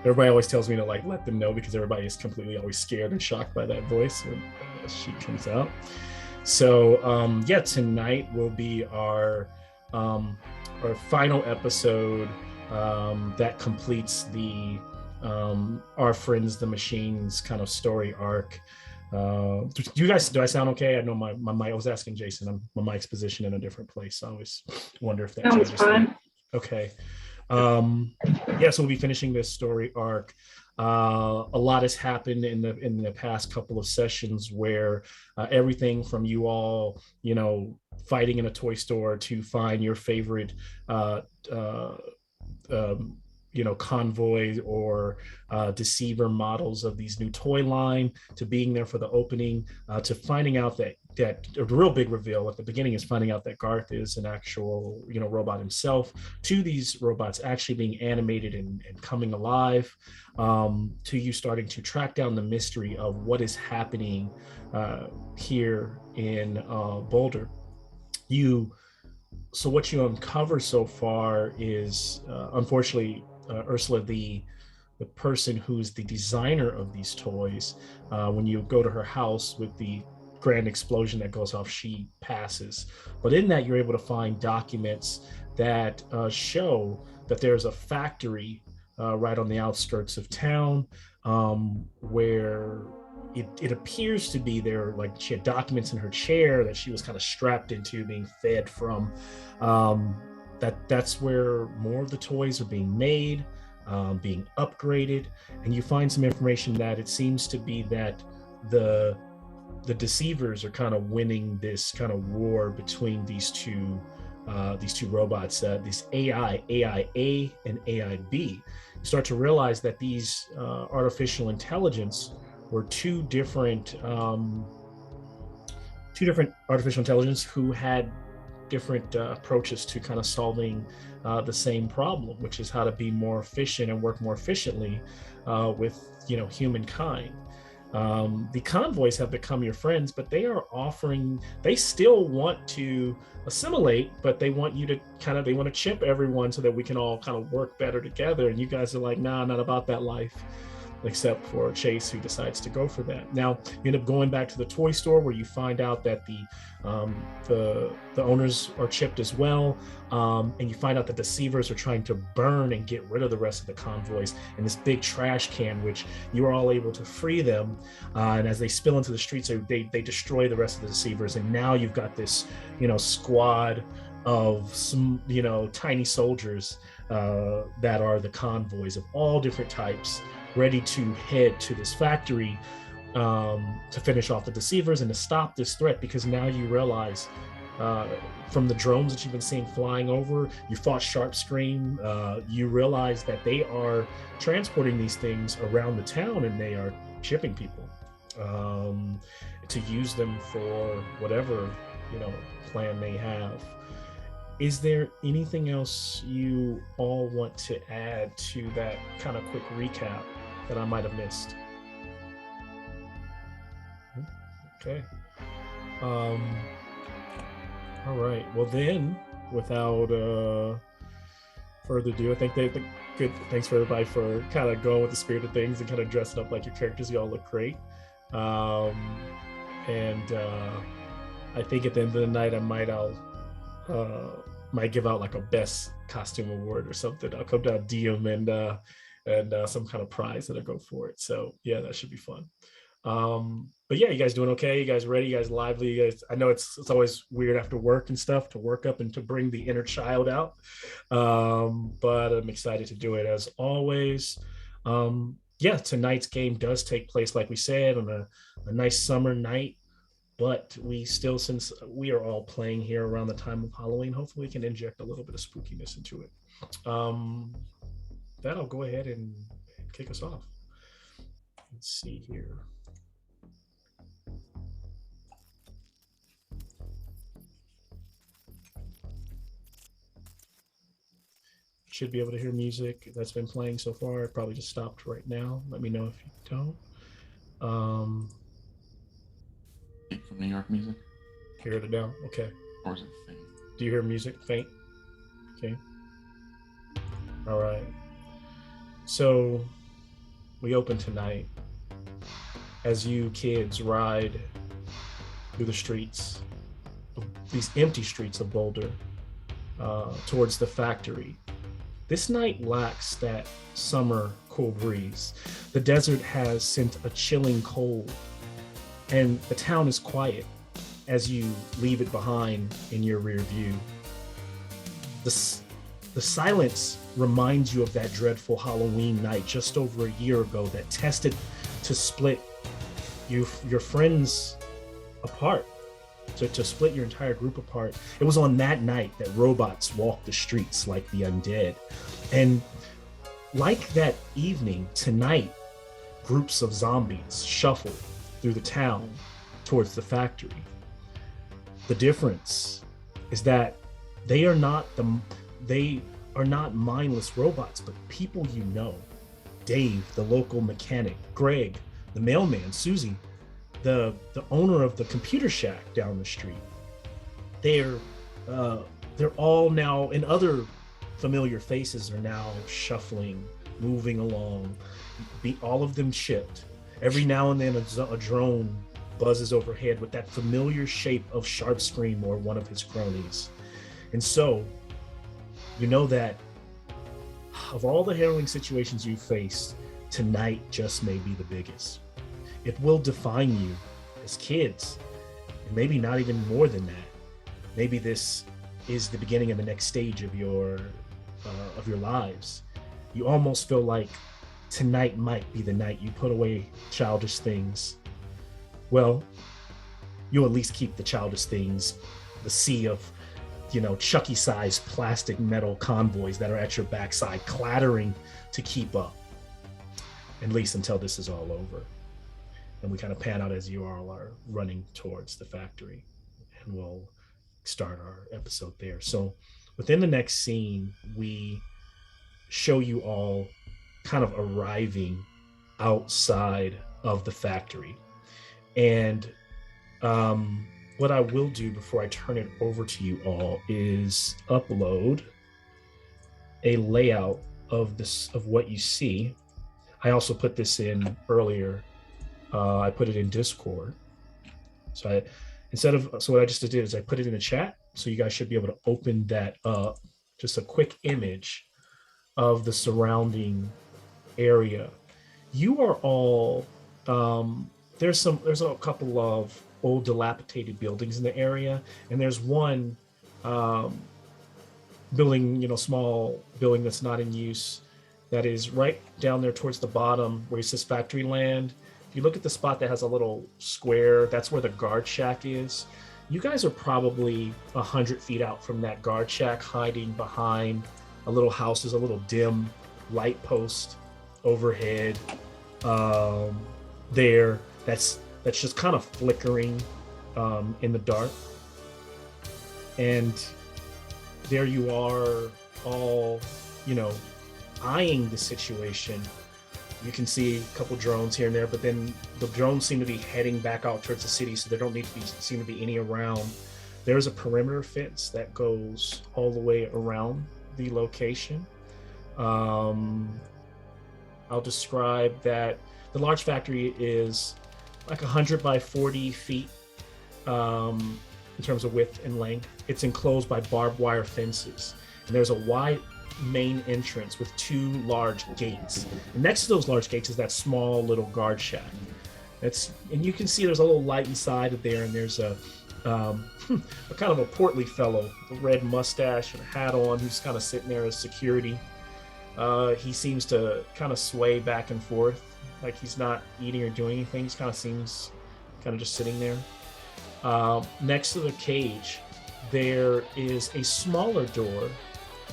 everybody always tells me to like let them know because everybody is completely always scared and shocked by that voice when she comes out. So yeah, tonight will be um, our final episode that completes the our friends the machines kind of story arc. Do you guys, do I sound okay? I know my mic, I was asking Jason, my mic's positioned in a different place, so I always wonder if that Sounds changes things. fun. Okay. Yeah, so we'll be finishing this story arc. A lot has happened in the past couple of sessions where everything from you all, you know, fighting in a toy store to find your favorite uh, uh, um, you know, convoy or deceiver models of these new toy line, to being there for the opening, to finding out that a real big reveal at the beginning is finding out that Garth is an actual, you know, robot himself, to these robots actually being animated and coming alive, to you starting to track down the mystery of what is happening here in Boulder. You So what you uncover so far is, unfortunately, Ursula, the person who's the designer of these toys, when you go to her house with the grand explosion that goes off, she passes. But in that, you're able to find documents that show that there's a factory right on the outskirts of town, where it appears to be there. Like, she had documents in her chair that she was kind of strapped into, being fed from. That's where more of the toys are being made, being upgraded, and you find some information that it seems to be that the the deceivers are kind of winning this kind of war between these two robots, these AIA and AIB. You start to realize that these artificial intelligence were two different artificial intelligence who had different approaches to kind of solving the same problem, which is how to be more efficient and work more efficiently with, you know, humankind. The convoys have become your friends, but they are offering, they still want to assimilate, but they want you to they want to chip everyone so that we can all kind of work better together. And you guys are like, nah, not about that life, except for Chase, who decides to go for that. Now you end up going back to the toy store, where you find out that the owners are chipped as well, and you find out that deceivers are trying to burn and get rid of the rest of the convoys in this big trash can, which you are all able to free them. And as they spill into the streets, they destroy the rest of the deceivers, and now you've got this, you know, squad of some, you know, tiny soldiers that are the convoys of all different types, ready to head to this factory to finish off the deceivers and to stop this threat. Because now you realize, uh, from the drones that you've been seeing flying over, you fought Sharp Screen, you realize that they are transporting these things around the town, and they are shipping people um, to use them for whatever, you know, plan they have. Is there anything else you all want to add to that kind of quick recap that I might have missed? Okay. Um, all right. Well, then, without further ado, I think the good. Thanks for everybody for kind of going with the spirit of things and kind of dressing up like your characters. You all look great. Um, and I think at the end of the night, uh, might give out like a best costume award or something. I'll come down DM and some kind of prize that'll go for it. So yeah, that should be fun. But yeah, you guys doing okay? You guys ready? You guys lively? You guys, I know it's always weird after work and stuff to work up and to bring the inner child out. But I'm excited to do it as always. Yeah, tonight's game does take place, like we said, on a nice summer night. But we still, since we are all playing here around the time of Halloween, hopefully we can inject a little bit of spookiness into it. Um, that'll go ahead and kick us off. Let's see here. Should be able to hear music that's been playing so far. It probably just stopped right now. Let me know if you don't. Um, From New York music? Hear it now. Okay. Or is it faint? Do you hear music faint? Okay. All right. So We open tonight as you kids ride through the streets, these empty streets of Boulder, towards the factory. This night lacks that summer cool breeze. The desert has sent a chilling cold, and the town is quiet as you leave it behind in your rear view. The, the silence reminds you of that dreadful Halloween night just over a year ago that tested to split your friends apart, to split your entire group apart. It was on that night that robots walked the streets like the undead. And like that evening, tonight, groups of zombies shuffle through the town towards the factory. The difference is that they are not mindless robots, but people you know. Dave, the local mechanic, Greg, the mailman, Susie, the owner of the computer shack down the street. They're all now, and other familiar faces are now shuffling, moving along. All of them shipped. Every now and then a drone buzzes overhead with that familiar shape of Sharpscream or one of his cronies. And so, you know that of all the harrowing situations you faced, tonight just may be the biggest. It will define you as kids, and maybe not even more than that. Maybe this is the beginning of the next stage of your lives. You almost feel like tonight might be the night you put away childish things. Well, you'll at least keep the childish things, the sea of, Chucky-sized plastic metal convoys that are at your backside clattering to keep up, at least until this is all over. And we kind of pan out as you all are running towards the factory, and we'll start our episode there. So within the next scene, we show you all kind of arriving outside of the factory. And what I will do before I turn it over to you all is upload a layout of what you see. I also put this in earlier. I put it in Discord. So what I just did is I put it in the chat. So you guys should be able to open that up. Just a quick image of the surrounding area. You are all, there's a couple of old dilapidated buildings in the area. And there's one building, small building that's not in use, that is right down there towards the bottom where it says factory land. If you look at the spot that has a little square, that's where the guard shack is. You guys are probably 100 feet out from that guard shack, hiding behind a little house. There's a little dim light post overhead there that's just kind of flickering in the dark. And there you are, all, eyeing the situation. You can see a couple drones here and there, but then the drones seem to be heading back out towards the city, so there don't seem to be any around. There's a perimeter fence that goes all the way around the location. I'll describe that the large factory is like 100 by 40 feet in terms of width and length. It's enclosed by barbed wire fences, and there's a wide main entrance with two large gates. And next to those large gates is that small little guard shack. And you can see there's a little light inside of there, and there's a kind of a portly fellow with a red mustache and a hat on, who's kind of sitting there as security. He seems to kind of sway back and forth, like he's not eating or doing anything. He kind of seems just sitting there. Next to the cage, there is a smaller door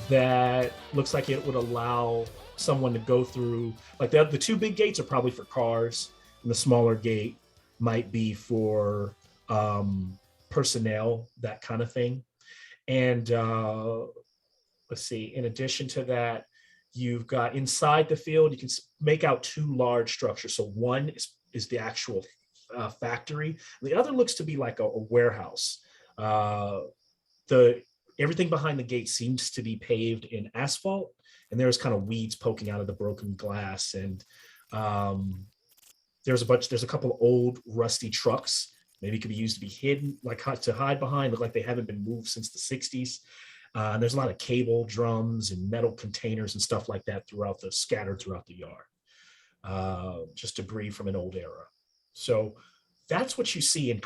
that looks like it would allow someone to go through. Like the two big gates are probably for cars, and the smaller gate might be for personnel, that kind of thing. And let's see, in addition to that, you've got inside the field, you can make out two large structures. So one is the actual factory. The other looks to be like a warehouse. Everything behind the gate seems to be paved in asphalt, and there's kind of weeds poking out of the broken glass. And Um, there's a couple of old rusty trucks. Maybe could be used to be hidden, like to hide behind, look like they haven't been moved since the 60s. And there's a lot of cable, drums, and metal containers and stuff like that scattered throughout the yard. Just debris from an old era. So that's what you see. And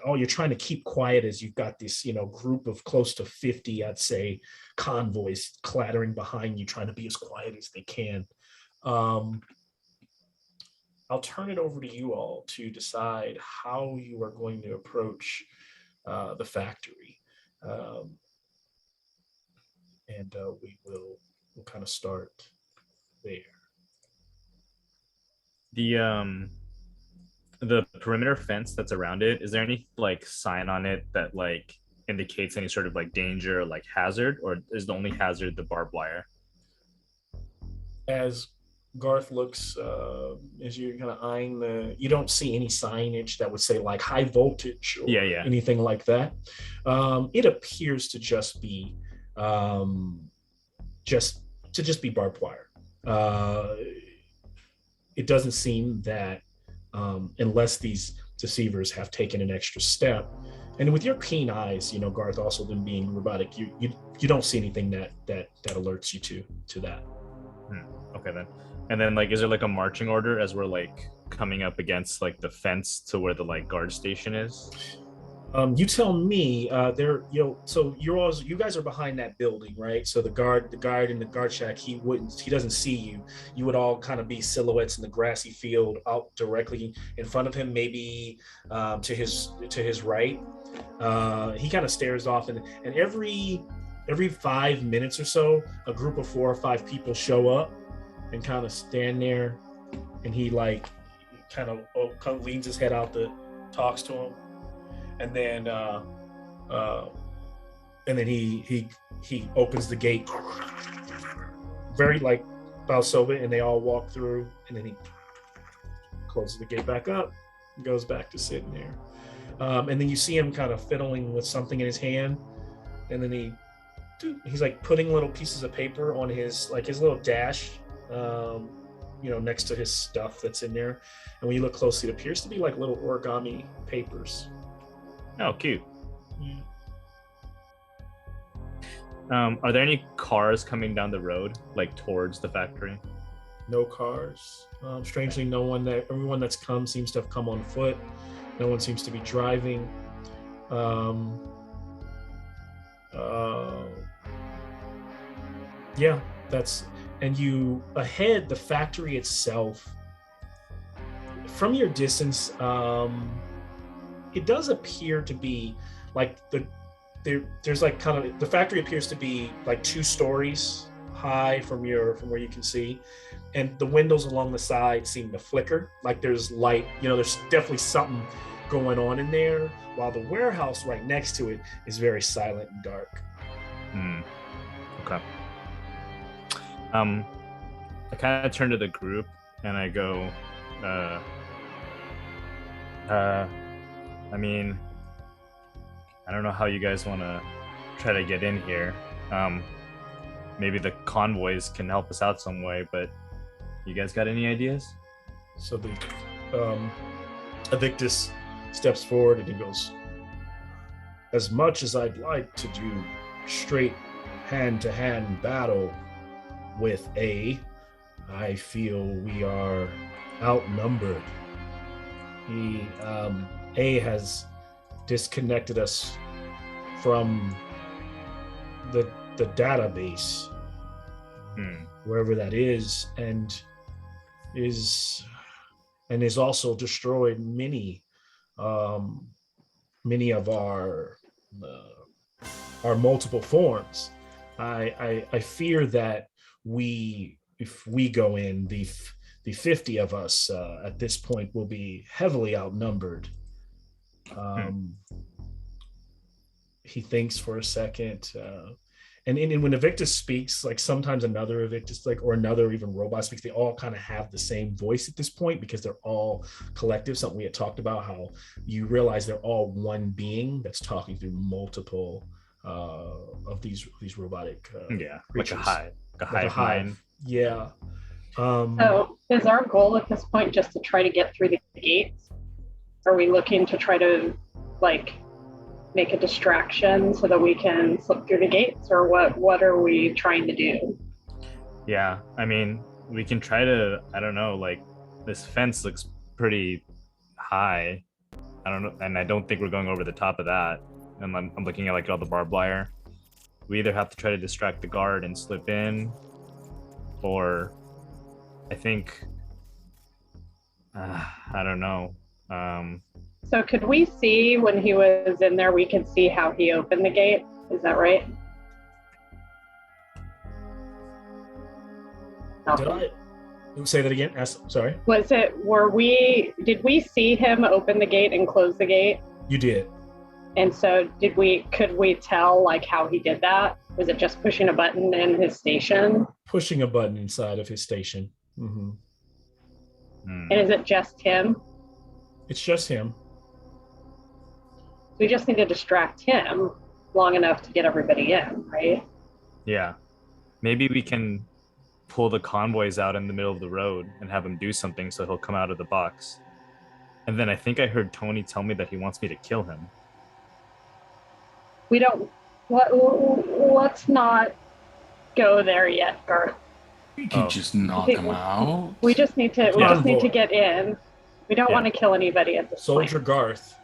you're trying to keep quiet as you've got this, group of close to 50, I'd say, convoys clattering behind you, trying to be as quiet as they can. Um, I'll turn it over to you all to decide how you are going to approach the factory. Um, and we'll kind of start there. The perimeter fence that's around it, is there any like sign on it that like indicates any sort of like danger or like hazard, or is the only hazard the barbed wire? As Garth looks, as you're kind of eyeing you don't see any signage that would say like high voltage or anything like that. It appears to just be just be barbed wire. It doesn't seem that unless these deceivers have taken an extra step. And with your keen eyes, Garth, also them being robotic, you don't see anything that alerts you to that. Okay then. And then like, is there like a marching order as we're like coming up against like the fence to where the like guard station is? You tell me. So you guys are behind that building, right? So the guard in the guard shack, he doesn't see you. You would all kind of be silhouettes in the grassy field out directly in front of him, maybe to his right. He kind of stares off, and every 5 minutes or so, a group of 4 or 5 people show up and kind of stand there, and he like kind of leans his head out, talks to him. And then he opens the gate very like Balsova, and they all walk through, and then he closes the gate back up and goes back to sitting there. And then you see him kind of fiddling with something in his hand, and then he's like putting little pieces of paper on his little dash, next to his stuff that's in there. And when you look closely, it appears to be like little origami papers. Oh, cute. Yeah. Are there any cars coming down the road, like towards the factory? No cars. Strangely, everyone that's come seems to have come on foot. No one seems to be driving. And you ahead, the factory itself, from your distance, it does appear to be like there's like kind of, the factory appears to be like 2 stories high from where you can see, and the windows along the side seem to flicker like there's light. There's definitely something going on in there, while the warehouse right next to it is very silent and dark. Okay. I kind of turn to the group and I go, I mean, I don't know how you guys want to try to get in here. Maybe the convoys can help us out some way, but you guys got any ideas? So the Evictus steps forward and he goes, as much as I'd like to do straight hand-to-hand battle with I feel we are outnumbered. A has disconnected us from the database, wherever that is, and is also destroyed many of our multiple forms. I fear that if we go in, the 50 of us at this point will be heavily outnumbered. He thinks for a second, and when Evictus speaks, like sometimes another Evictus, or another even robot speaks, they all kind of have the same voice at this point because they're all collective. Something we had talked about, how you realize they're all one being that's talking through multiple of these robotic creatures. Like a hive mind. Yeah. So is our goal at this point just to try to get through the gates? Are we looking to try to like make a distraction so that we can slip through the gates, or what are we trying to do? Yeah, I mean, we can try to, I don't know, like this fence looks pretty high. I don't know, and I don't think we're going over the top of that. And I'm looking at like all the barbed wire. We either have to try to distract the guard and slip in, or I think, I don't know. So could we see when he was in there, we could see how he opened the gate? Is that right? Did I say that again? Sorry. Did we see him open the gate and close the gate? You did. And so could we tell like how he did that? Was it just pushing a button in his station? Pushing a button inside of his station. Mm-hmm. And is it just him? It's just him. We just need to distract him long enough to get everybody in, right? Yeah. Maybe we can pull the convoys out in the middle of the road and have him do something so he'll come out of the box. And then I think I heard Tony tell me that he wants me to kill him. We don't. Let's not go there yet, Garth. We can just knock him out. We just need to. We just need to get in. We don't want to kill anybody at this point. Soldier Garth,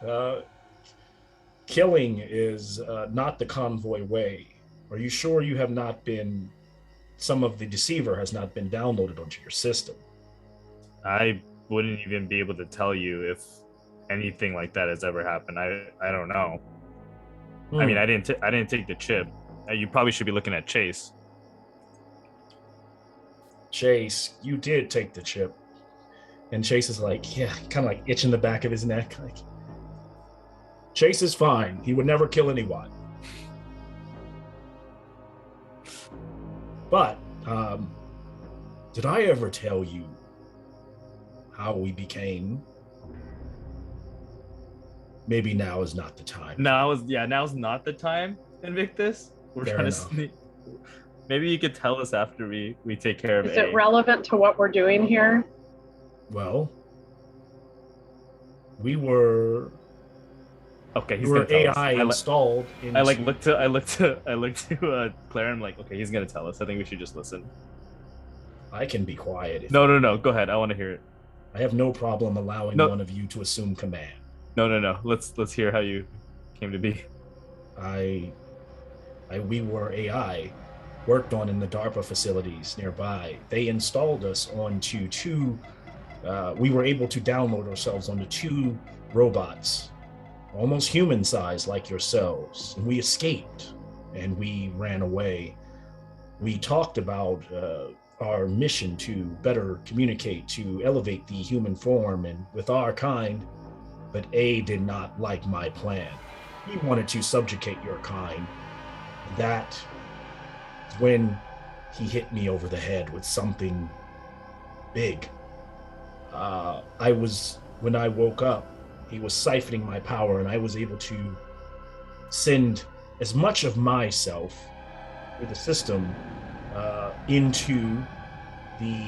killing is not the convoy way. Are you sure you have not been? Some of the deceiver has not been downloaded onto your system. I wouldn't even be able to tell you if anything like that has ever happened. I don't know. I mean, I didn't take the chip. You probably should be looking at Chase. Chase, you did take the chip. And Chase is like, yeah, kind of like itching the back of his neck. Like, Chase is fine. He would never kill anyone. But, did I ever tell you how we became? Maybe now is not the time. Now's not the time, Invictus. We're Fair trying enough. to sneak. Maybe you could tell us after we take care of Is A. it relevant to what we're doing here? Well, we were Okay, he's we were gonna tell AI us. installed. I looked to Claire. I'm like, okay, he's gonna tell us. I think we should just listen. I can be quiet. No. Go ahead. I want to hear it. I have no problem allowing No. one of you to assume command. No. Let's hear how you came to be. We were AI worked on in the DARPA facilities nearby. They installed us onto two. We were able to download ourselves onto two robots, almost human-sized like yourselves. And we escaped, and we ran away. We talked about our mission to better communicate, to elevate the human form and with our kind, but A did not like my plan. He wanted to subjugate your kind. That is when he hit me over the head with something big. When I woke up, he was siphoning my power, and I was able to send as much of myself with the system into the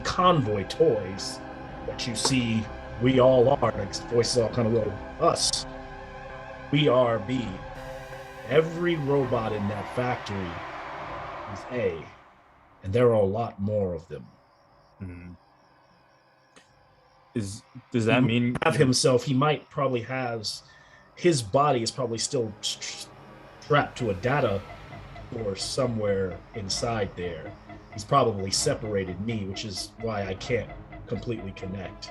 convoy toys that you see. We all are, like the voices all kind of little us. We are B. Every robot in that factory is A, and there are a lot more of them. Does that mean have himself? He might probably has his body is probably still strapped to a data or somewhere inside there. He's probably separated me, which is why I can't completely connect.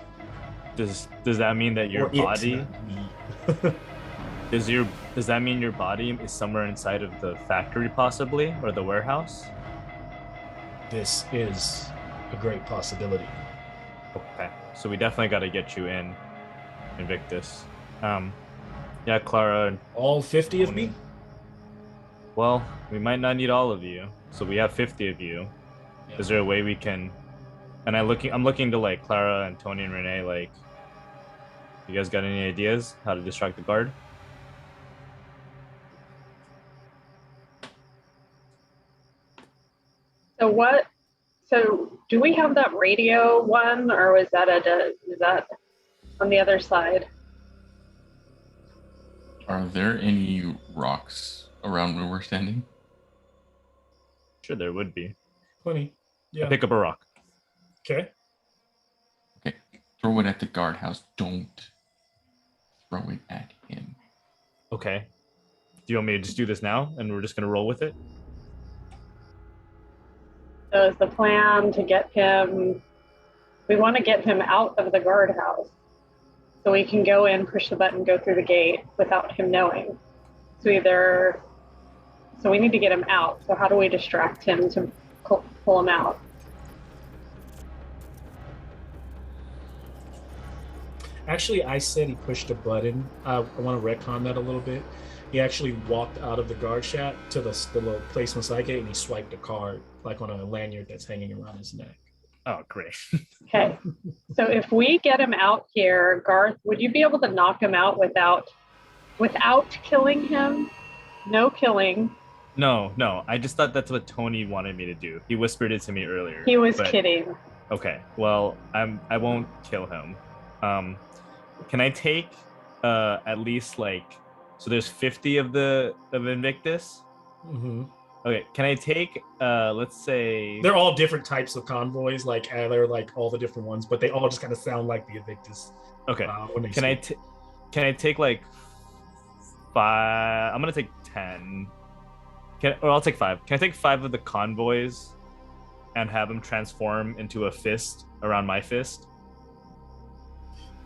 Does that mean that your Or it, body not me. does that mean your body is somewhere inside of the factory possibly, or the warehouse? This is a great possibility. Okay, so we definitely got to get you in, Invictus. Yeah, Clara. All 50 of me? Well, we might not need all of you, so we have 50 of you. Yeah. Is there a way we can? And I'm looking to like Clara and Tony and Renee. Like, you guys got any ideas how to distract the guard? So do we have that radio one, or is that on the other side? Are there any rocks around where we're standing? Sure, there would be. Plenty. Yeah. Pick up a rock. Okay. Okay. Throw it at the guardhouse. Don't throw it at him. Okay. Do you want me to just do this now, and we're just gonna roll with it? So is the plan to get him? We want to get him out of the guardhouse, so we can go in, push the button, go through the gate without him knowing. So we need to get him out. So how do we distract him to pull him out? Actually, I said he pushed a button. I want to retcon that a little bit. He actually walked out of the guard shack to the little place on side gate, and he swiped a card, like on a lanyard that's hanging around his neck. Oh, great. Okay. So if we get him out here, Garth, would you be able to knock him out without killing him? No killing. No. I just thought that's what Tony wanted me to do. He whispered it to me earlier. He was kidding. Okay. Well, I won't kill him. Can I take at least so there's 50 of Invictus? Mm-hmm. Okay, can I take let's say they're all different types of convoys, they're like all the different ones, but they all just kind of sound like the Invictus. Okay. Can I take like 5? I'm gonna take 10. I'll take 5. Can I take 5 of the convoys and have them transform into a fist around my fist?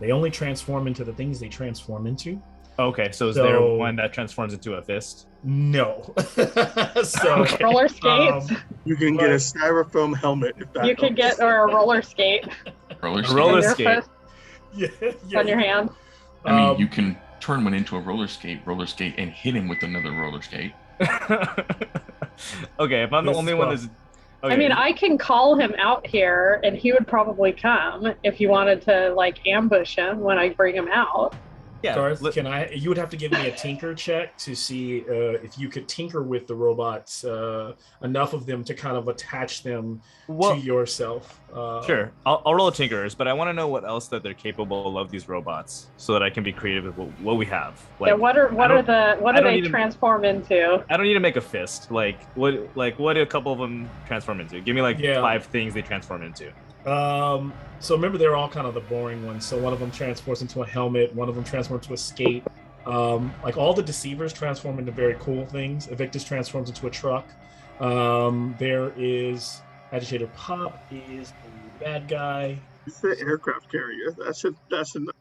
They only transform into the things they transform into. Okay, so is there one that transforms into a fist? No. Okay. Roller skates. You can get a styrofoam helmet if that. You can get or a roller skate. Roller skate. Yeah. On your hand. I mean, you can turn one into a roller skate, and hit him with another roller skate. Okay, if I'm the only one that's... Okay. I mean, I can call him out here, and he would probably come if you wanted to, ambush him when I bring him out. Yeah. Garth, you would have to give me a tinker check to see if you could tinker with the robots, enough of them to kind of attach them to yourself. Sure. I'll roll a tinkerers, but I want to know what else that they're capable of, these robots, so that I can be creative with what we have. What do they transform into? I don't need to make a fist. What do a couple of them transform into? Give me 5 things they transform into. So remember, they're all kind of the boring ones. So one of them transforms into a helmet, one of them transforms into a skate. All the deceivers transform into very cool things. Evictus transforms into a truck. There is Agitator Pop is a bad guy. It's the aircraft carrier. That's enough.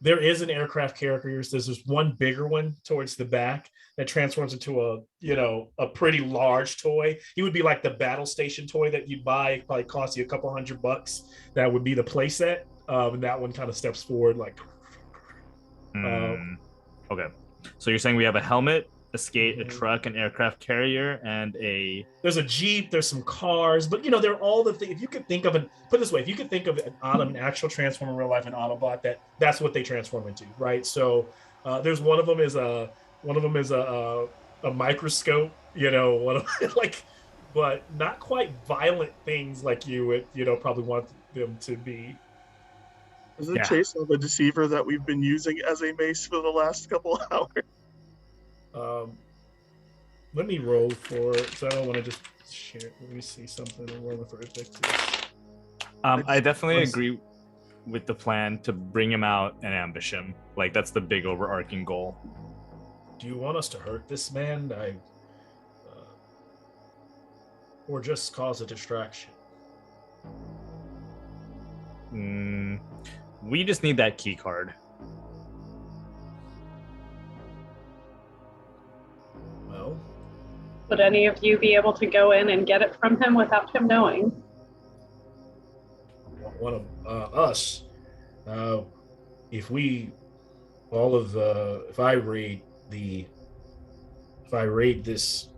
There is an aircraft carrier. There's this one bigger one towards the back that transforms into a pretty large toy. He would be like the battle station toy that you'd buy. It probably cost you a couple $100. That would be the playset. And that one kind of steps forward Okay. So you're saying we have a helmet, a skate, a truck, an aircraft carrier, and there's a Jeep, there's some cars, but they're all the things. If you could think of if you could think of an actual transformer in real life, an Autobot, that's what they transform into, right? So there's one of them is a microscope, but not quite violent things like you would probably want them to be. Is it Chase on the deceiver that we've been using as a mace for the last couple of hours? Let me roll for it, so I don't want to just share. Let me see something. I'm rolling for Invictus. I definitely agree with the plan to bring him out and ambush him. That's the big overarching goal. Do you want us to hurt this man? Or just cause a distraction? We just need that key card. Well, would any of you be able to go in and get it from him without him knowing? One of us. If I raid this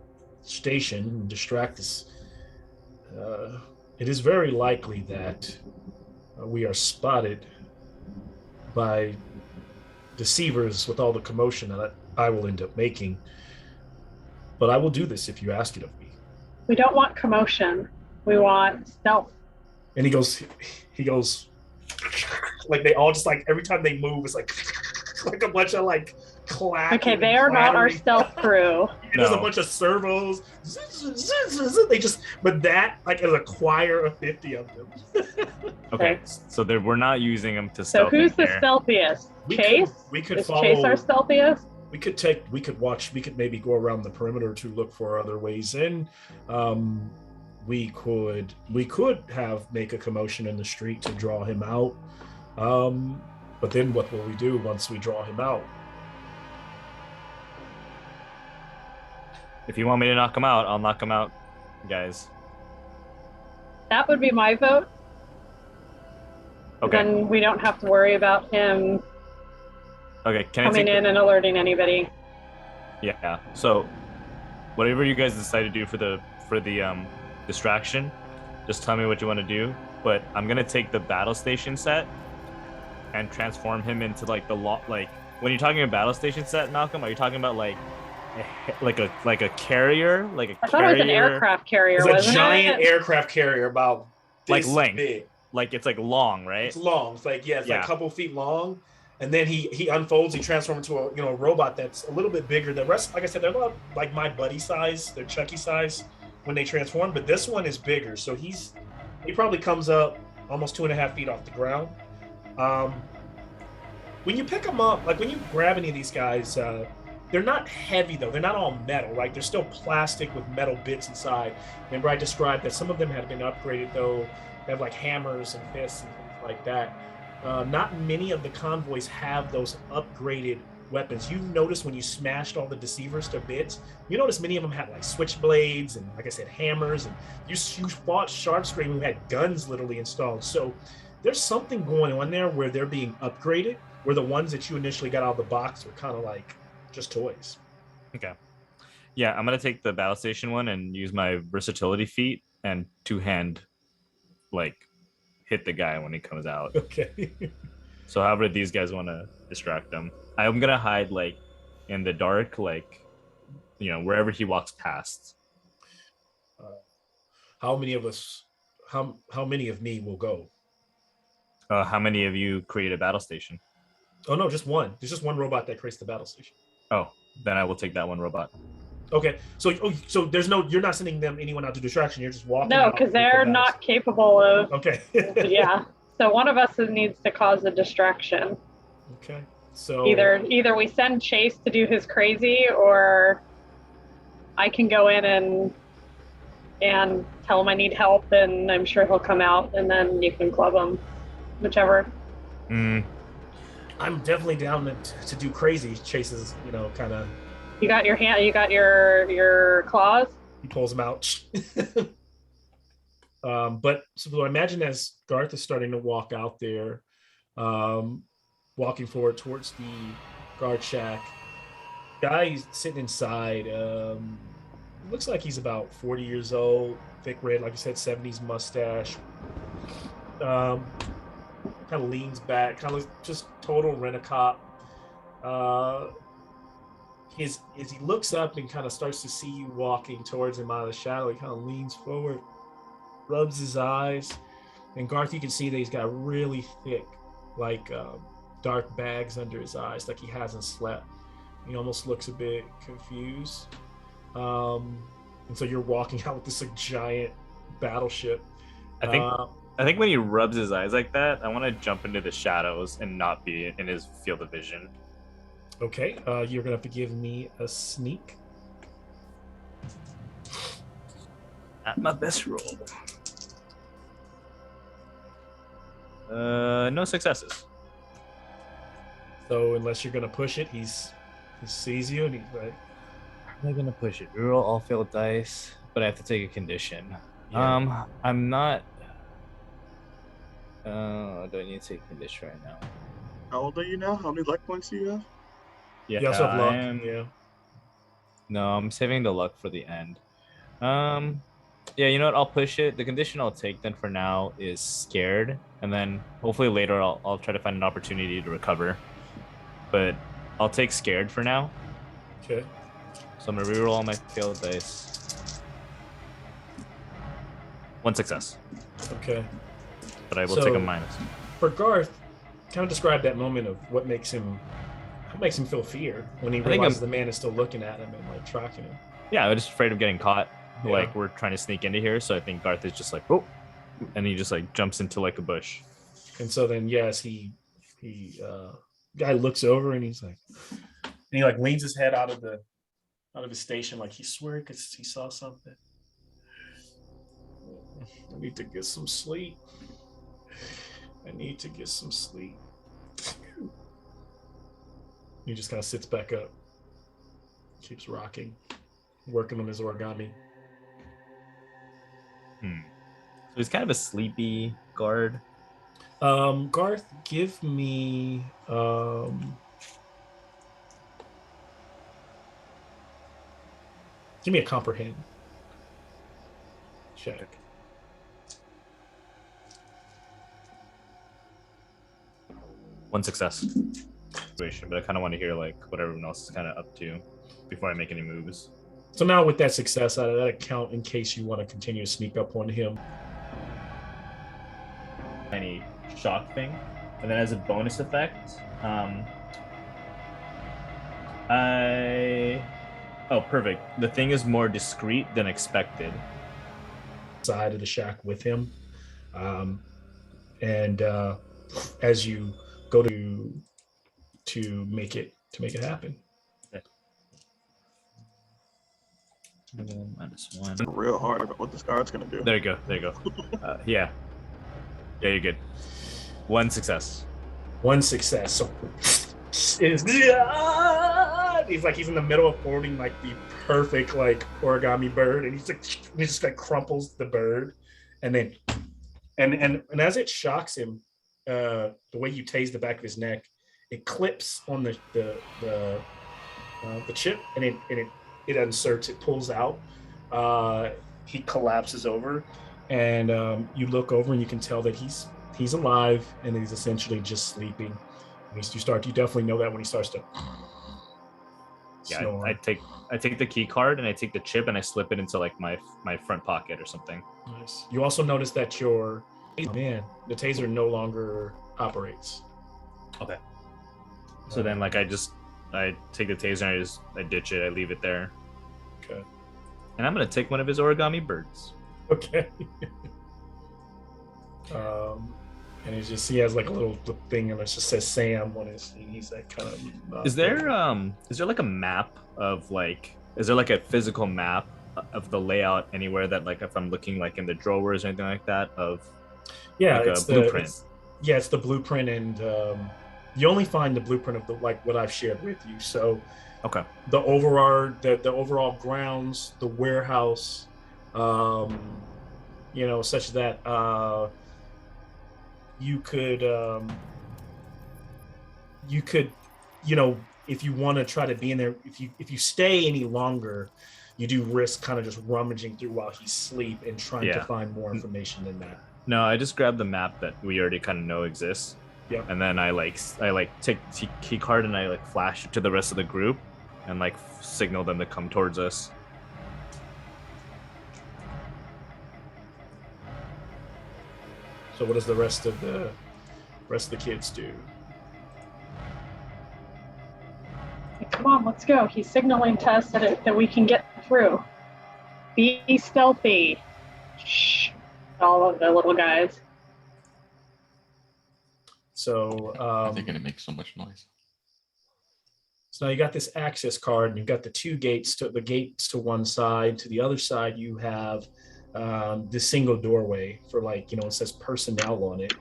station and distract this, it is very likely that we are spotted by deceivers with all the commotion that I will end up making. But I will do this if you ask it of me. We don't want commotion. We want stealth. And he goes, like they all just like every time they move, it's like like a bunch of like clacking. Okay, they are not our stealth crew. There's a No. bunch of servos. They just, but that like is a choir of 50 of them. Okay, so we're not using them to So stealth in who's the here. stealthiest? We Chase? we could Is follow. Chase our stealthiest? We could maybe go around the perimeter to look for other ways in. We could make a commotion in the street to draw him out. But then what will we do once we draw him out? If you want me to knock him out, I'll knock him out, guys. That would be my vote. Okay. Then we don't have to worry about him Okay. Can I coming take? in and alerting anybody. Yeah. So, whatever you guys decide to do for the distraction, just tell me what you want to do. But I'm gonna take the battle station set and transform him into like like when you're talking about battle station set, Malcolm, are you talking about like a carrier, like a I thought it was an aircraft carrier, It's wasn't a giant it? aircraft carrier about Like this length. big. Like it's like long, right? It's long. It's like it's like Yeah. a couple feet long, and then he unfolds. He transforms into a robot that's a little bit bigger. The rest, like I said, they're about like my buddy size. They're Chucky size when they transform, but this one is bigger. So he probably comes up almost 2.5 feet off the ground. When you pick them up, like when you grab any of these guys, they're not heavy though. They're not all metal, right? They're still plastic with metal bits inside. Remember I described that some of them have been upgraded though. They have like hammers and fists and things like that. Not many of the convoys have those upgraded weapons. You notice when you smashed all the deceivers to bits, you notice many of them had like switchblades and, like I said, hammers. And you fought Sharpscream who had guns literally installed. So there's something going on there where they're being upgraded, where the ones that you initially got out of the box were kind of like just toys. Okay. Yeah, I'm gonna take the battle station one and use my versatility feat and two-hand, like, hit the guy when he comes out. Okay. So however these guys want to distract them, I'm gonna hide like in the dark, like wherever he walks past. How many of us? How many of me will go? How many of you create a battle station? Oh no, just one. There's just one robot that creates the battle station. Oh, then I will take that one robot. Okay, so there's no. You're not sending them anyone out to distraction. You're just walking. No, out because with the they're guys. not capable of. Okay. Yeah. So one of us needs to cause a distraction. Okay. So Either we send Chase to do his crazy, or I can go in and tell him I need help, and I'm sure he'll come out, and then you can club him, whichever. Mm, I'm definitely down to do crazy chases. Kind of. You got your hand. You got your claws. He pulls him out. But so I imagine as Garth is starting to walk out there, walking forward towards the guard shack, guy sitting inside, looks like he's about 40 years old, thick red, like I said, 70s mustache. Kind of leans back, kind of just total rent-a-cop. As he looks up and kind of starts to see you walking towards him out of the shadow, he kind of leans forward, rubs his eyes, and Garth, you can see that he's got really thick, like dark bags under his eyes, like he hasn't slept. He almost looks a bit confused. And so you're walking out with this like giant battleship. I think when he rubs his eyes like that, I want to jump into the shadows and not be in his field of vision. Okay, you're gonna have to give me a sneak. At my best roll. No successes. So unless you're gonna push it, he sees you and he's like, I'm not gonna push it. Reroll all failed dice, but I have to take a condition. Yeah. I'm not. Do I need to take a condition right now? How old are you now? How many luck points do you have? Yeah, you also have luck. I am. Yeah. No, I'm saving the luck for the end. Yeah, you know what? I'll push it. The condition I'll take then for now is scared, and then hopefully later I'll try to find an opportunity to recover. But I'll take scared for now. Okay. So I'm gonna reroll all my failed dice. 1 success, Okay. but I will So- take a minus. For Garth, kind of describe that moment of what makes him feel fear when he think realizes I'm- the man is still looking at him and like tracking him. Yeah, I'm just afraid of getting caught. Yeah. Like we're trying to sneak into here, so I think Garth is just like, oh, and he just like jumps into like a bush. And so then, yes, guy looks over and he's like, and he like leans his head out of his station, like he swear because he saw something. I need to get some sleep. He just kind of sits back up, keeps rocking, working on his origami. So he's kind of a sleepy guard. Garth, give me a comprehend check. One success. Situation, but I kind of want to hear like what everyone else is kind of up to before I make any moves. So now with that success out of that account, in case you want to continue to sneak up on him. Any shock thing, and then as a bonus effect, perfect. The thing is more discreet than expected. Side of the shack with him, and as you go to make it happen. -1. Real hard about what this guard's gonna do. There you go. Yeah, you're good. 1 success. One success. So he's like he's in the middle of forming like the perfect like origami bird, and he just like crumples the bird, and then and as it shocks him, the way you tase the back of his neck, it clips on the chip, and it inserts, it pulls out. He collapses over, and you look over and you can tell that he's alive, and he's essentially just sleeping. You definitely know that when he starts to snore. I take the key card and I take the chip and I slip it into like my front pocket or something. Nice. You also notice that the taser no longer operates. Okay. So then like I take the taser and I ditch it. I leave it there. Okay. And I'm gonna take one of his origami birds. Okay. And he has like a little thing, and it just says Sam on his thing. He's that kind of. Is there like a map of like? Is there like a physical map of the layout anywhere that like if I'm looking like in the drawers or anything like that of? Yeah, like it's a blueprint. It's the blueprint, and you only find the blueprint of what I've shared with you. So. Okay. The overall grounds, the warehouse, such that you could, if you want to try to be in there, if you stay any longer, you do risk kind of just rummaging through while he's asleep and trying to find more information than that. No, I just grabbed the map that we already kind of know exists. Yeah. And then I take key card and I like flash it to the rest of the group and like signal them to come towards us. So what does the rest of the kids do? Come on, let's go. He's signaling to us that we can get through. Be stealthy. Shh. All of the little guys. So they're gonna make so much noise. So now you got this access card, and you've got the gates to one side. To the other side, you have this single doorway for it says personnel on it.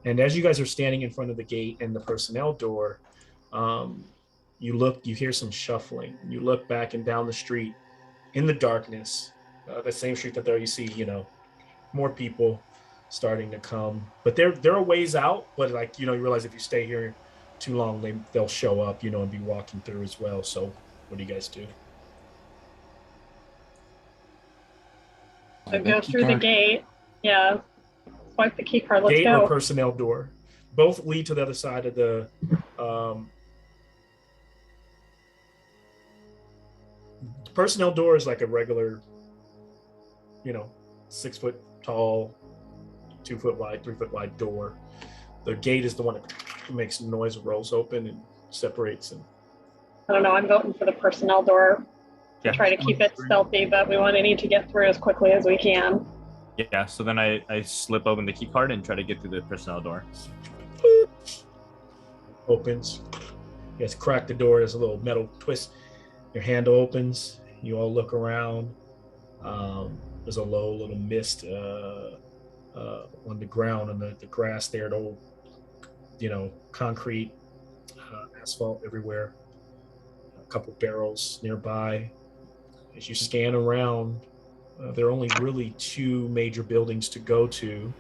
And as you guys are standing in front of the gate and the personnel door, you hear some shuffling. You look back and down the street in the darkness, the same street that there you see, more people starting to come, but they're a ways out, but you realize if you stay here too long, they'll show up, and be walking through as well. So what do you guys do? So go through the gate. Yeah. Swipe the key card. Let's Gate go. or personnel door. Both lead to the other side of the personnel door is like a regular 6 foot tall, 2 foot wide, 3 foot wide door. The gate is the one that makes noise, rolls open and separates. And I don't know. I'm voting for the personnel door. Yeah. Try to keep it stealthy, but we want to need to get through as quickly as we can. Yeah, so then I slip open the key card and try to get through the personnel door. Opens. You guys crack the door. There's a little metal twist. Your handle opens. You all look around. There's a low little mist on the ground and the grass there. Old, concrete, asphalt everywhere. A couple barrels nearby. As you scan around, there are only really 2 major buildings to go to.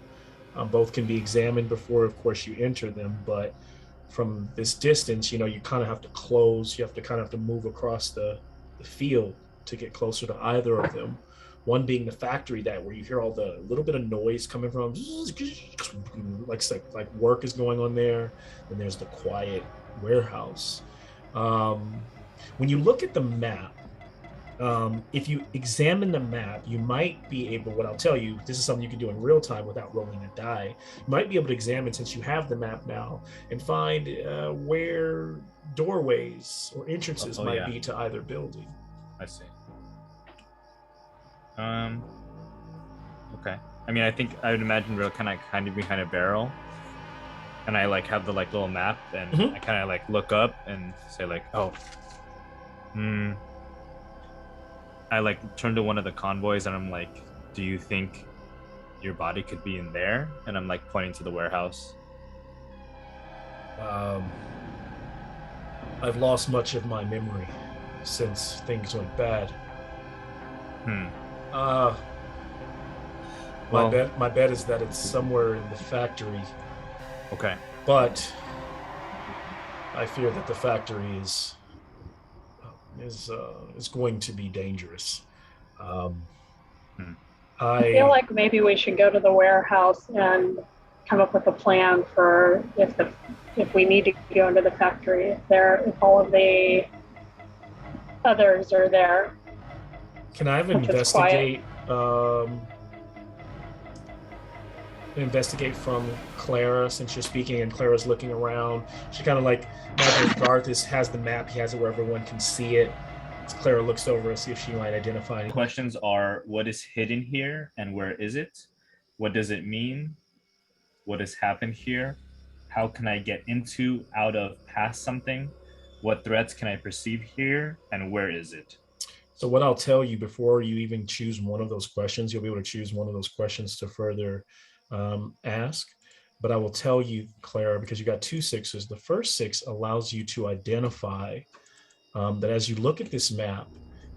Both can be examined before, of course, you enter them. But from this distance, you kind of have to close. You have to kind of move across the field to get closer to either of them. One being the factory, that where you hear all the little bit of noise coming from, like work is going on there. And there's the quiet warehouse. When you look at the map, if you examine the map, you might be able, what I'll tell you, this is something you can do in real time without rolling a die. You might be able to examine, since you have the map now, and find where doorways or entrances might be to either building. I see. Okay. I mean, I think I would imagine we're kind of behind a barrel, and I have the little map, and I kind of look up and say I turn to one of the convoys and I'm like, do you think your body could be in there? And I'm pointing to the warehouse. I've lost much of my memory since things went bad. My bet is that it's somewhere in the factory. Okay. But I fear that the factory is going to be dangerous. I feel like maybe we should go to the warehouse and come up with a plan for if we need to go into the factory, if all of the others are there. Can I have investigate from Clara, since you're speaking and Clara's looking around? She kind of imagine Garth has the map, he has it where everyone can see it. As Clara looks over and see if she might identify anything. Questions are: what is hidden here and where is it? What does it mean? What has happened here? How can I get into, out of, past something? What threats can I perceive here and where is it? So what I'll tell you, before you even choose one of those questions, you'll be able to choose one of those questions to further ask. But I will tell you, Clara, because you got 2 6s, the first 6 allows you to identify that as you look at this map,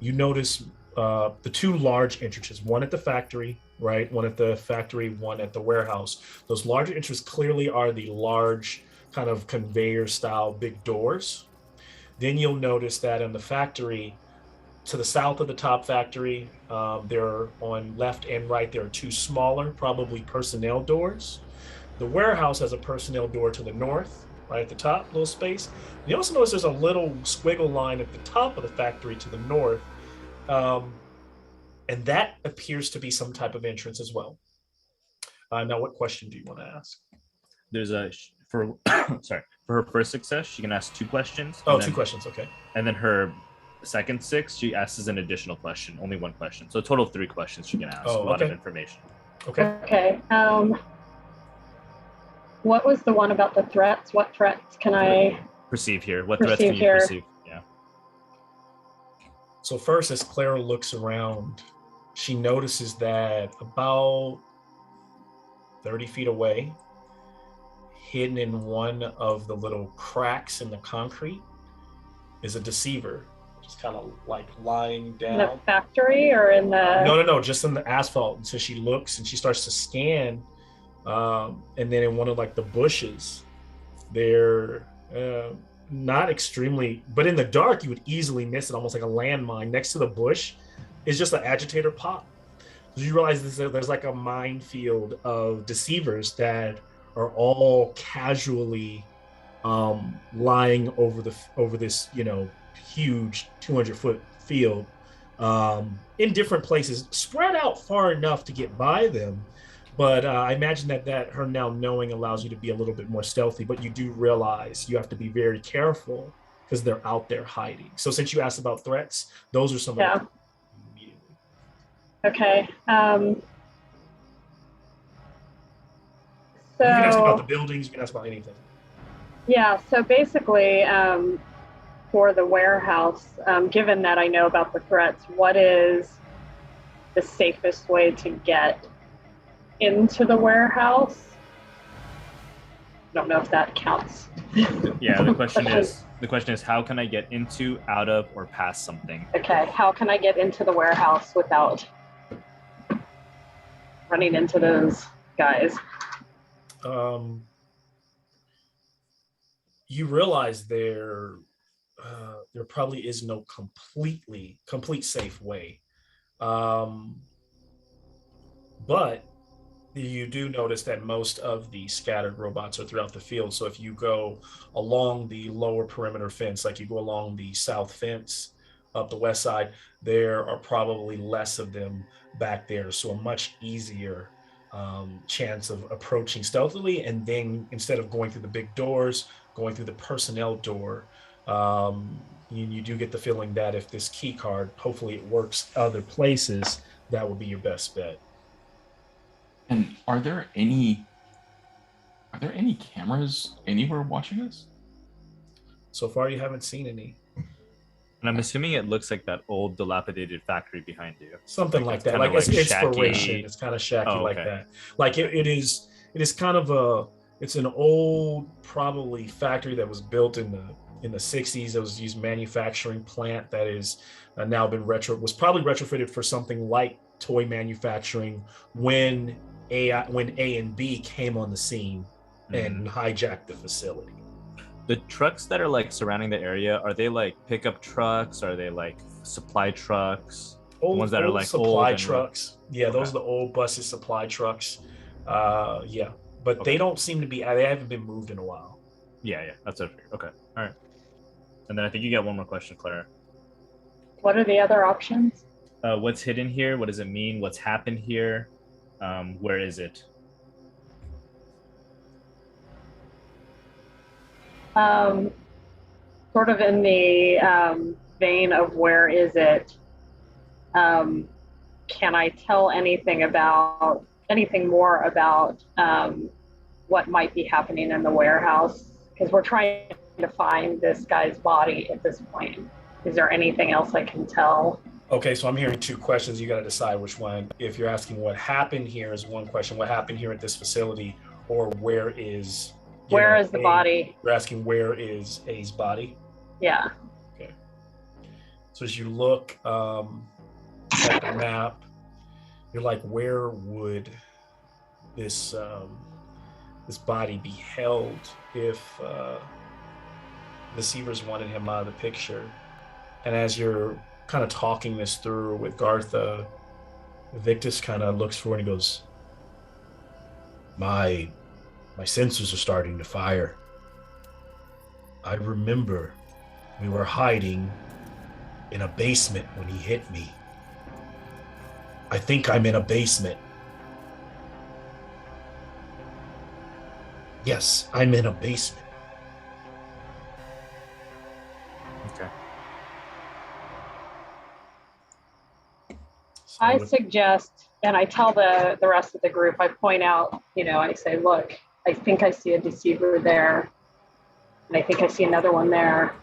you notice the 2 large entrances, one at the factory, right? One at the factory, one at the warehouse. Those larger entrances clearly are the large kind of conveyor style big doors. Then you'll notice that in the factory, to the south of the top factory, there are, on left and right, there are 2 smaller, probably personnel doors. The warehouse has a personnel door to the north, right at the top, little space. You also notice there's a little squiggle line at the top of the factory to the north. And that appears to be some type of entrance as well. Now, what question do you want to ask? There's for her first success, she can ask 2 questions. Oh, 2 questions, okay. And then her second 6, she asks an additional question, only 1 question. So a total of 3 questions she can ask. A lot of information. Okay. What was the one about the threats? What threats can I perceive here? What threats can you perceive? Yeah. So first, as Clara looks around, she notices that about 30 feet away, hidden in one of the little cracks in the concrete, is a deceiver, just kind of lying down. In the factory or in the... No, just in the asphalt. And so she looks and she starts to scan, and then in one of the bushes, they're not extremely, but in the dark you would easily miss it, almost like a landmine. Next to the bush is just an agitator pop. So you realize there's a minefield of deceivers that are all casually lying over this huge 200-foot field in different places, spread out far enough to get by them. But I imagine that her now knowing allows you to be a little bit more stealthy. But you do realize you have to be very careful because they're out there hiding. So since you asked about threats, those are some Yeah. of them immediately. Okay. You can ask about So the buildings. You can ask about anything. yeah. So basically, for the warehouse, given that I know about the threats, what is the safest way to get into the warehouse? I don't know if that counts. Yeah, the question is how can I get into, out of, or past something? Okay, how can I get into the warehouse without running into those guys? You realize there probably is no complete safe way, but you do notice that most of the scattered robots are throughout the field. So if you go along the lower perimeter fence, like you go along the south fence up the west side, there are probably less of them back there. So a much easier chance of approaching stealthily. And then instead of going through the big doors, going through the personnel door, you do get the feeling that if this key card, hopefully it works other places, that would be your best bet. And are there any cameras anywhere watching us? So far, you haven't seen any. And I'm assuming it looks like that old dilapidated factory behind you. Something like that. kinda Like it's inspiration. shacky. It's kind of shaky Oh, like okay. that. Like it is kind of it's an old probably factory that was built in the 60s. It was used manufacturing plant that is now been was probably retrofitted for something like toy manufacturing when A and B came on the scene and hijacked the facility. The trucks that are like surrounding the area, are they like pickup trucks? Are they like supply trucks? Ones that are like supply old trucks. Yeah, Okay. those are the old buses, supply trucks. Yeah, but they don't seem to be. They haven't been moved in a while. Yeah, that's what I figured. Okay, all right. And then I think you get one more question, Clara. What are the other options? What's hidden here? What does it mean? What's happened here? Where is it? Sort of in the vein of where is it? Can I tell anything more about what might be happening in the warehouse? Because we're trying to find this guy's body at this point. Is there anything else I can tell? Okay, so I'm hearing two questions. You got to decide which one. If you're asking what happened here is one question. What happened here at this facility, or where is the body? You're asking where is A's body? Yeah. Okay. So as you look at the map, you're like, where would this body be held if the deceivers wanted him out of the picture? And as you're kind of talking this through with Gartha, Victus kind of looks forward and goes, my sensors are starting to fire. I remember we were hiding in a basement when he hit me. I think I'm in a basement. Yes, I'm in a basement. Okay. So I suggest, and I tell the rest of the group, I point out, I say, look, I think I see a deceiver there. And I think I see another one there.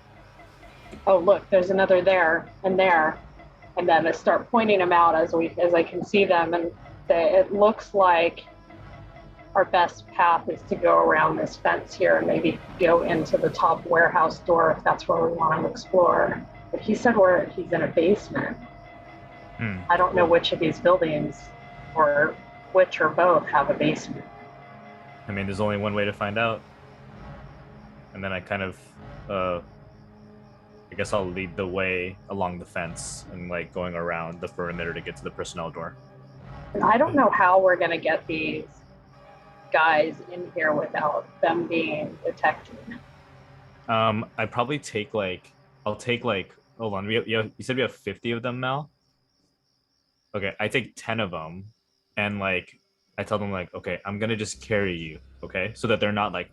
Oh, look, there's another there and there. And then I start pointing them out as I can see them, and say, it looks like our best path is to go around this fence here and maybe go into the top warehouse door if that's where we want to explore. But he said he's in a basement. I don't know which of these buildings, or which or both, have a basement. I mean, there's only one way to find out. And then I kind of, I guess I'll lead the way along the fence and like going around the perimeter to get to the personnel door. And I don't know how we're going to get these guys in here without them being detected. I probably hold on. You said we have 50 of them, Mel? Okay, I take 10 of them, and like I tell them like, okay, I'm gonna just carry you, okay, so that they're not like,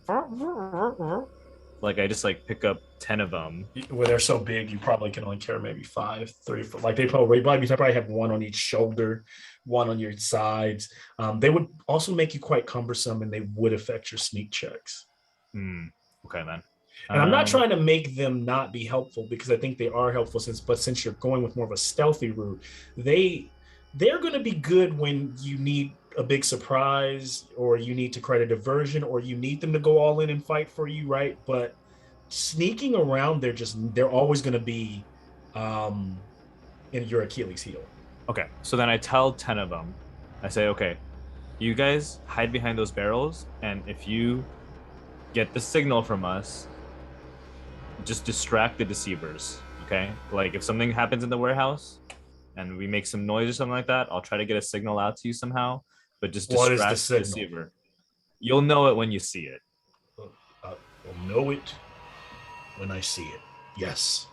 like I just like pick up 10 of them. Where they're so big, you probably can only carry maybe 5, 3, 4. Like they probably have one on each shoulder, one on your sides. They would also make you quite cumbersome, and they would affect your sneak checks. Okay then. And I'm not trying to make them not be helpful, because I think they are helpful, since you're going with more of a stealthy route, they're going to be good when you need a big surprise, or you need to create a diversion, or you need them to go all in and fight for you, right? But sneaking around, they're always going to be in your Achilles heel. Okay, so then I tell 10 of them, I say, okay, you guys hide behind those barrels, and if you get the signal from us, just distract the deceivers, okay? Like if something happens in the warehouse and we make some noise or something like that, I'll try to get a signal out to you somehow, but just distract the deceiver. You'll know it when you see it. I'll know it when I see it. Yes,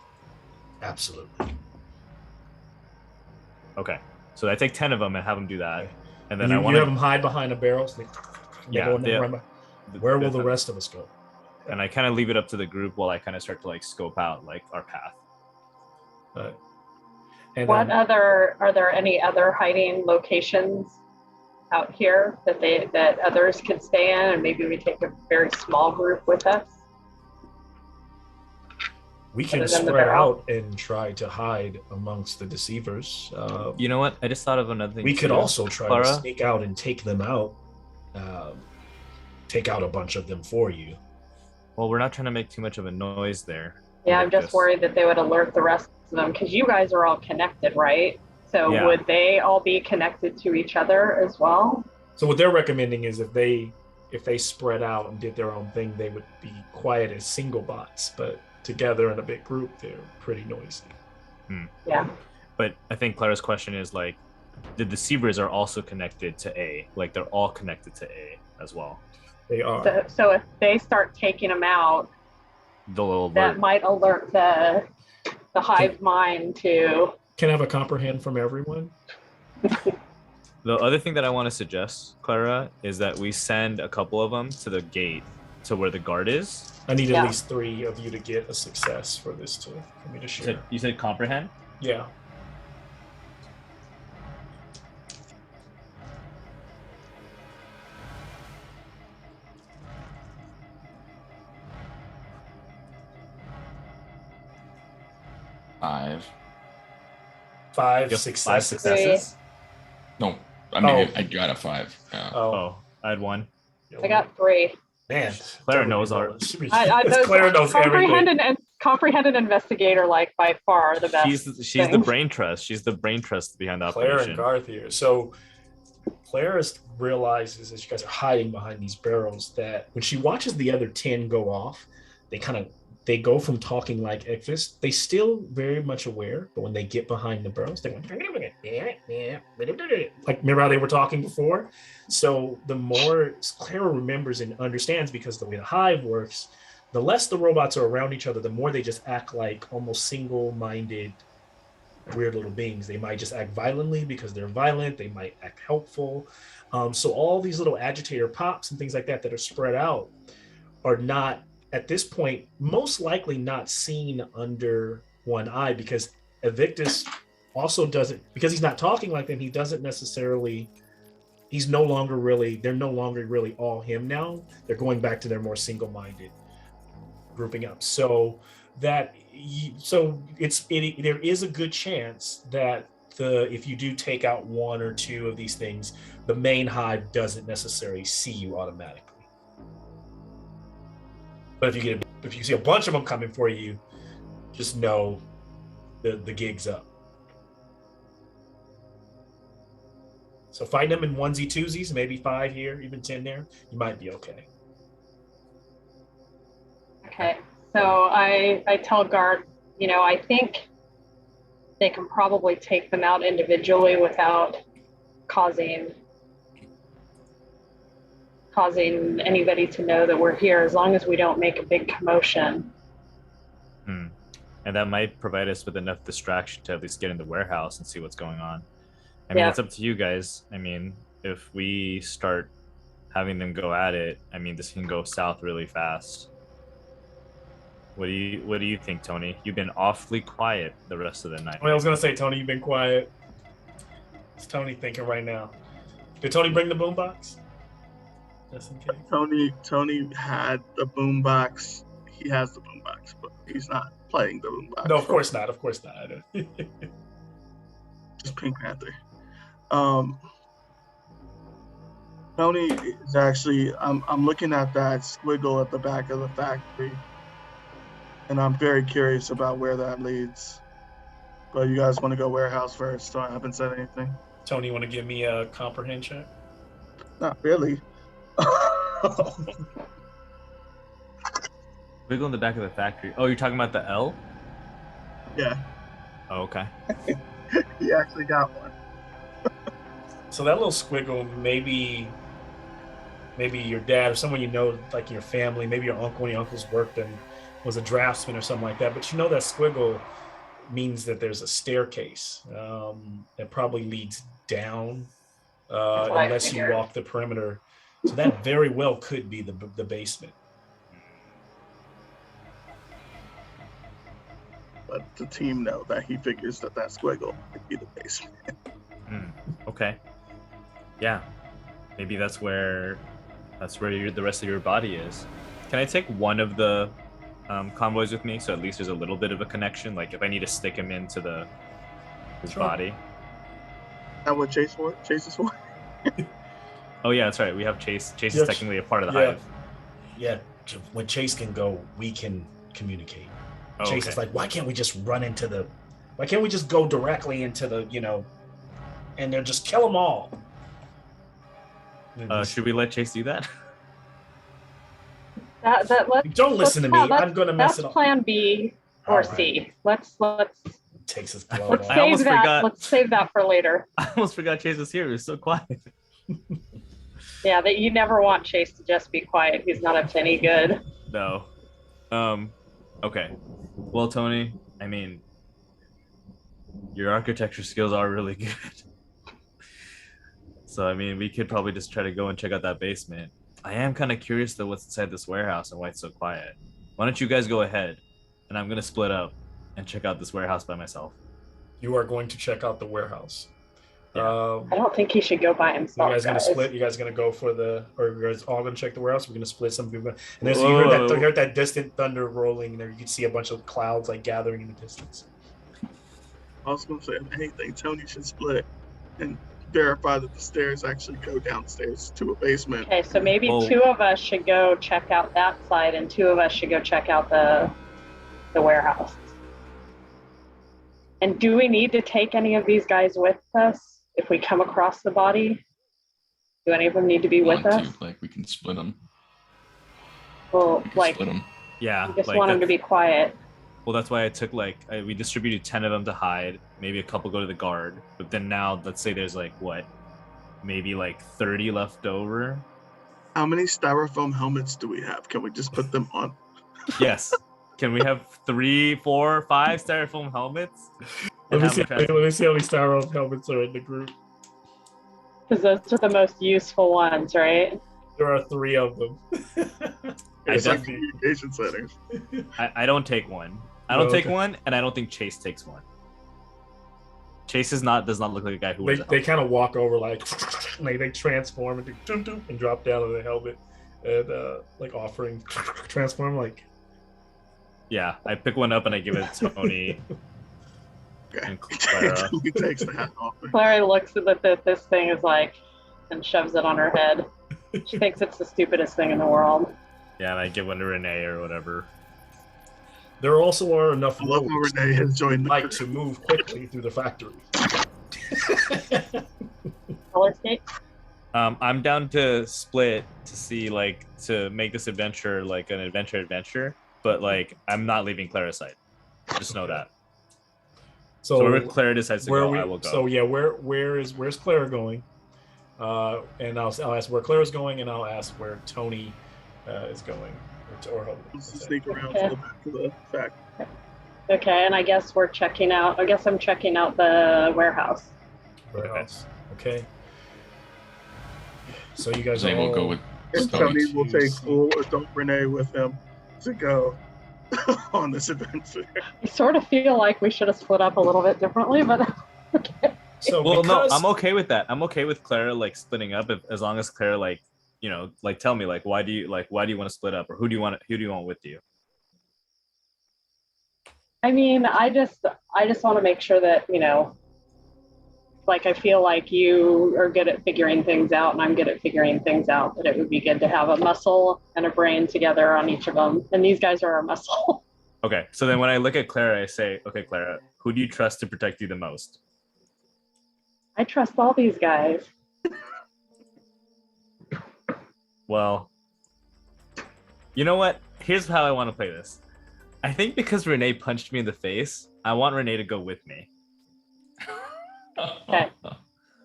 absolutely. Okay, so I take 10 of them and have them do that, and then you have them hide behind the barrels. Where will the rest of us go? And I kind of leave it up to the group while I kind of start to like scope out like our path. And are there any other hiding locations out here that others could stay in, and maybe we take a very small group with us? We can spread out and try to hide amongst the deceivers. You know what? I just thought of another thing. We could also try to sneak out and take them out. Take out a bunch of them for you. Well, we're not trying to make too much of a noise there. Yeah, I'm just worried that they would alert the rest of them, because you guys are all connected, right? So would they all be connected to each other as well? So what they're recommending is if they spread out and did their own thing, they would be quiet as single bots, but together in a big group, they're pretty noisy. Yeah. But I think Clara's question is like, the deceivers are also connected to A. Like they're all connected to A as well. They are. So if they start taking them out, that might alert the hive mind to. Can I have a comprehend from everyone? The other thing that I want to suggest, Clara, is that we send a couple of them to the gate, to where the guard is. I need at least 3 of you to get a success for me to share. You said comprehend? Yeah. Five successes. 5 successes? No, I mean I got a 5. Yeah. Oh, I had 1. I got 3. Man, Clara knows our. Clara knows everything. Comprehend and investigator, like by far the best. She's the brain trust. She's the brain trust behind the operation. Claire and Garth here. So Claire realizes, as you guys are hiding behind these barrels, that when she watches the other 10 go off, they go from talking like Ekvis. They still very much aware, but when they get behind the barrels, they go like, remember how they were talking before? So the more Clara remembers and understands, because the way the hive works, the less the robots are around each other, the more they just act like almost single-minded, weird little beings. They might just act violently because they're violent. They might act helpful. So all these little agitator pops and things like that are spread out are not, at this point, most likely not seen under one eye, because Evictus also doesn't, because he's not talking like them, he doesn't necessarily, they're no longer really all him now. They're going back to their more single-minded grouping up. So there is a good chance that if you do take out 1 or 2 of these things, the main hive doesn't necessarily see you automatically. But if you see a bunch of them coming for you, just know the gig's up. So find them in onesie twosies, maybe 5 here, even 10 there. You might be okay. Okay, so I tell Garth, I think they can probably take them out individually without causing anybody to know that we're here, as long as we don't make a big commotion. And that might provide us with enough distraction to at least get in the warehouse and see what's going on. I mean, Yeah. it's up to you guys. I mean, if we start having them go at it, I mean, this can go south really fast. What do you think, Tony? You've been awfully quiet the rest of the night. I was gonna say, Tony, you've been quiet. What's Tony thinking right now? Did Tony bring the boombox? Just in case. Tony had the boombox. He has the boombox, but he's not playing the boombox. No, of course not. Of course not. Just Pink Panther. Tony is actually. I'm looking at that squiggle at the back of the factory, and I'm very curious about where that leads. But you guys want to go warehouse first, so I haven't said anything. Tony, you want to give me a comprehend check? Not really. Wiggle in the back of the factory. Oh, you're talking about the L? Yeah, Oh, okay. he actually got one. So that little squiggle, maybe your dad or someone you know, like your family, maybe your uncle, when your uncle's worked and was a draftsman or something like that. But you know that squiggle means that there's a staircase that probably leads down That's what I unless you figured. walk the perimeter. So that very well could be the basement. But the team know that he figures that squiggle would be the basement. Okay. Yeah. Maybe that's where the rest of your body is. Can I take one of the convoys with me, so at least there's a little bit of a connection? Like if I need to stick him into his Sure. body. That what Chase is for? Oh yeah, that's right. We have Chase. Chase Yeah, is technically a part of the yeah. hive. Yeah, when Chase can go, we can communicate. Oh, Chase okay. is like, why can't we just go directly into the, and they'll just kill them all? Should we let Chase do that? Don't listen to me. I'm gonna mess That's it up. plan B or All right. C. Let's Takes his glove let's off. I save almost that. forgot. Let's save that for later. I almost forgot Chase was here. He was so quiet. Yeah, that you never want Chase to just be quiet. He's not up to any good. No. Okay. Well, Tony, I mean, your architecture skills are really good. So, I mean, we could probably just try to go and check out that basement. I am kind of curious, though, what's inside this warehouse and why it's so quiet. Why don't you guys go ahead, and I'm going to split up and check out this warehouse by myself. You are going to check out the warehouse. Yeah. I don't think he should go by You himself. guys gonna guys. split? You guys gonna go for or you guys all gonna check the warehouse? We're gonna split. Some people, and there's you Whoa. heard that distant thunder rolling. There, you can see a bunch of clouds like gathering in the distance. I was gonna say, if anything, Tony should split and verify that the stairs actually go downstairs to a basement. Okay, so maybe Whoa. two of us should go check out that side, and two of us should go check out the warehouse. And do we need to take any of these guys with us if we come across the body? Do any of them need to be with us? Like we can split them. Well, like, Split them. Yeah. we just like want them to that's- be quiet. Well, that's why I took we distributed 10 of them to hide. Maybe a couple go to the guard. But then now, let's say there's maybe 30 left over. How many styrofoam helmets do we have? Can we just put them on? Yes. Can we have 3, 4, 5 styrofoam helmets? Let me And see. have them Let me see how many styrofoam helmets are in the group. Because those are the most useful ones, right? There are 3 of them. It's like definitely- communication centers. I don't take one. I don't No, take okay. one, and I don't think Chase takes one. Chase does not look like a guy who wears a They helmet. kind of walk over and they transform and do doo doo and drop down to the helmet and offering transform like. Yeah, I pick one up and I give it to Tony Okay. and Clara. he takes the hat off. Clara looks at this thing is like, and shoves it on her head. She thinks it's the stupidest thing in the world. Yeah, and I give one to Renee or whatever. There also are enough I love how roads Renee has joined the like crew. to move quickly through the factory. Roller skate. I'm down to split to see to make this adventure an adventure, but I'm not leaving Clara's side. Just know that. So wherever Clara decides to go, I will go. So yeah, where's Clara going? And I'll ask where Clara's going, and I'll ask where Tony is going, or Let's just sneak around to the back of the factory. Okay, and I guess I'm checking out the warehouse. warehouse. Okay. So you guys Jose will all go with And Tony. Tony will to take see- full adult Renee with him to go on this adventure. I sort of feel like we should have split up a little bit differently, but okay. So Well, no, because I'm okay with that. I'm okay with Clara like splitting up as long as Clara like, you know, like tell me like why do you want to split up, or who do you want with you? I mean, I just want to make sure that, you know, like I feel like you are good at figuring things out and I'm good at figuring things out, that it would be good to have a muscle and a brain together on each of them. And these guys are our muscle. Okay, so then when I look at Clara, I say, okay, Clara, who do you trust to protect you the most? I trust all these guys. Well, you know what? Here's how I want to play this. I think because Renee punched me in the face, I want Renee to go with me. Okay.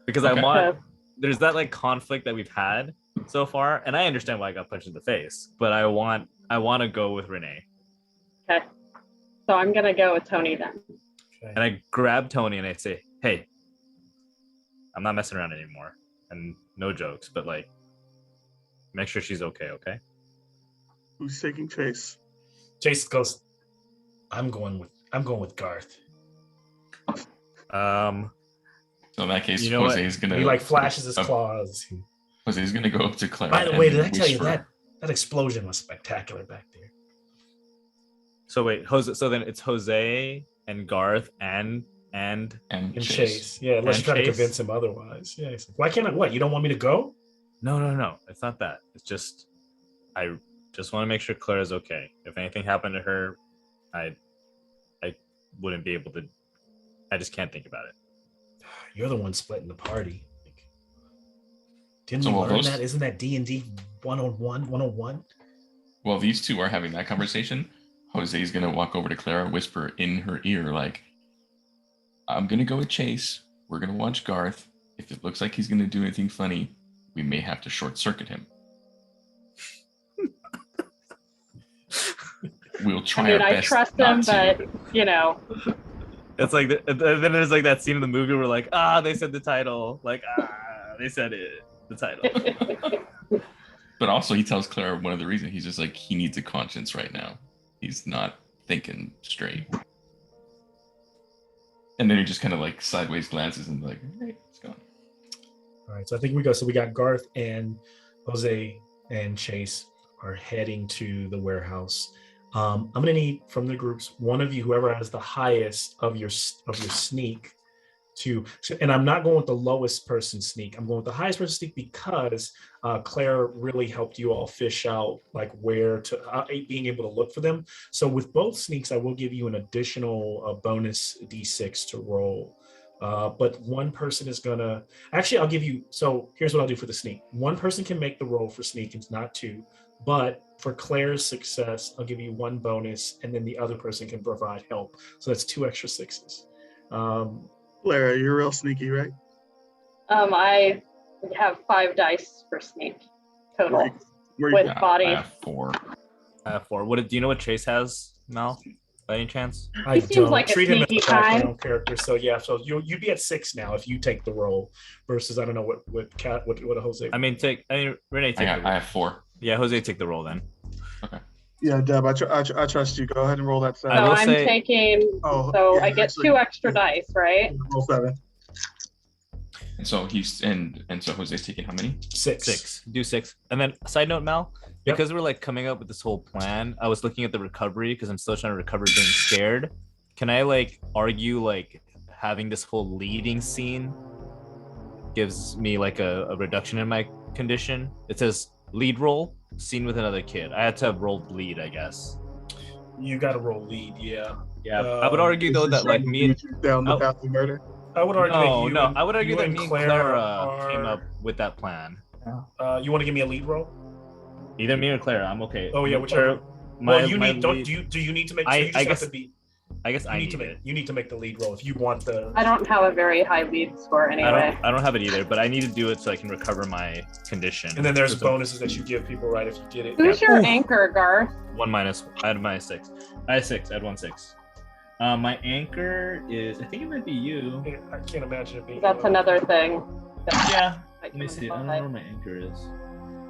Because Okay. I want, So, there's that like conflict that we've had so far, and I understand why I got punched in the face, but I want to go with Renee. okay. So I'm going to go with Tony then. And I grab Tony and I say, hey, I'm not messing around anymore. And no jokes, but like, make sure she's okay, okay? Who's taking Chase? Chase goes, I'm going with Garth. So in that case, You know what? Jose's gonna He like flashes his uh, claws. Jose's gonna go up to Clara. By the way, and did I tell you whisper. that explosion was spectacular back there? So wait, Jose. So then it's Jose and Garth and And And Chase. Chase. Yeah, unless And you're trying to Chase? convince him otherwise. Yeah. He's like, why can't I? What? You don't want me to go? no. It's not that. It's just I just want to make sure Clara's okay. If anything happened to her, I wouldn't be able to. I just can't think about it. You're the one splitting the party. Like, didn't So we will learn those- that? Isn't that D&D 101? While these two are having that conversation, Jose's gonna walk over to Clara, whisper in her ear, like, I'm gonna go with Chase. We're gonna watch Garth. If it looks like he's gonna do anything funny, we may have to short circuit him. We'll I try mean, our I best trust not them, to. but, you know, It's like then there's like that scene in the movie where like they said the title, like they said it, the title. But also, he tells Clara one of the reasons he's just like he needs a conscience right now. He's not thinking straight. And then he just kind of like sideways glances and like, hey, it's gone. All right, so I think we go. So we got Garth and Jose and Chase are heading to the warehouse. I'm gonna need from the groups one of you, whoever has the highest of your sneak, to. And I'm not going with the lowest person sneak. I'm going with the highest person sneak because Claire really helped you all fish out like where to being able to look for them. So with both sneaks, I will give you an additional bonus d6 to roll. But one person is gonna actually I'll give you, so here's what I'll do for the sneak. One person can make the roll for sneak, it's not two, but for Claire's success I'll give you one bonus and then the other person can provide help, so that's 2 extra 6s. Clara, you're real sneaky, right? I have 5 dice for sneak total. Where you With Yeah, body. I have 4. 4. Do you know what Chase has, Mal? By any chance? I seems don't like a treat him as a sneaky background character, so yeah, so you'd be at 6 now if you take the role versus I don't know what Jose. I mean, Renee take the I roll. have 4. Yeah, Jose take the roll then. Yeah, Deb, I trust you. Go ahead and roll that So I set. will I'm say- taking, Oh, so yeah, I get actually, 2 extra dice, right? Roll 7. And so he's and so Jose's taking how many? 6. Do 6. And then side note, Mal, Yep. because we're like coming up with this whole plan, I was looking at the recovery because I'm still trying to recover being scared. Can I like argue like having this whole leading scene gives me like a reduction in my condition? It says lead role, scene with another kid. I had to have rolled lead, I guess. You got to roll lead, yeah. Yeah, I would argue though that like me and down the Oh. path of murder. I would argue that you and- I would argue you that and me and Clara came are- up with that plan. You want to give me a lead roll? Either me or Clara, I'm okay. Oh yeah, whichever. Or my- Well, you my need. Don't lead- do you need to make? I- So you just I have guess to be. I guess You I need need to make. it. You need to make the lead roll if you want the. I don't have a very high lead score anyway. I don't have it either, but I need to do it so I can recover my condition. And then there's So- bonuses that you give people, right? If you get it. Who's your Oof. anchor, Garth? 1 minus. I had minus 6. I had 6. I had 1 6. My anchor is. I think it might be you. I can't imagine it being. That's another thing. Yeah. Might Let me come see. into I don't know play. where my anchor is.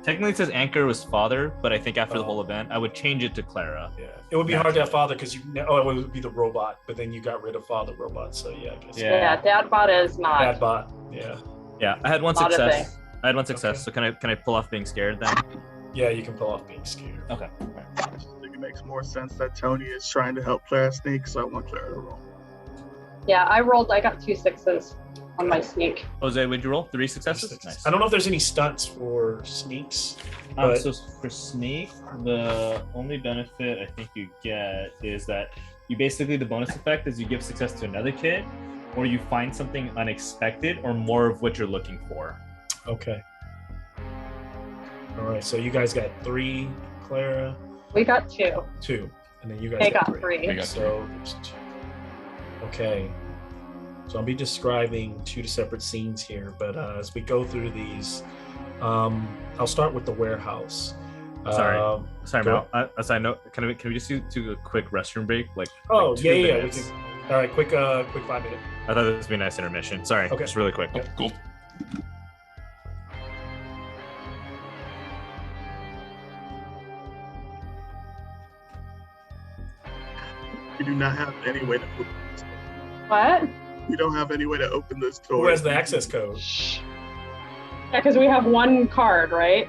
Technically, it says anchor was father, but I think after the whole event, I would change it to Clara. Yeah, it would be hard to have father because it would be the robot, but then you got rid of father robot. So yeah, I guess. Yeah. Yeah, Dadbot is not. Bad bot. Yeah. Yeah, I had one Not a success. I had one success. Okay. So can I pull off being scared then? Yeah, you can pull off being scared. Okay. I think it makes more sense that Tony is trying to help Clara sneak, so I want Clara to roll. Yeah, I got 2 6s on my sneak. Jose, would you roll 3 successes? Six. Nice. I don't know if there's any stunts for sneaks. But So for sneak, the only benefit I think you get is that you basically, the bonus effect is you give success to another kid, or you find something unexpected or more of what you're looking for. okay. All right, so you guys got 3, Clara, We got 2. 2, and then you guys They got got 3. We got So there's 2. Okay. So I'll be describing 2 separate scenes here, but as we go through these, I'll start with the warehouse. Sorry, go Mel. As I know, can we just do a quick restroom break? Oh, like 2 yeah. We minutes? can. All right, quick 5 minute. I thought this would be a nice intermission. Sorry, Okay. just really quick. Okay. Cool. We do not have any way to open this door. What? We don't have any way to open this door. Who has the access code? Yeah, because we have 1 card, right?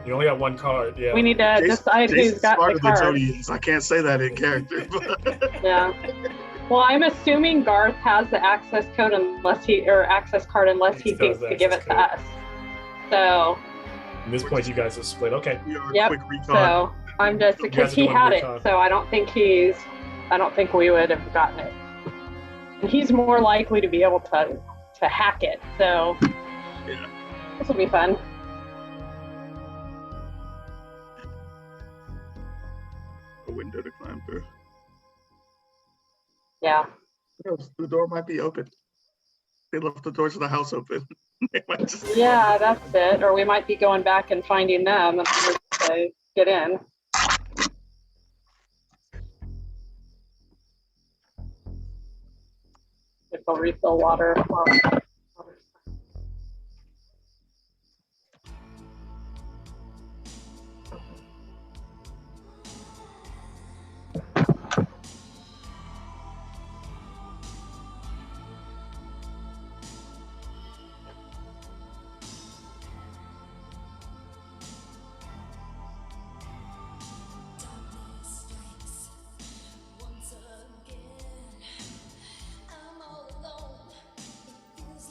You only got 1 card. Yeah. We need to decide who's Jason's got smarter the than card. Tony is. I can't say that in character. But Yeah. Well, I'm assuming Garth has the access code access card unless he He thinks does to give it access to code. us. So, At this point, you guys have split. Okay. we are Yep, quick recon. so I'm just You because guys are he doing had it, recon. so I don't think we would have gotten it. And he's more likely to be able to hack it. So Yeah. this will be fun. A window to climb through. Yeah. Who knows? The door might be open. They left the doors of the house open. They might just Yeah, that's it. Or we might be going back and finding them and to get in. If they'll refill water. Once again, I'm all alone. It feels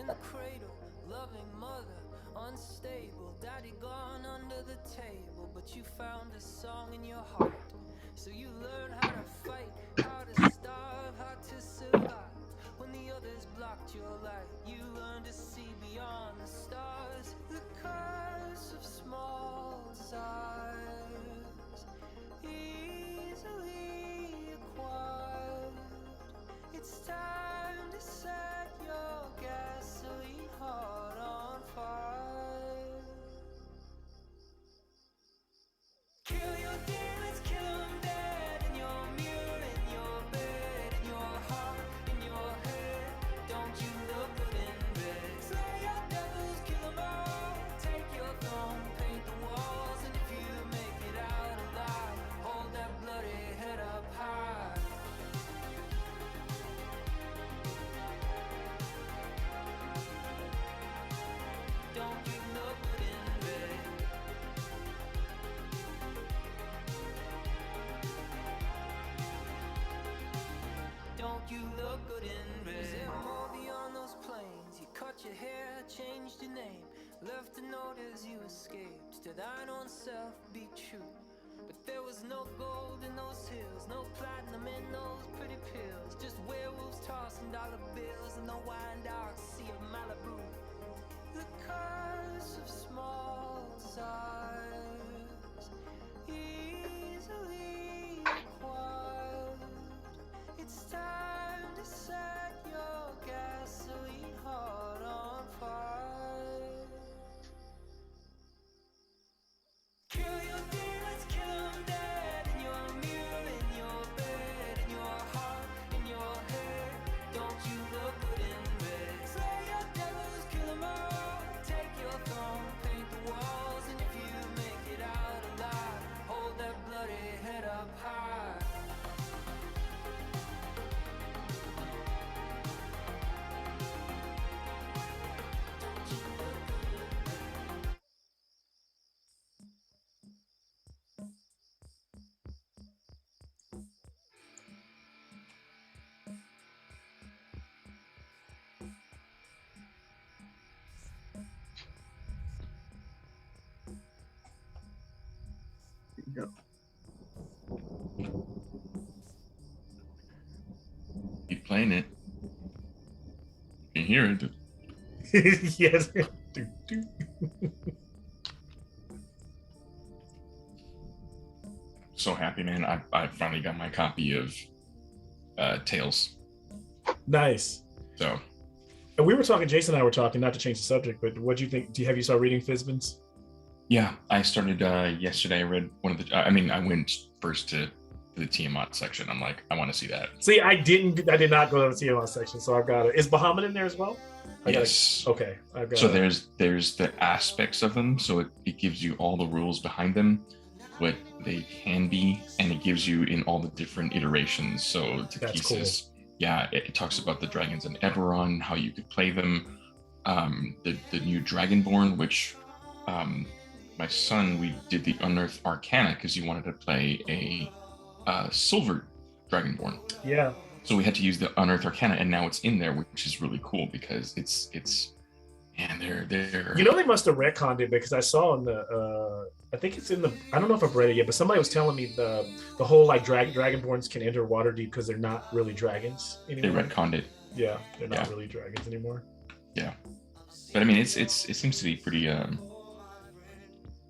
the cradle, loving mother, unstable. Daddy gone under the table, but you found a song in your heart. So you learn how to fight, how to starve, how to survive. When the others blocked your light, you learned to see beyond the stars. The curse of small desires, easily acquired. It's time to set your gasoline heart on fire. Kill your demons, kill them dead. In your mirror, in your bed, in your heart, in your head. Don't you look good in bed? Slay your devils, kill them all. Take your throne, paint the walls. And if you make it out alive, hold that bloody head up high. Don't you look good in bed? Don't you look good in bed? Was there more beyond those plains? You cut your hair, changed your name, left a note as you escaped. To thine own self be true. But there was no gold in those hills, no platinum in those pretty pills. Just werewolves tossing dollar bills in the wine dark sea of Malibu. The curse of small desires, easily acquired. It's time to set your gasoline heart on fire. Kill your demons, kill them dead. In your mirror, in your bed, in your heart, in your head. Don't you look good in bed? Slay your devils, kill them all. Take your throne, paint the walls. And if you make it out alive, hold that bloody head up high. Yep. Keep playing it. You can hear it. Yes. So happy, man. I finally got my copy of Tales. Nice. So And we were talking, Jason and I were talking, not to change the subject, but what do you think? Have you started reading Fizbin's? yeah, I started yesterday. I read one of the. I went first to the Tiamat section. I'm like, I want to see that. See, I did not go to the Tiamat section, so I've got it. Is Bahamut in there as well? Yes. Okay. I've got So there's the aspects of them. So it gives you all the rules behind them, what they can be, and it gives you in all the different iterations. So to That's pieces. Yeah, it talks about the dragons in Eberron, how you could play them. The new Dragonborn, which my son, we did the Unearthed Arcana because he wanted to play a silver Dragonborn. Yeah. So we had to use the Unearthed Arcana, and now it's in there, which is really cool because it's man, they're. You know, they must have retconned it because I saw in the I think it's in the, I don't know if I've read it yet, but somebody was telling me the whole like Dragonborns can enter Waterdeep because they're not really dragons anymore. They retconned it. Yeah, they're not really dragons anymore. Yeah, but I mean, it seems to be pretty.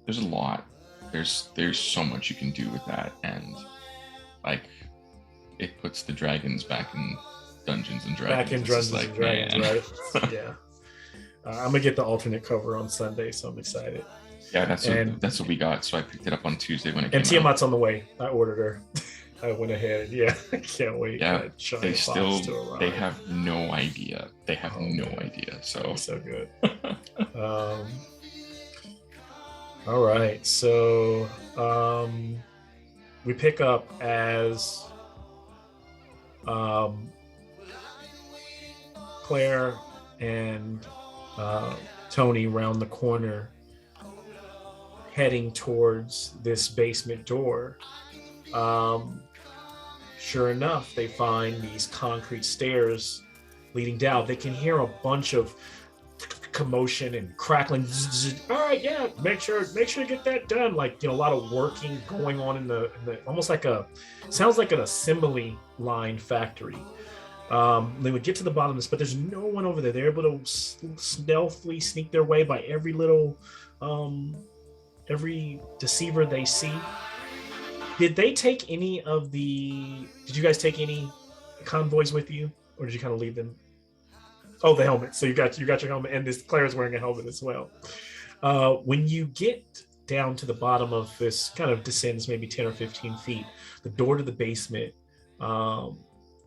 There's a lot. There's so much you can do with that, and like it puts the dragons back in Dungeons and Dragons. Back in Dungeons and Dragons, man. right? Yeah. I'm gonna get the alternate cover on Sunday, so I'm excited. Yeah, that's what we got. So I picked it up on Tuesday when it came And out. Tiamat's on the way. I ordered her. I went ahead. Yeah, I can't wait. Yeah, they still they have no idea. They have no idea. So so good. All right, so we pick up as Claire and Tony round the corner, heading towards this basement door. Sure enough, they find these concrete stairs leading down. They can hear a bunch of commotion and crackling. All right, yeah, make sure you get that done. Like, a lot of working going on in the almost like sounds like an assembly line factory. They would get to the bottom of this, but there's no one over there. They're able to stealthily sneak their way by every deceiver they see. Did you guys take any convoys with you, or did you kind of leave them? Oh, the helmet. So you got your helmet, and Claire's wearing a helmet as well. When you get down to the bottom of this, kind of descends maybe 10 or 15 feet, the door to the basement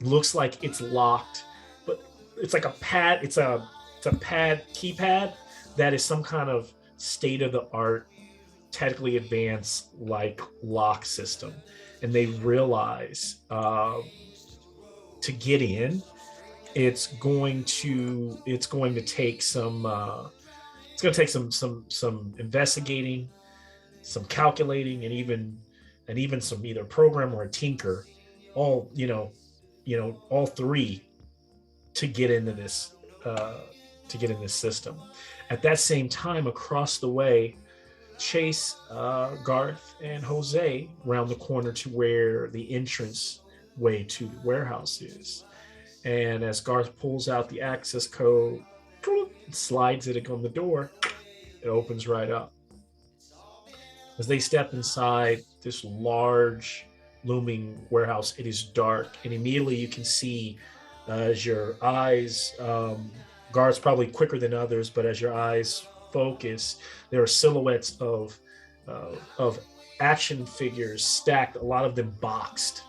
looks like it's locked, but it's like a pad. It's a keypad that is some kind of state-of-the-art, technically advanced like lock system. And they realize to get in, it's going to take some some investigating, some calculating, and even some either program or a tinker, all all three, to get into this system. At that same time, across the way, Chase, Garth, and Jose round the corner to where the entrance way to the warehouse is. And as Garth pulls out the access code, slides it on the door, it opens right up. As they step inside this large looming warehouse, it is dark, and immediately you can see, as your eyes, Garth's probably quicker than others, but as your eyes focus, there are silhouettes of action figures stacked, a lot of them boxed,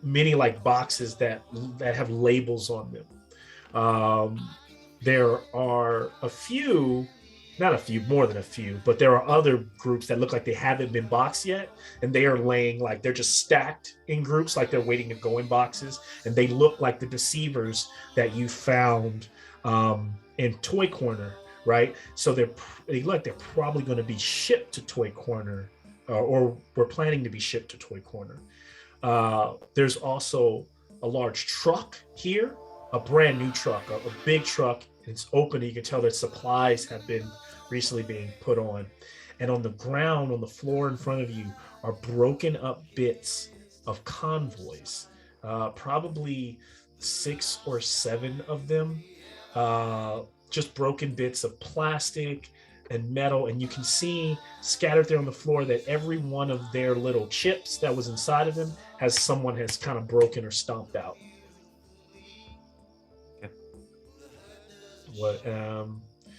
many like boxes that have labels on them. There are more than a few, but there are other groups that look like they haven't been boxed yet, and they are laying, like they're just stacked in groups, like they're waiting to go in boxes, and they look like the deceivers that you found in Toy Corner, right? So they look like they're probably going to be shipped to Toy Corner, or we're planning to be shipped to Toy Corner. There's also a large truck here, a brand new truck, a big truck. It's open, and you can tell that supplies have been recently being put on. And on the ground, on the floor in front of you, are broken up bits of convoys, probably 6 or 7 of them, just broken bits of plastic and metal. And you can see scattered there on the floor that every one of their little chips that was inside of them someone has kind of broken or stomped out.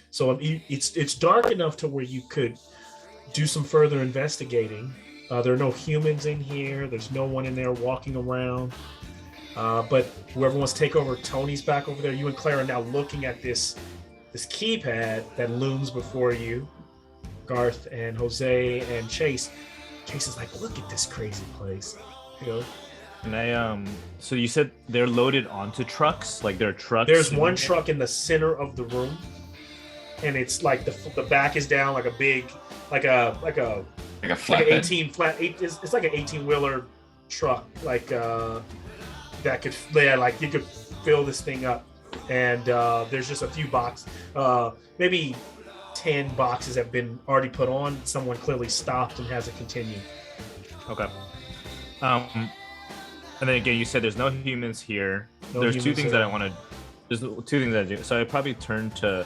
So it's dark enough to where you could do some further investigating. There are no humans in here. There's no one in there walking around. But whoever wants to take over, Tony's back over there. You and Claire are now looking at this keypad that looms before you. Garth and Jose and Chase. Chase is like, look at this crazy place. And so you said they're loaded onto trucks? Like there are trucks? There's one truck in the center of the room, and it's like the back is down, like a big, like a flatbed. It's like an 18-wheeler truck, like that could, like you could fill this thing up. And there's just a few boxes, maybe 10 boxes have been already put on. Someone clearly stopped and hasn't continued. Okay. And then again, you said there's no humans here. There's two things that I want to. There's 2 things I do. So I probably turn to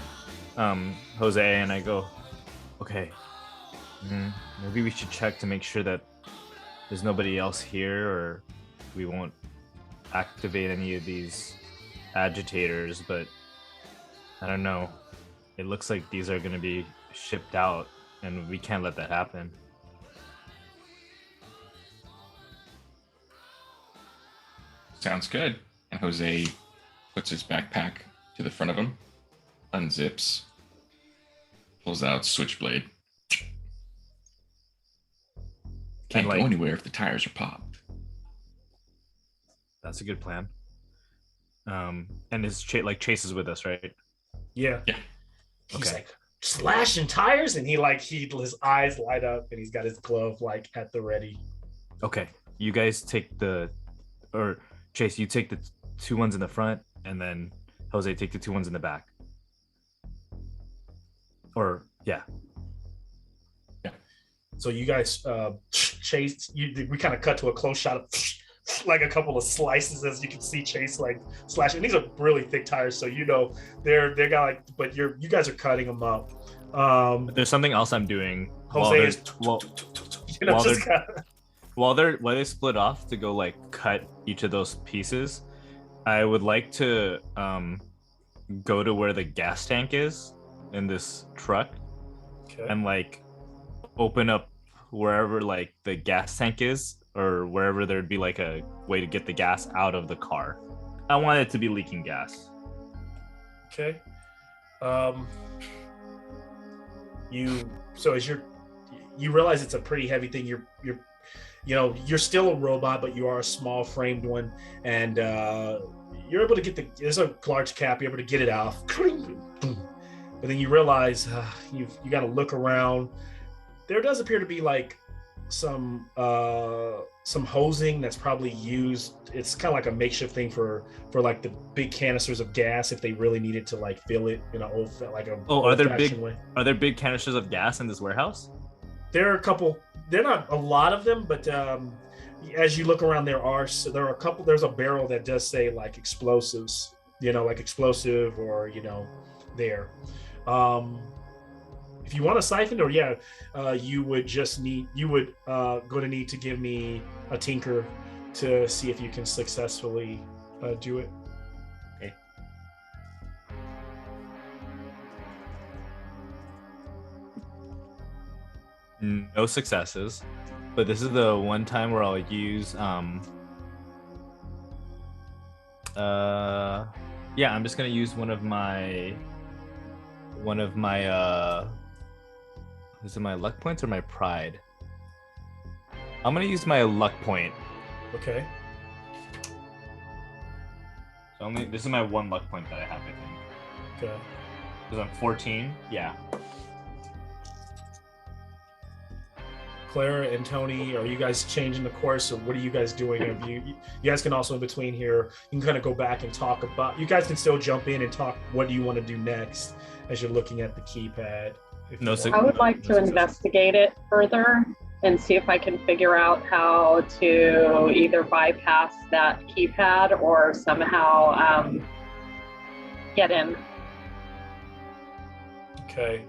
Jose and I go, okay, maybe we should check to make sure that there's nobody else here, or we won't activate any of these agitators. But I don't know. It looks like these are going to be shipped out, and we can't let that happen. Sounds good. And Jose puts his backpack to the front of him, unzips, pulls out Switchblade. Can't go anywhere if the tires are popped. That's a good plan. And is Chase is with us, right? Yeah. He's Okay. like slashing tires, and his eyes light up, and he's got his glove like at the ready. Okay. You guys take Chase, you take the 2 ones in the front, and then Jose take the 2 ones in the back. Or yeah. So you guys Chase, we kind of cut to a close shot of like a couple of slices, as you can see Chase like slash, and these are really thick tires, so you know they're got like, but you guys are cutting them up. There's something else I'm doing. Jose is you know, while just they're- kinda, while they split off to go like cut each of those pieces, I would like to go to where the gas tank is in this truck okay. and like open up wherever like the gas tank is, or wherever there'd be like a way to get the gas out of the car. I want it to be leaking gas. Okay. So as you realize it's a pretty heavy thing. You're you know, you're still a robot, but you are a small framed one, and you're able to get there's a large cap. You're able to get it out, but then you realize you got to look around. There does appear to be like some hosing that's probably used. It's kind of like a makeshift thing for like the big canisters of gas if they really needed to like fill it in an old like a Oh, are there big canisters of gas in this warehouse? There are a couple. They're not a lot of them, but as you look around, there are a couple. There's a barrel that does say like explosives, you know, like explosive, or you know, there. If you want to siphon, or you would going to need to give me a tinker to see if you can successfully do it. Okay. No successes, but this is the one time where I'll use I'm just gonna use one of my is it my luck points or my pride? I'm gonna use my luck point. Okay. So this is my one luck point that I have, I think. Okay. Because I'm 14. Yeah. Clara and Tony, are you guys changing the course, or what are you guys doing? You guys can also in between here, you can kind of go back and talk about. You guys can still jump in and talk. What do you want to do next as you're looking at the keypad? I would like to investigate it further and see if I can figure out how to either bypass that keypad or somehow get in. Okay.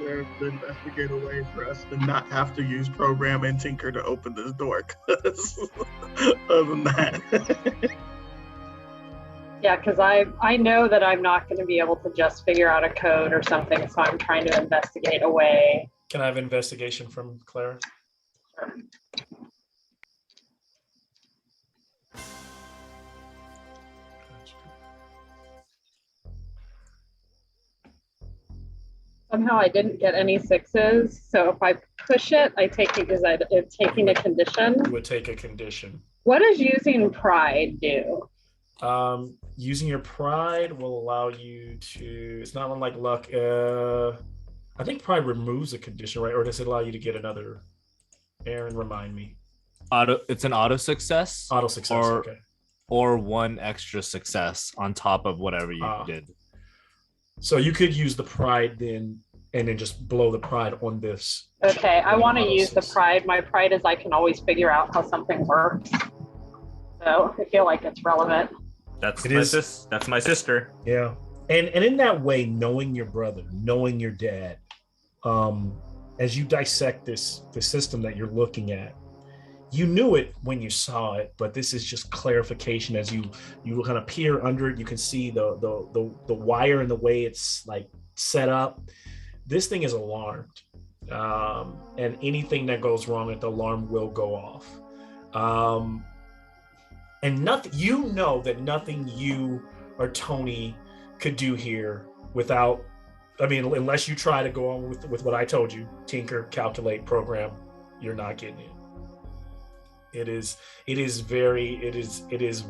There to investigate a way for us to not have to use program and tinker to open this door. Because other than that, Yeah, because I know that I'm not going to be able to just figure out a code or something, so I'm trying to investigate a way. Can I have investigation from Clara? Somehow I didn't get any sixes, so if I push it, I take it because it's taking a condition. You would take a condition. What does using pride do? Using your pride will allow you to. It's not unlike luck. I think pride removes a condition, right? Or does it allow you to get another? Aaron, remind me. It's an auto success. Auto success. Okay. Or one extra success on top of whatever you did. So you could use the pride then, and then just blow the pride on this. Okay, I want to use the pride. My pride is I can always figure out how something works. So I feel like it's relevant. That's my sister. Yeah. And in that way, knowing your brother, knowing your dad, as you dissect the system that you're looking at, you knew it when you saw it, but this is just clarification. As you kind of peer under it, you can see the wire and the way it's like set up. This thing is alarmed, and anything that goes wrong, the alarm will go off. And nothing, you know that nothing you or Tony could do here without, I mean, unless you try to go on with what I told you, tinker, calculate, program, you're not getting it. It is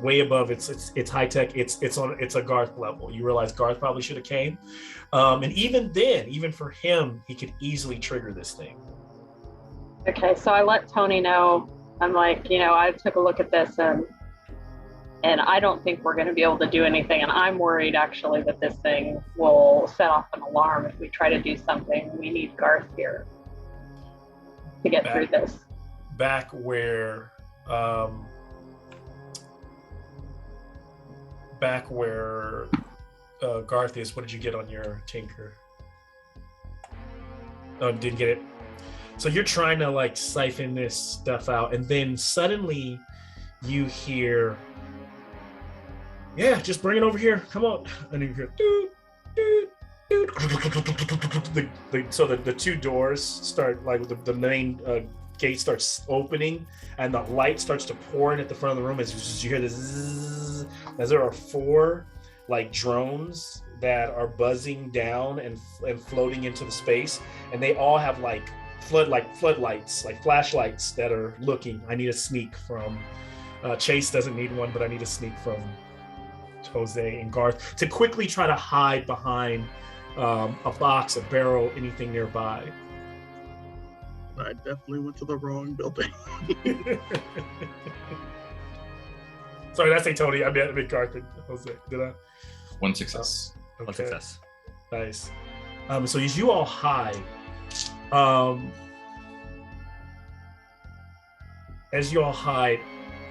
way above. It's high tech. It's a Garth level. You realize Garth probably should have came, and even then, even for him, he could easily trigger this thing. Okay, so I let Tony know. I'm like, I took a look at this, And I don't think we're going to be able to do anything. And I'm worried actually that this thing will set off an alarm if we try to do something. We need Garth here to get through this. Back where Garth is, what did you get on your tinker? Oh, didn't get it. So you're trying to like siphon this stuff out, and then suddenly you hear, yeah, just bring it over here. Come on. And you hear, doot, doot, doot. So the two doors start, like the main gate starts opening, and the light starts to pour in at the front of the room as you hear this zzz, as there are 4 like drones that are buzzing down and floating into the space, and they all have like floodlights, like flashlights that are looking. I need a sneak from Chase doesn't need one, but I need a sneak from Jose and Garth to quickly try to hide behind a box, a barrel, anything nearby. I definitely went to the wrong building. Sorry, did I say Tony? I meant Garth and Jose. Did I? 1 success. Okay. 1 success. Nice. So as you all hide,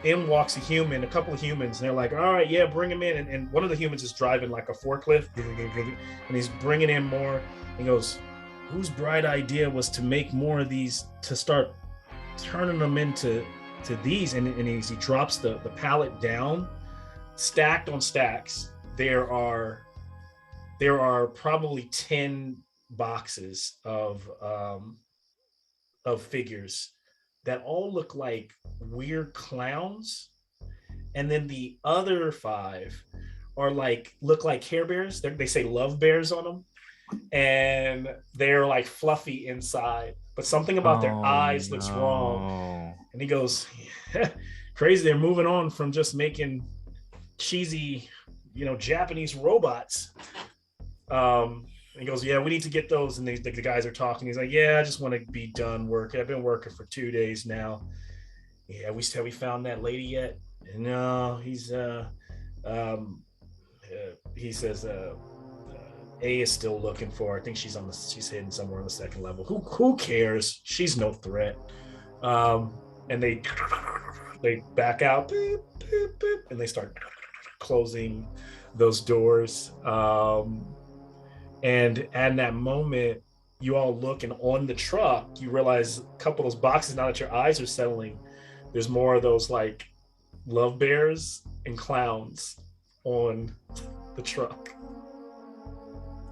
in walks a human, a couple of humans, and they're like, all right, yeah, bring him in. And one of the humans is driving like a forklift, and he's bringing in more. He goes, whose bright idea was to make more of these, to start turning them into these? And as he drops the pallet down, stacked on stacks, there are probably 10 boxes of figures that all look like weird clowns, and then the other 5 are look like Care Bears. They say Love Bears on them, and they're like fluffy inside, but something about their eyes looks wrong. And he goes, yeah, crazy, they're moving on from just making cheesy, Japanese robots. And he goes, yeah, we need to get those. And the guys are talking. He's like, yeah, I just want to be done working. I've been working for 2 days now. Yeah, have we found that lady yet? No, he says, A is still looking for her. I think she's hidden somewhere on the 2nd level. Who cares? She's no threat. And they back out, boop, boop, boop, and they start closing those doors. And at that moment, you all look, and on the truck, you realize a couple of those boxes, now that your eyes are settling, there's more of those like Love Bears and clowns on the truck.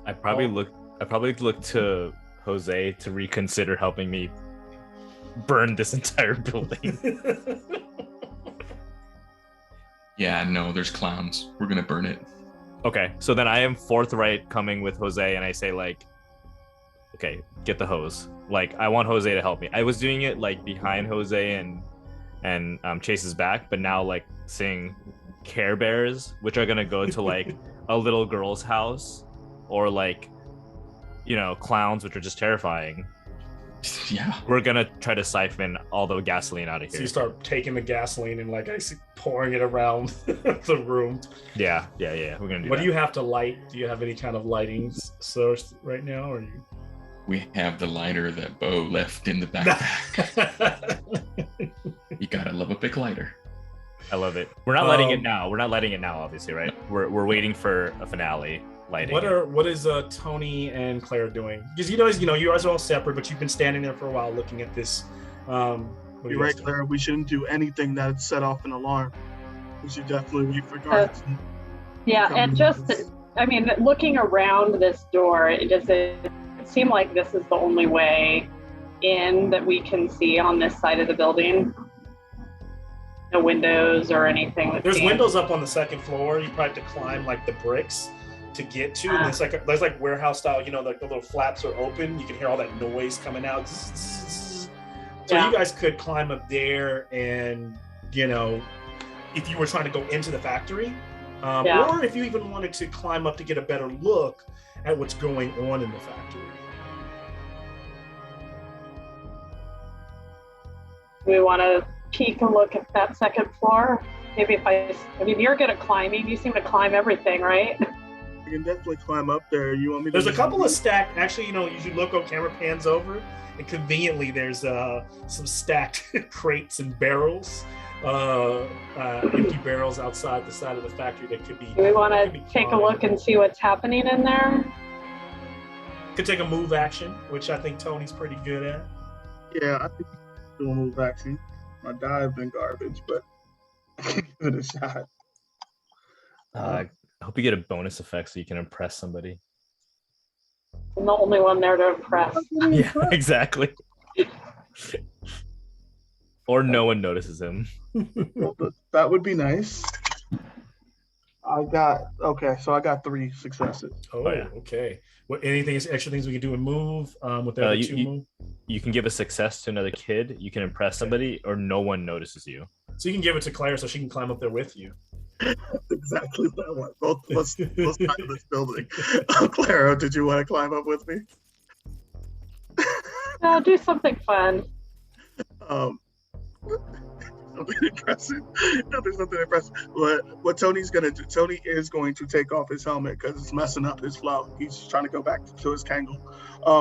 I probably look to Jose to reconsider helping me burn this entire building. Yeah, no, there's clowns. We're gonna burn it. Okay, so then I am forthright coming with Jose, and I say like, okay, get the hose. Like, I want Jose to help me. I was doing it like behind Jose and Chase's back, but now like seeing Care Bears, which are gonna go to like a little girl's house, or like, clowns, which are just terrifying. Yeah, we're gonna try to siphon all the gasoline out of here. So you start taking the gasoline and like pouring it around the room. Yeah. We're gonna do What that. do you have to light? Do you have any kind of lighting source right now, or you? we have the lighter that Bo left in the backpack. You gotta love a big lighter. I love it. We're not lighting it now. We're not lighting it now, obviously, right? We're waiting for a finale lighting. What is Tony and Claire doing? Because you guys are all separate, but you've been standing there for a while looking at this. You're right, Claire. We shouldn't do anything that set off an alarm. We should definitely wait for Garth. Yeah, and looking around this door, does it seem like this is the only way in that we can see on this side of the building? No windows or anything. There's windows up on the 2nd floor. You probably have to climb like the bricks to get to. And there's like warehouse style. Like the little flaps are open. You can hear all that noise coming out. So you guys could climb up there, and if you were trying to go into the factory, or if you even wanted to climb up to get a better look at what's going on in the factory. We want to peek a look at that 2nd floor. maybe I mean, you're good at climbing. You seem to climb everything, right? I can definitely climb up there. You want me to? There's a couple of stacked. Actually, as you look on camera pans over, and conveniently there's some stacked crates and barrels, empty barrels outside the side of the factory that could be. Do we want to take a look and see what's happening in there? Could take a move action, which I think Tony's pretty good at. Yeah, I think do a move action. My die have been garbage, but give it a shot. I hope you get a bonus effect so you can impress somebody. I'm the only one there to impress. Yeah, exactly. Or no one notices him. Well, that would be nice. I got 3 successes. Oh, yeah. Okay. What extra things we can do and move with the other two move? You can give a success to another kid. You can impress somebody, or no one notices you. So you can give it to Claire so she can climb up there with you. That's exactly what I want. Both of us climb this building. Clara, did you want to climb up with me? No, do something fun. Something impressive. No, there's something impressive. What Tony's gonna do? Tony is going to take off his helmet because it's messing up his flow. He's trying to go back to his Kangol.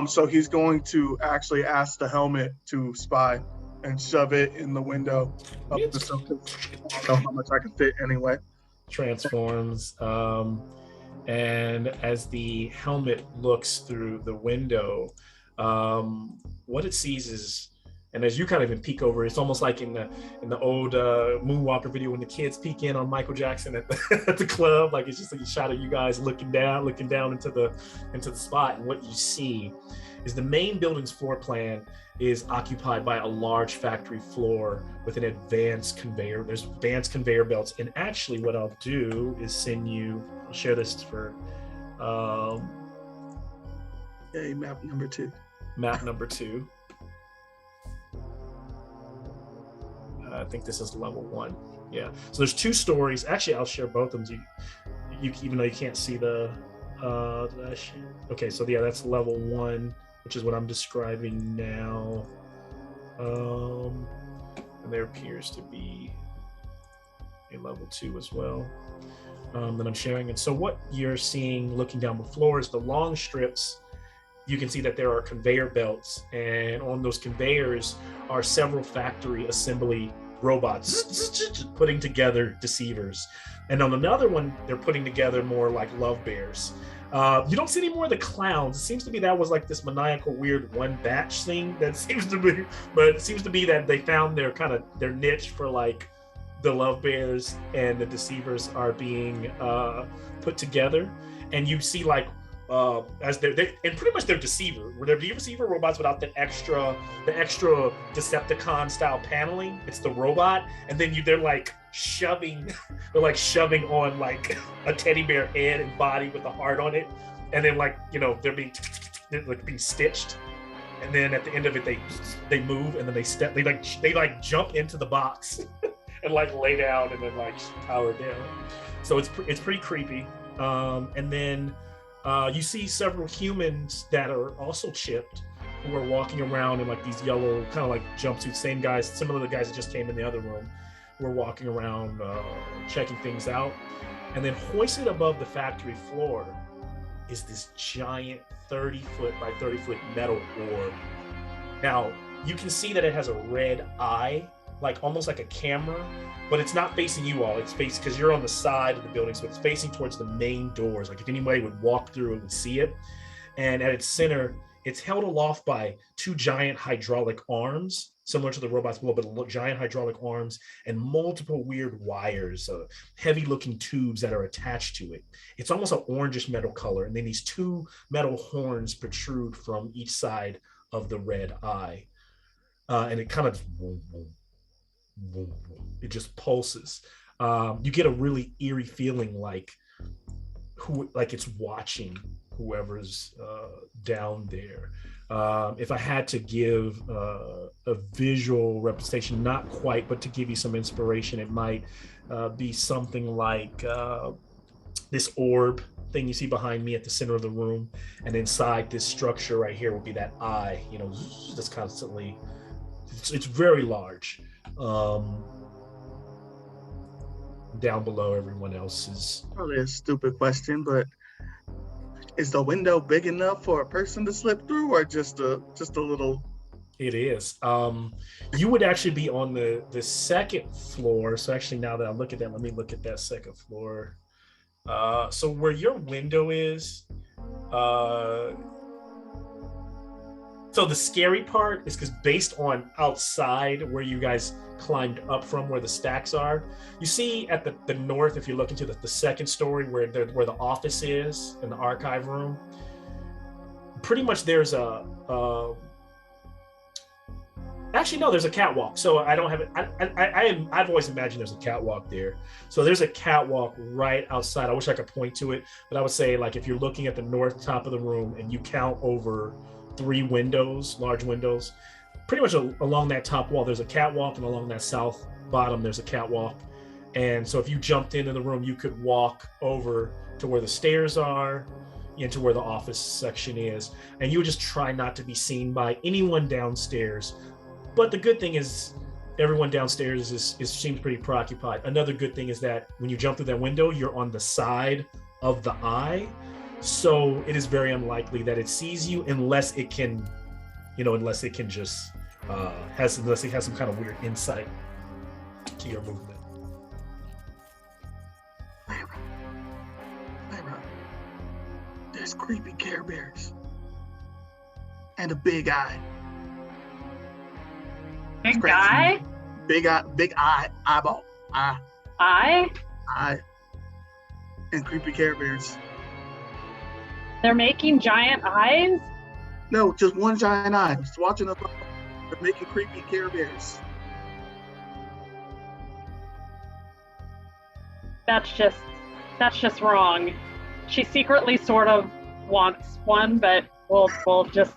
So he's going to actually ask the helmet to spy and shove it in the window up the stuff. I don't know how much I can fit anyway. Transforms, and as the helmet looks through the window, what it sees is, and as you kind of even peek over, it's almost like in the old Moonwalker video when the kids peek in on Michael Jackson at the club. Like, it's just like a shot of you guys looking down into the spot, and what you see is the main building's floor plan is occupied by a large factory floor with an advanced conveyor. There's advanced conveyor belts, and actually what I'll do is I'll share this for map number 2. Map number 2. I think this is level 1. Yeah. So there's 2 stories. Actually, I'll share both of them. You even though you can't see the. Okay, so yeah, that's level 1, which is what I'm describing now. And there appears to be a level 2 as well that I'm sharing. And so what you're seeing looking down the floor is the long strips. You can see that there are conveyor belts, and on those conveyors are several factory assembly robots putting together deceivers. And on another one, they're putting together more like love bears. You don't see any more of the clowns. It seems to be that was like this maniacal, weird one batch thing that seems to be, but it seems to be that they found their niche for like the love bears, and the deceivers are being put together. And you see like as they're and pretty much they're deceiver robots without the extra Decepticon style paneling. It's the robot, and then they're like shoving on like a teddy bear head and body with a heart on it, and then they're being stitched, and then at the end of it they move, and then they jump into the box and like lay down and then like power down. So it's pretty creepy. And then you see several humans that are also chipped, who are walking around in like these yellow kind of like jumpsuits, same guys, similar to the guys that just came in the other room, who are walking around checking things out. And then hoisted above the factory floor is this giant 30-foot by 30-foot metal orb. Now, you can see that it has a red eye, like almost like a camera, but it's not facing you all. It's facing, because you're on the side of the building, so it's facing towards the main doors. Like if anybody would walk through it would see it. And at its center, it's held aloft by 2 giant hydraulic arms, similar to the robots below, but giant hydraulic arms and multiple weird wires, heavy-looking tubes that are attached to it. It's almost an orangish metal color, and then these 2 metal horns protrude from each side of the red eye. And it kind of, it just pulses. You get a really eerie feeling like it's watching whoever's down there. If I had to give a visual representation, not quite, but to give you some inspiration, it might be something like this orb thing you see behind me at the center of the room, and inside this structure right here will be that eye, that's constantly, it's very large. down below everyone else is. Probably a stupid question, but is the window big enough for a person to slip through, or just a little? It is. You would actually be on the second floor. So actually, now that I look at that, let me look at that second floor. So where your window is, so the scary part is because based on outside where you guys climbed up from, where the stacks are, you see at the north, if you look into the second story where the office is in the archive room, pretty much there's actually no, there's a catwalk. So I don't have it. I've always imagined there's a catwalk there. So there's a catwalk right outside. I wish I could point to it, but I would say, like, if you're looking at the north top of the room and you count over 3 windows, large windows, pretty much along that top wall there's a catwalk, and along that south bottom there's a catwalk. And so if you jumped into the room, you could walk over to where the stairs are, into where the office section is, and you would just try not to be seen by anyone downstairs. But the good thing is everyone downstairs seems pretty preoccupied. Another good thing is that when you jump through that window, you're on the side of the eye, so it is very unlikely that it sees you unless it can just unless it has some kind of weird insight to your movement. Lyra, there's creepy Care Bears and a big eye. Big guy? Big eye, eyeball, Eye? and creepy Care Bears. They're making giant eyes? No, just one giant eye. Just watching us. They're making creepy Care Bears. That's just wrong. She secretly sort of wants one, but we'll just,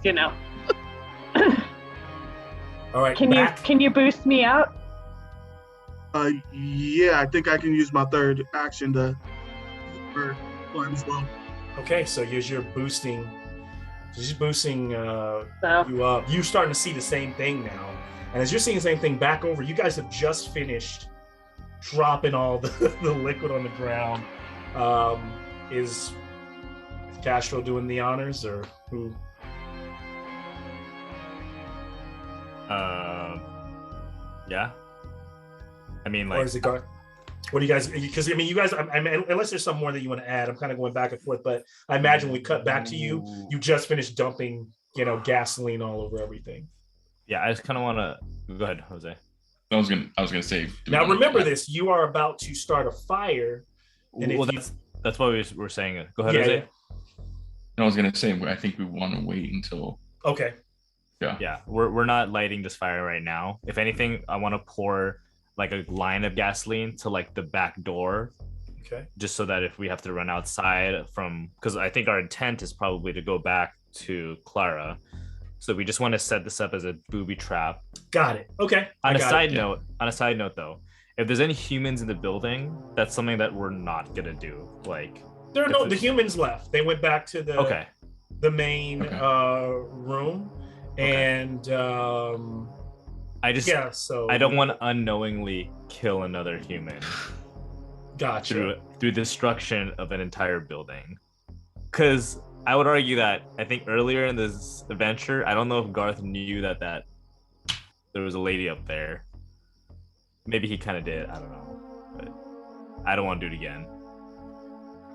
All right. Can you boost me up? Yeah, I think I can use my third action to climb as well. Okay, so as you're boosting, you up. You're starting to see the same thing now, and as you're seeing the same thing back over, you guys have just finished dropping all the liquid on the ground. Is Castro doing the honors, or who? Yeah. I mean, Or like, is it Garth? What do you guys? Because I mean, you guys. I mean, unless there's some more that you want to add, I'm kind of going back and forth. But I imagine when we cut back to you, you just finished dumping, gasoline all over everything. yeah, I just kind of want to go ahead, Jose. I was gonna say. Now remember this: you are about to start a fire. And Well, that's why we were saying it. Go ahead, Yeah, Jose. yeah. I was gonna say. I think we want to wait until. Okay. Yeah, we're not lighting this fire right now. If anything, I want to pour like a line of gasoline to like the back door, Okay. just so that if we have to run outside because I think our intent is probably to go back to Clara, so we just want to set this up as a booby trap. Got it. Okay. On a side note, though, if there's any humans in the building, that's something that we're not gonna do. Like, There are no the humans left. They went back to the the main room, and I don't want to unknowingly kill another human gotcha through destruction of an entire building. Because I would argue that I think earlier in this adventure, I don't know if Garth knew that there was a lady up there. Maybe he kind of did. I don't know, but I don't want to do it again.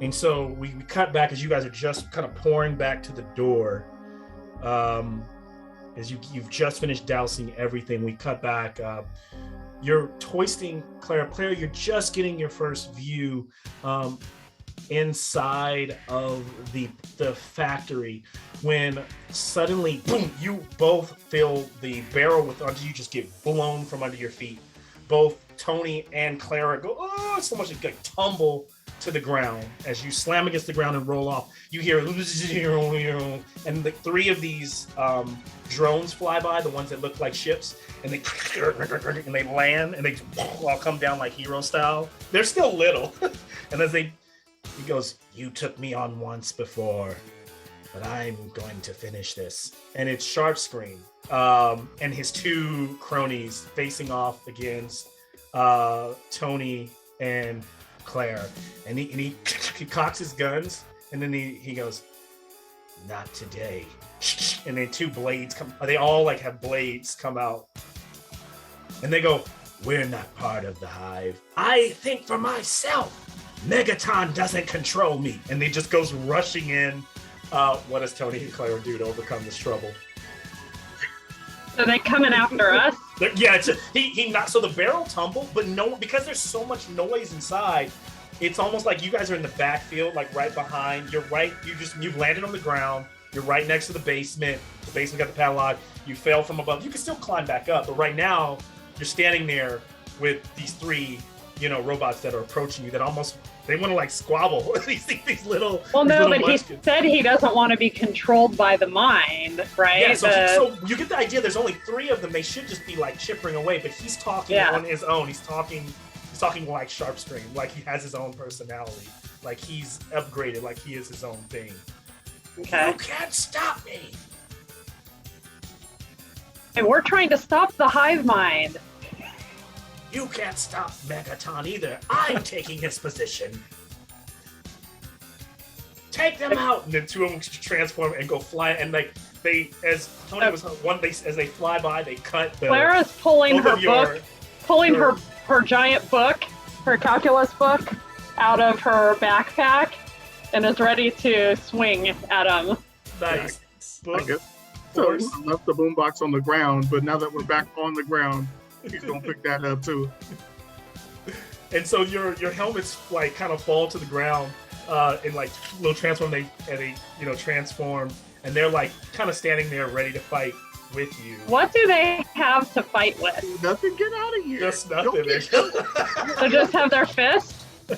And so we cut back as you guys are just kind of pouring back to the door. As you've just finished dousing everything, we cut back. You're hoisting Clara, you're just getting your first view inside of the factory when suddenly, boom, you both feel the barrel you just get blown from under your feet. Both Tony and Clara go, so much it like tumble to the ground. As you slam against the ground and roll off, you hear and the 3 of these drones fly by, the ones that look like ships, and they land and they all come down like hero style. They're still little. And as he goes, "You took me on once before, but I'm going to finish this." And it's Sharpscreen and his 2 cronies facing off against Tony and Claire, and he he cocks his guns, and then he goes, "Not today." And then two blades come. They all like have blades come out, and they go, "We're not part of the hive. I think for myself. Megaton doesn't control me." And he just goes rushing in. What does Tony and Claire do to overcome this trouble? So they coming after us? Yeah, he knocks. So the barrel tumbled, but no, because there's so much noise inside, it's almost like you guys are in the backfield, like right behind. You've landed on the ground. You're right next to the basement. The basement got the padlock. You fell from above. You can still climb back up, but right now you're standing there with these three, robots that are approaching you. That almost they want to like squabble. these little. Well, these no, little but he said he doesn't want to be controlled by the mind, right? Yeah, so you get the idea. There's only three of them. They should just be like chippering away, but he's talking on his own. He's talking like Sharpstream, like he has his own personality, like he's upgraded, like he is his own thing. Okay. You can't stop me. And we're trying to stop the hive mind. You can't stop Megaton either. I'm taking his position. Take them out. And the two of them transform and go fly. And like as Tony was as they fly by, they cut. Clara's pulling her book, her giant book, her calculus book, out of her backpack, and is ready to swing at him. Nice. I guess. So I left the boombox on the ground, but now that we're back on the ground, he's gonna pick that up too. And so your helmets like kind of fall to the ground, in like little transform. They transform, and they're like kind of standing there ready to fight with you. What do they have to fight with? Nothing. Get out of here. Just nothing. They just have their fists. Yeah.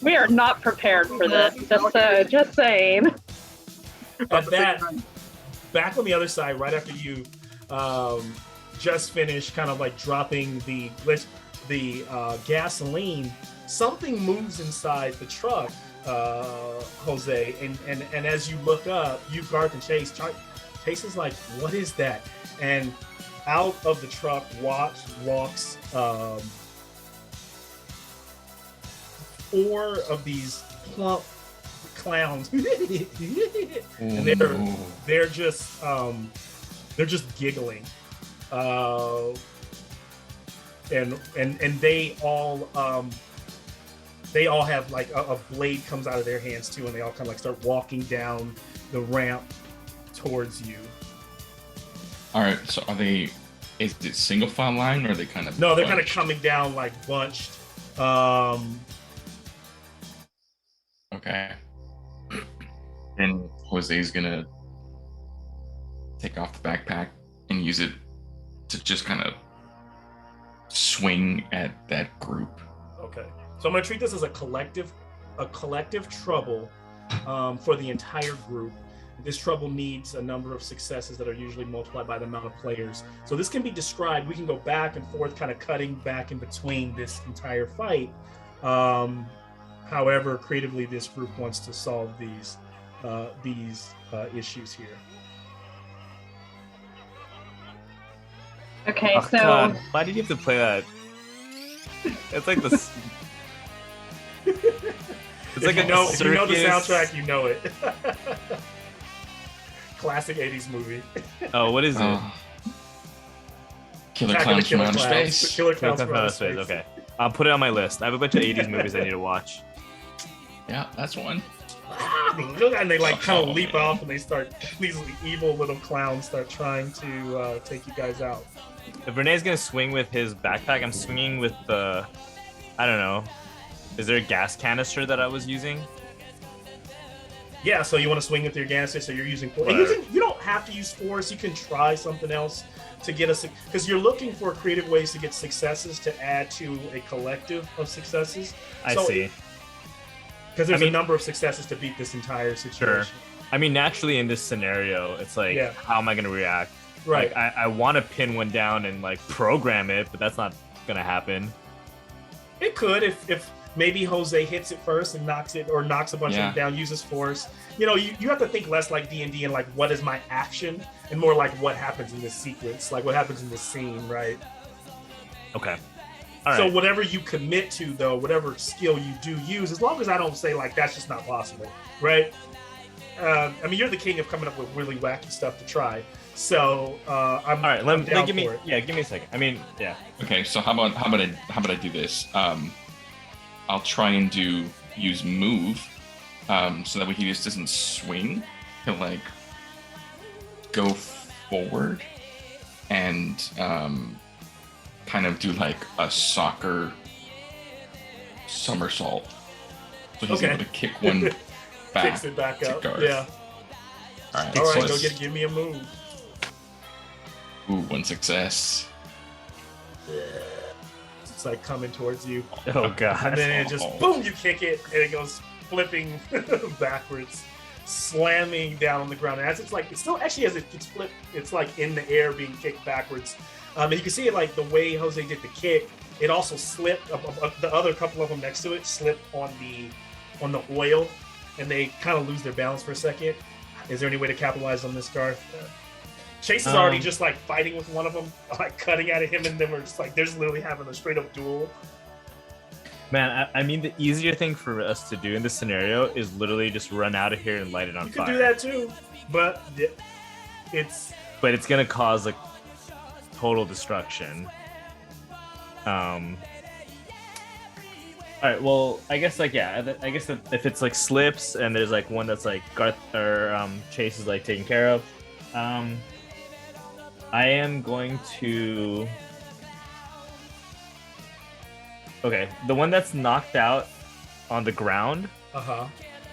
We are not prepared for this. Just saying. At that, back on the other side, right after you just finished kind of like dropping the gasoline, something moves inside the truck, Jose, and as you look up, you, Garth, and Chase is like, "What is that?" And out of the truck walks four of these plump clowns, and they're just giggling, and they all have like a blade comes out of their hands too, and they all kind of like start walking down the ramp towards you. All right, so is it single file line, or are they kind of? No, they're kind of coming down like bunched. Okay. And Jose's gonna take off the backpack and use it to just kind of swing at that group. Okay, so I'm gonna treat this as a collective trouble for the entire group. This trouble needs a number of successes that are usually multiplied by the amount of players. So this can be described. We can go back and forth, kind of cutting back in between this entire fight. However, creatively, this group wants to solve these issues here. Okay, so God. Why did you have to play that? It's like this. It's like if you know the soundtrack, you know it. Classic 80s movie. Oh, what is it? Killer Clowns from Outer Space. Killer Clowns from Outer Space. Okay, I'll put it on my list. I have a bunch of 80s movies I need to watch. Yeah, that's one. And they like kind of leap off, and they start, these evil little clowns start trying to take you guys out. If Renee's gonna swing with his backpack, I'm swinging with the, I don't know. Is there a gas canister that I was using? Yeah, so you want to swing with your canister, so you're using force. You don't have to use force. You can try something else to get us, because you're looking for creative ways to get successes to add to a collective of successes. I see. Because there's a number of successes to beat this entire situation. Sure. I mean, naturally in this scenario, it's like, how am I going to react? Right. Like, I want to pin one down and like program it, but that's not going to happen. It could if maybe Jose hits it first and knocks a bunch of them down, uses force. You have to think less like D&D and like, what is my action? And more like what happens in this sequence, like what happens in this scene, right? Okay. All So right. whatever you commit to, though, whatever skill you do use, as long as I don't say like that's just not possible, right? I mean, you're the king of coming up with really wacky stuff to try. So I'm All right. I'm down Give me. for it. Yeah, give me a second. I mean, yeah. Okay, so how about I do this? I'll try and use move, so that way he just doesn't swing. He'll like go forward and kind of do like a soccer somersault. So he's Okay. able to kick one back. Fix it back to up. Garth. Yeah. All right. All right, so go it's- give me a move. Ooh, one success. It's like coming towards you, Oh god. and then it just boom, you kick it, and it goes flipping backwards, slamming down on the ground. And as it's like, it's still actually as it gets flipped, it's like in the air being kicked backwards. And you can see it like the way Jose did the kick. It also slipped. The other couple of them next to it slipped on the oil, and they kind of lose their balance for a second. Is there any way to capitalize on this, Garth? Chase is already just like fighting with one of them, like cutting at him, and then we're just like they're just literally having a straight up duel. Man, I mean, the easier thing for us to do in this scenario is literally just run out of here and light it on You can fire. do that too, but it's But it's gonna cause like total destruction. All right. Well, I guess like yeah. I guess if it's like slips and there's like one that's like Garth or Chase is like taken care of, I am going to. Okay, the one that's knocked out on the ground.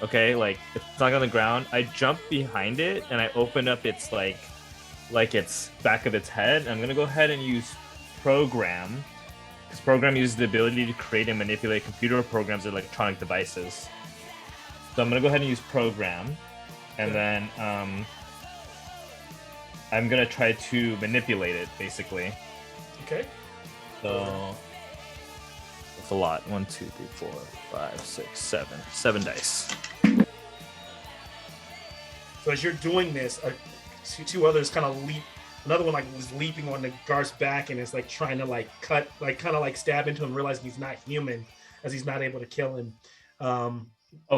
Okay, like if it's not on the ground, I jump behind it and I open up its like its back of its head. I'm gonna go ahead and use program, because program uses the ability to create and manipulate computer programs or electronic devices. So I'm gonna go ahead and use program, and then I'm gonna try to manipulate it basically. okay. So it's a lot. 1, 2, 3, 4, 5, 6, 7. 7 dice. So as you're doing this, two others kind of leap. Another one like was leaping on the Garth's back and is like trying to like cut, like kind of like stab into him, realizing he's not human, as he's not able to kill him. Oh,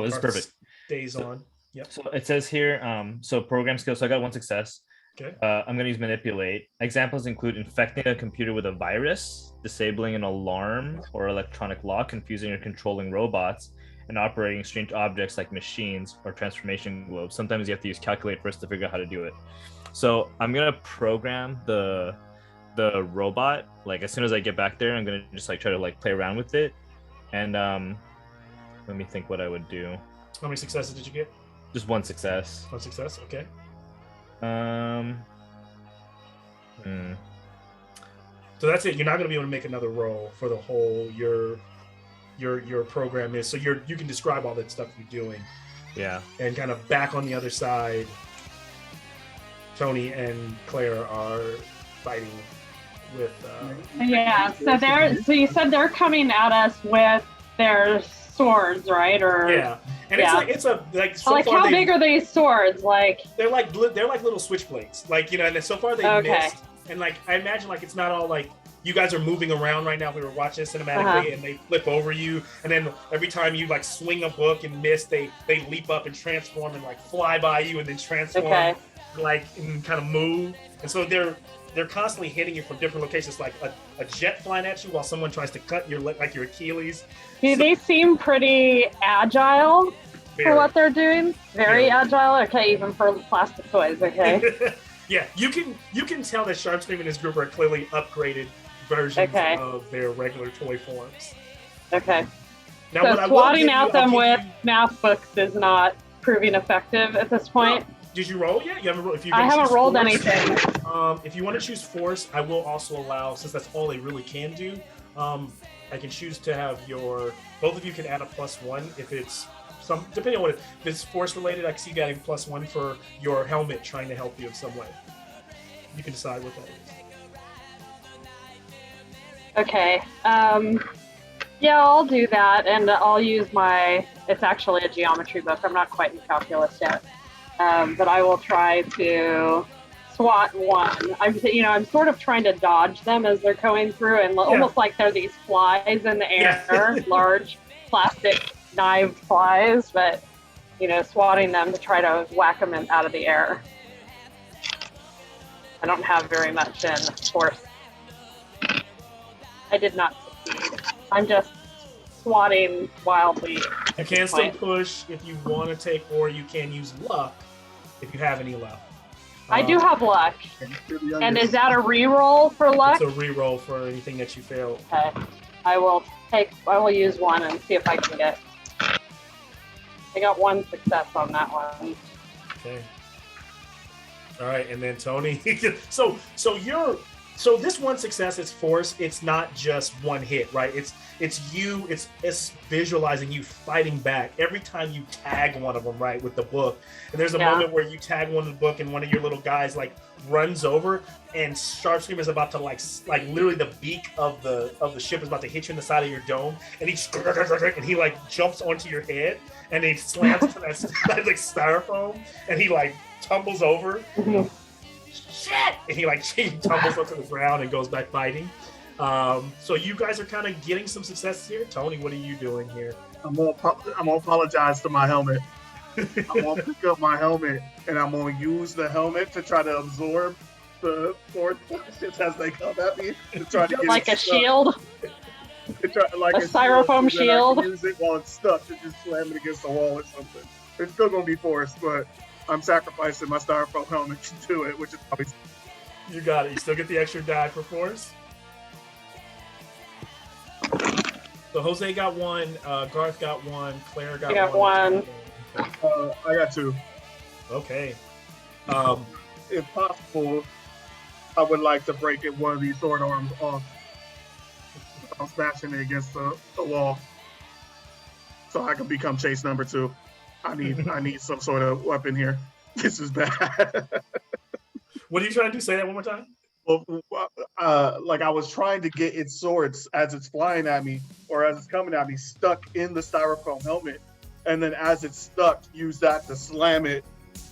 this is Garth perfect. Stays on. Yep. So it says here, so program skill. So I got 1 success. Okay. I'm gonna use manipulate. Examples include infecting a computer with a virus, disabling an alarm or electronic lock, confusing or controlling robots, and operating strange objects like machines or transformation globes. Sometimes you have to use calculate first to figure out how to do it. So I'm gonna program the robot. Like as soon as I get back there, I'm gonna just like try to like play around with it. And let me think what I would do. How many successes did you get? Just 1 success. 1 success. Okay. So that's it. You're not going to be able to make another roll for the whole your program is. So you can describe all that stuff you're doing, Yeah. and kind of back on the other side. Tony and Claire are fighting with. Yeah. So you said they're coming at us with their swords, right? Or Yeah, and Yeah. it's a like so like far how big are these swords? Like they're like little switchblades, like and so far they've Okay. missed. And like I imagine like it's not all like you guys are moving around right now. We were watching it cinematically, and they flip over you, and then every time you like swing a book and miss, they leap up and transform and like fly by you and then transform, Okay. like and kind of move. And so they're constantly hitting you from different locations, like a jet flying at you while someone tries to cut your like your Achilles. do they seem pretty agile for Very. what they're doing? Very Very. agile. Okay, even for plastic toys. Okay. Yeah, you can tell that Sharpstream and his group are clearly upgraded versions Okay. of their regular toy forms. Okay. Now, So what I will swatting give you- at them I'll give with math books is not proving effective at this point. Did you roll yet? You haven't rolled. If you I haven't rolled anything. If you want to choose force, I will also allow, since that's all they really can do. I can choose to have both of you can add a +1 if it's depending on what if it's force related. I can see you adding +1 for your helmet trying to help you in some way. You can decide what that is. Okay. Yeah, I'll do that, and I'll use it's actually a geometry book. I'm not quite in calculus yet. But I will try to swat one. I'm sort of trying to dodge them as they're going through, and almost like they're these flies in the air, large plastic knived flies, but swatting them to try to whack them out of the air. I don't have very much in force. I did not succeed. I'm just swatting wildly. You can still push if you want to take, or you can use luck if you have any luck. I do have luck. And is that a reroll for luck? It's a reroll for anything that you fail. Okay. I will use one and see if I can get. I got one success on that one. Okay. All right, and then Tony. So this one success is force. It's not just one hit, right? It's visualizing you fighting back every time you tag one of them, right, with the book. And there's a moment where you tag one of the book, and one of your little guys like runs over, and Sharpscream is about to like literally the beak of the ship is about to hit you in the side of your dome, and he like jumps onto your head, and he slams into that like styrofoam, and he like tumbles over. Mm-hmm. Shit! And he tumbles onto the ground and goes back fighting. So you guys are kind of getting some success here. Tony, what are you doing here? I'm gonna apologize to my helmet. I'm gonna pick up my helmet, and I'm gonna use the helmet to try to absorb the force punches as they come at me. To try to get like a shield. Like a styrofoam shield. I can use it while it's stuck to just slam it against the wall or something. It's still gonna be forced, but I'm sacrificing my styrofoam helmet to do it, which is probably. You got it. You still get the extra die for force. So Jose got one, Garth got one, Claire got one. I got two. Okay. If possible, I would like to break one of these sword arms off. I'm smashing it against the wall, so I can become chase number 2. I need some sort of weapon here. This is bad. What are you trying to do? Say that one more time. Well, like I was trying to get its swords as it's flying at me or as it's coming at me stuck in the styrofoam helmet, and then as it's stuck, use that to slam it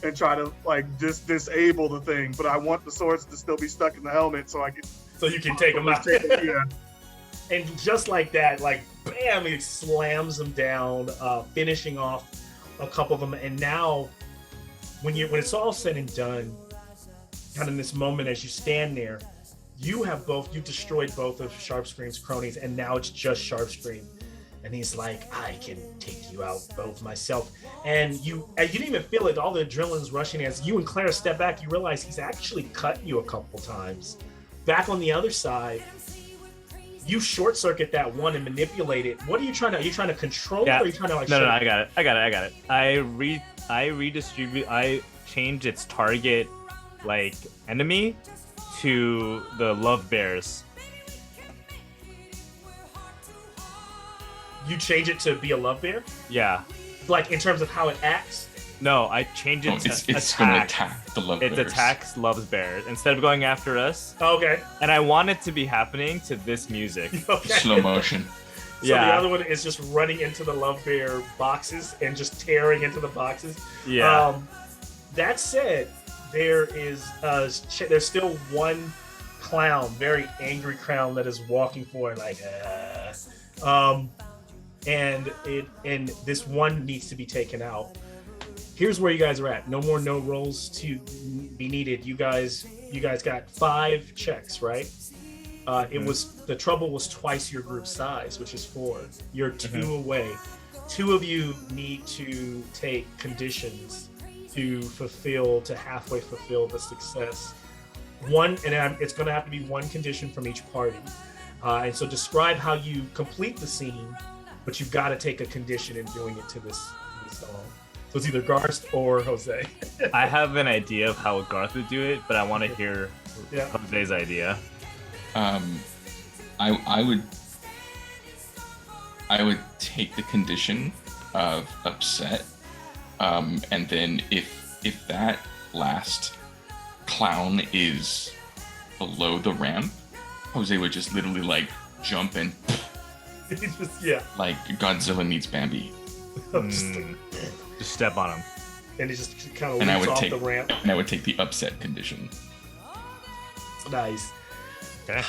and try to like disable the thing. But I want the swords to still be stuck in the helmet so you can take them out. Yeah. And just like that, like bam, it slams them down, finishing off a couple of them. And now, when it's all said and done, kind of in this moment as you stand there, you destroyed both of Sharpscream's cronies, and now it's just Sharpscream. And he's like, I can take you out both myself. And you didn't even feel it. All the adrenaline's rushing as you and Claire step back. You realize he's actually cut you a couple times. Back on the other side, you short circuit that one and manipulate it. What are you trying to? Are you trying to control? Yeah. Or are you trying to like? No, I got it. I redistribute. I change its target, like enemy, to the love bears. You change it to be a love bear? Yeah. Like in terms of how it acts? No, I change it to it's going to attack the love bears. It attacks love bears instead of going after us. Okay. And I want it to be happening to this music. Okay. Slow motion. So the other one is just running into the love bear boxes and just tearing into the boxes. Yeah. That said, there's still one clown, very angry clown that is walking forward like, and this one needs to be taken out. Here's where you guys are at. No more no rolls to be needed. You guys got 5 checks, right? The trouble was twice your group size, which is 4. You're 2 away. 2 of you need to take conditions to halfway fulfill the success. It's going to have to be one condition from each party. And so describe how you complete the scene, but you've got to take a condition in doing it to this song. So it's either Garth or Jose. I have an idea of how Garth would do it, but I want to hear Jose's idea. I would take the condition of upset, and then if that last clown is below the ramp, Jose would just literally like jump and like Godzilla meets Bambi. Just step on him. And he just kind of leaps off the ramp. And I would take the upset condition. Nice. Okay.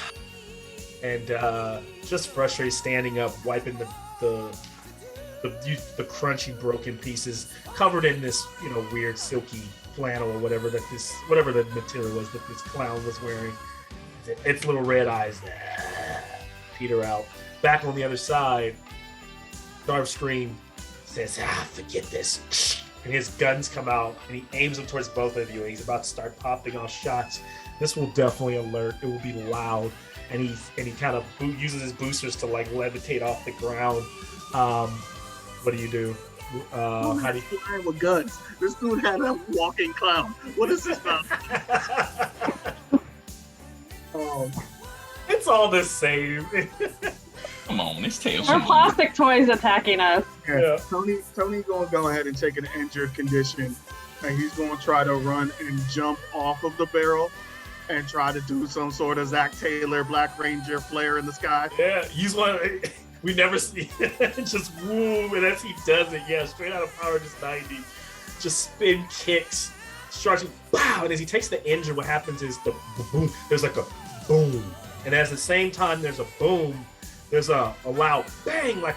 And just frustrated, standing up, wiping the crunchy broken pieces, covered in this weird silky flannel or whatever the material was that this clown was wearing. Its little red eyes peter out. Back on the other side, Starscream says, forget this. And his guns come out and he aims them towards both of you. And he's about to start popping off shots. This will definitely alert. It will be loud. And he kind of uses his boosters to like levitate off the ground. What do you do? How do you flying with guns? This dude had a walking clown. What is this about? It's all the same. Come on, it's Tails. Our plastic toys attacking us. Yeah. Tony gonna go ahead and take an injured condition, and he's gonna try to run and jump off of the barrel and try to do some sort of Zach Taylor Black Ranger flare in the sky. Yeah, use one. We never see just woo, and as he does it, straight out of Power Rangers 90, just spin kicks, starting pow, and as he takes the engine, what happens is the boom. There's like a boom, and at the same time there's a boom, there's a loud bang, like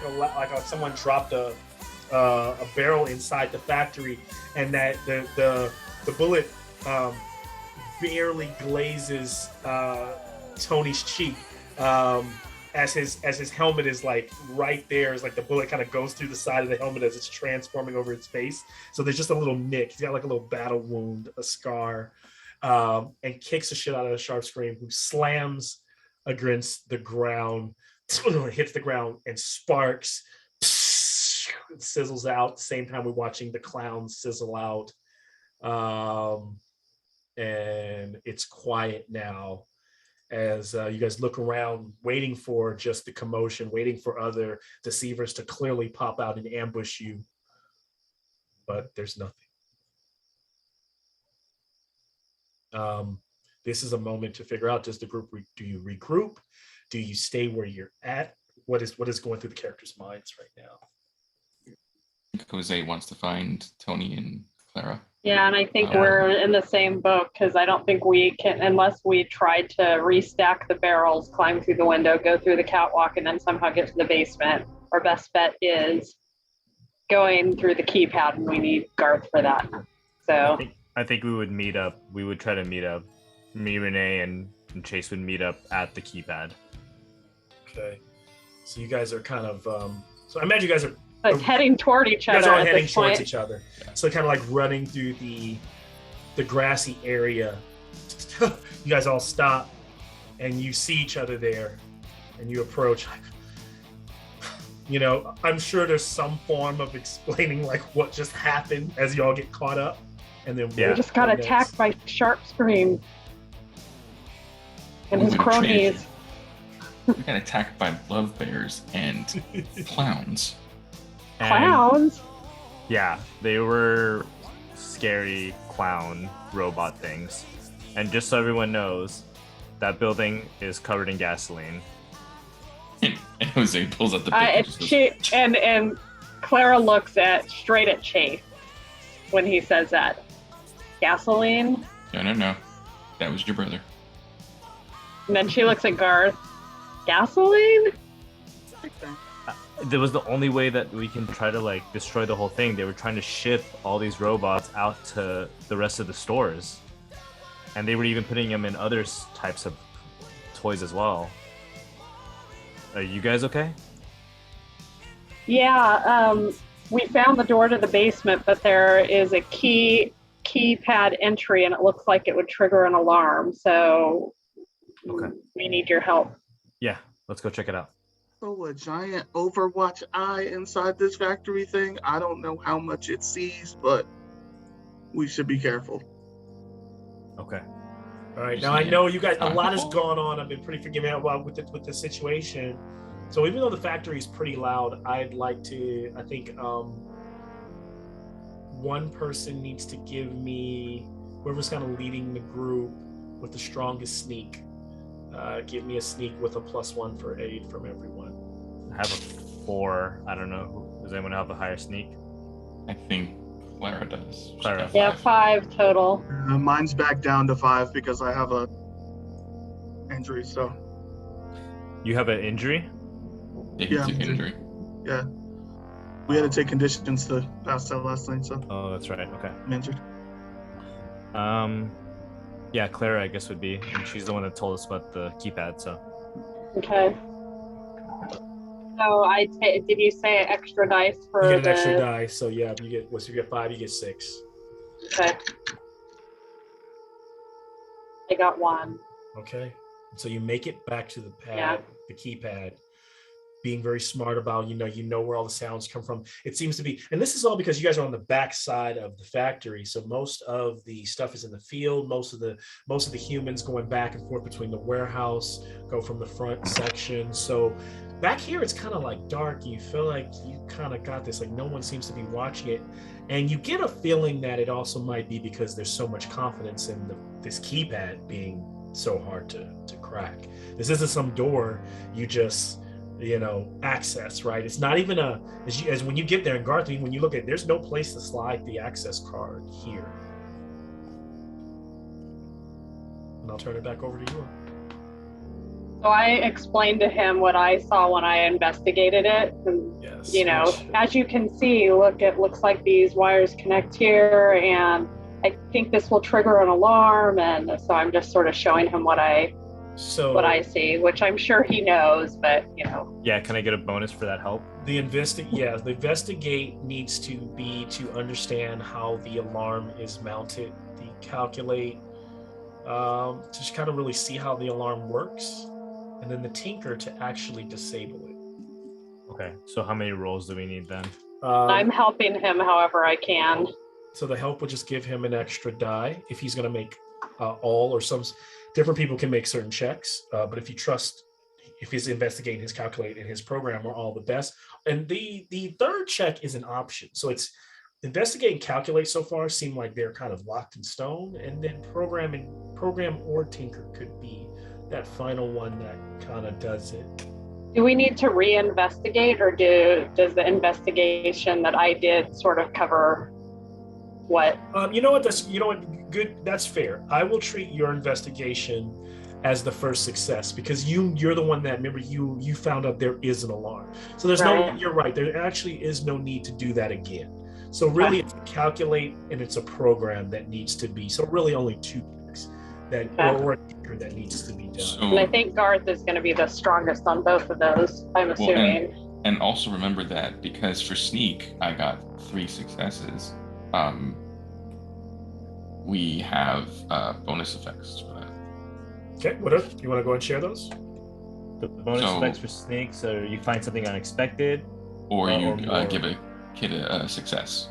someone dropped a barrel inside the factory, and that the bullet barely glazes Tony's cheek. As his helmet is like right there, is like the bullet kind of goes through the side of the helmet as it's transforming over its face. So there's just a little nick. He's got like a little battle wound, a scar, and kicks the shit out of the Starscream, who slams against the ground, hits the ground, and sparks sizzles out. At the same time, we're watching the clown sizzle out, and it's quiet now. As you guys look around, waiting for just the commotion, waiting for other deceivers to clearly pop out and ambush you. But there's nothing. This is a moment to figure out, does the group, do you regroup? Do you stay where you're at? What is going through the characters' minds right now? Jose wants to find Tony and Clara. Yeah, and I think we're in the same boat, because I don't think we can, unless we try to restack the barrels, climb through the window, go through the catwalk, and then somehow get to the basement. Our best bet is going through the keypad, and we need Garth for that. So I think we would meet up. We would try to meet up. Me, Renee, and Chase would meet up at the keypad. Okay. So you guys are kind of so I imagine you guys are like heading toward each other. You guys are all heading towards each other. So kind of like running through the grassy area. You guys all stop and you see each other there and you approach. I'm sure there's some form of explaining like what just happened as you all get caught up. And then we just got attacked by Starscream and his cronies. We got attacked by love bears and clowns. Clowns? Yeah, they were scary clown robot things. And just so everyone knows, that building is covered in gasoline. And Jose pulls out the picture. And Clara looks straight at Chase when he says that. Gasoline? No. That was your brother. And then she looks at Garth. Gasoline? That was the only way that we can try to like destroy the whole thing. They were trying to ship all these robots out to the rest of the stores, and they were even putting them in other types of toys as well. Are you guys okay? Yeah, we found the door to the basement, but there is a keypad entry, and it looks like it would trigger an alarm. So we need your help. Yeah, let's go check it out. So a giant Overwatch eye inside this factory thing. I don't know how much it sees, but we should be careful. Okay. All right. Now I know you guys. A lot has gone on. I've been pretty forgiving with the situation. So even though the factory is pretty loud, I'd like to. I think one person needs to give me, whoever's kind of leading the group with the strongest sneak. Give me a sneak with a +1 for aid from everyone. I have a 4. I don't know. Does anyone have a higher sneak? I think Clara does. Yeah, 5 total. Mine's back down to 5 because I have a injury. So You have an injury? Yeah, he Yeah, took injury. injury. we had to take conditions to pass that last lane. So Oh, that's right. Okay. I'm injured. Yeah, Clara, I guess would be, and she's the one that told us about the keypad. So Okay. So did you say extra dice for You get an the extra die, so yeah, you get once you get 5, you get 6. Okay. I got 1. Okay, so you make it back to the pad, Yeah. the keypad, being very smart about you know where all the sounds come from. It seems to be, and this is all because you guys are on the back side of the factory, so most of the stuff is in the field. Most of the humans going back and forth between the warehouse go from the front section. So back here it's kind of like dark. You feel like you kind of got this, like no one seems to be watching it, and you get a feeling that it also might be because there's so much confidence in this keypad being so hard to crack. This isn't some door you just access, right? It's not even as when you get there in Garth, when you look at, there's no place to slide the access card here. And I'll turn it back over to you. So I explained to him what I saw when I investigated it. And, Yes. as you can see, look, it looks like these wires connect here, and I think this will trigger an alarm. And so I'm just sort of showing him what I see, which I'm sure he knows, but yeah, can I get a bonus for that help? The investigate needs to be to understand how the alarm is mounted. The calculate to just kind of really see how the alarm works, and then the tinker to actually disable it. Okay, so how many rolls do we need then? I'm helping him however I can. So the help would just give him an extra die if he's going to make all or some. Different people can make certain checks, but if he's investigating, his calculate, and his program are all the best. And the third check is an option. So it's investigate and calculate so far seem like they're kind of locked in stone, and then program or tinker could be that final one that kind of does it. Do we need to reinvestigate, or does the investigation that I did sort of cover what? Good. That's fair. I will treat your investigation as the first success because you're the one that, remember, you found out there is an alarm. So there's you're right. There actually is no need to do that again. So really it's a calculate and it's a program that needs to be, so really only 2 checks or a tinker that needs to be done. So, And I think Garth is going to be the strongest on both of those, I'm assuming. and also remember that because for sneak, I got 3 successes. We have bonus effects for that. Okay, what if you want to go and share those? The bonus effects for snakes are you find something unexpected, or you more. give a kid a success.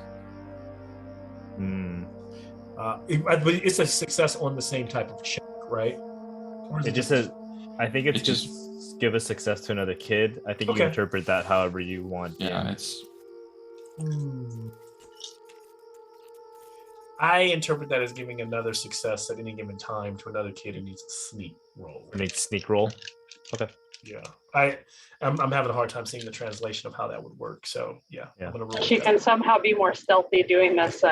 It's a success on the same type of check, right? Or is It just says, I think it's It just give a success to another kid. I think you Okay. can interpret that however you want. Yeah, it's I interpret that as giving another success at any given time to another kid who needs a sneak roll. Make sneak roll. Yeah, I'm having a hard time seeing the translation of how that would work. So yeah. I'm gonna roll. She with can that. somehow be more stealthy doing this.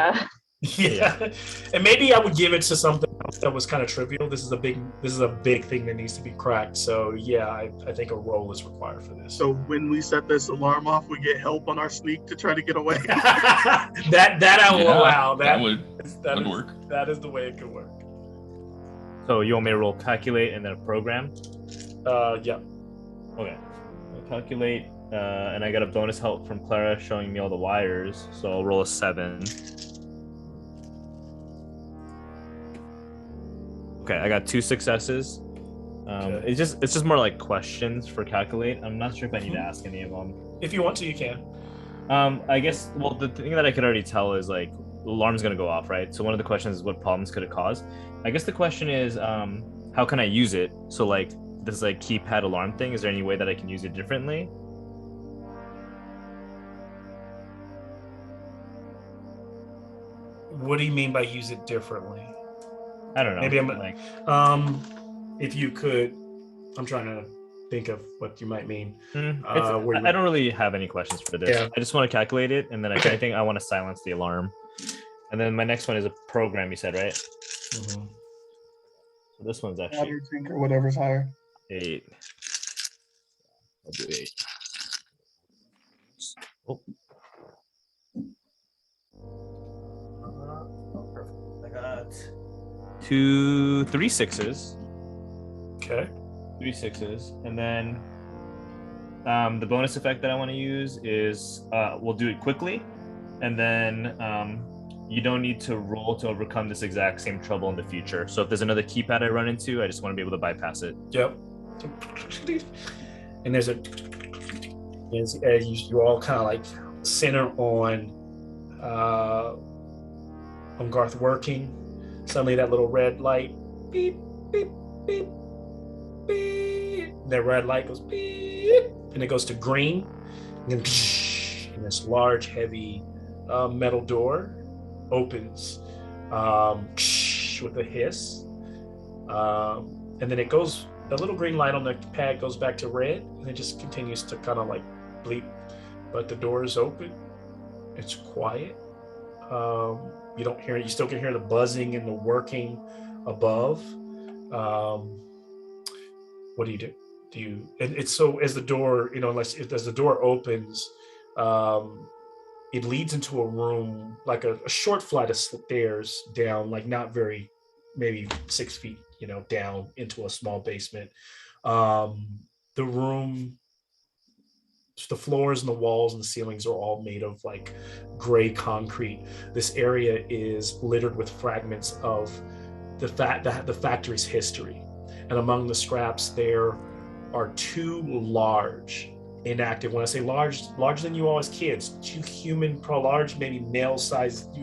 Yeah, and maybe I would give it to something else that was kind of trivial. This is a big thing that needs to be cracked. So yeah, I think a roll is required for this. So when we set this alarm off, we get help on our sneak to try to get away. that I will allow. That would work. That is the way it could work. So you want me to roll calculate and then a program? Yeah. Okay. I'll calculate, and I got a bonus help from Clara showing me all the wires. So I'll roll a 7. Okay, I got 2 successes. Okay. It's just more like questions for calculate. I'm not sure if I need to ask any of them. If you want to, you can. I guess, well, the thing that I could already tell is like the alarm's gonna go off, right? So one of the questions is what problems could it cause? I guess the question is, how can I use it? So like this like keypad alarm thing, is there any way that I can use it differently? What do you mean by use it differently? I don't know. Maybe I'm like, if you could, I'm trying to think of what you might mean. I don't really have any questions for this. Yeah. I just want to calculate it, and then I think I want to silence the alarm. And then my next one is a program, you said, right? Mhm. So this one's Add actually or tinker, whatever's higher. 8. I'll do 8. Oh. I got 3 6s. Okay. 3 6s, and then the bonus effect that I want to use is we'll do it quickly, and then you don't need to roll to overcome this exact same trouble in the future. So if there's another keypad I run into, I just want to be able to bypass it. Yep. And there's you all kind of like center on Garth working. Suddenly that little red light, beep, beep, beep, beep. That red light goes beep, and it goes to green. And then and this large, heavy metal door opens with a hiss. And then it goes, the little green light on the pad goes back to red, and it just continues to kind of like bleep. But the door is open. It's quiet. You don't hear it. You still can hear the buzzing and the working above. What do you do? It's so as the door, as the door opens, it leads into a room, like a short flight of stairs down, like not very, maybe 6 feet, down into a small basement. The room, the floors and the walls and the ceilings are all made of like gray concrete. This area is littered with fragments of the factory's history. And among the scraps, there are 2 large, inactive, when I say large, larger than you all as kids, 2 human, large, maybe male-sized,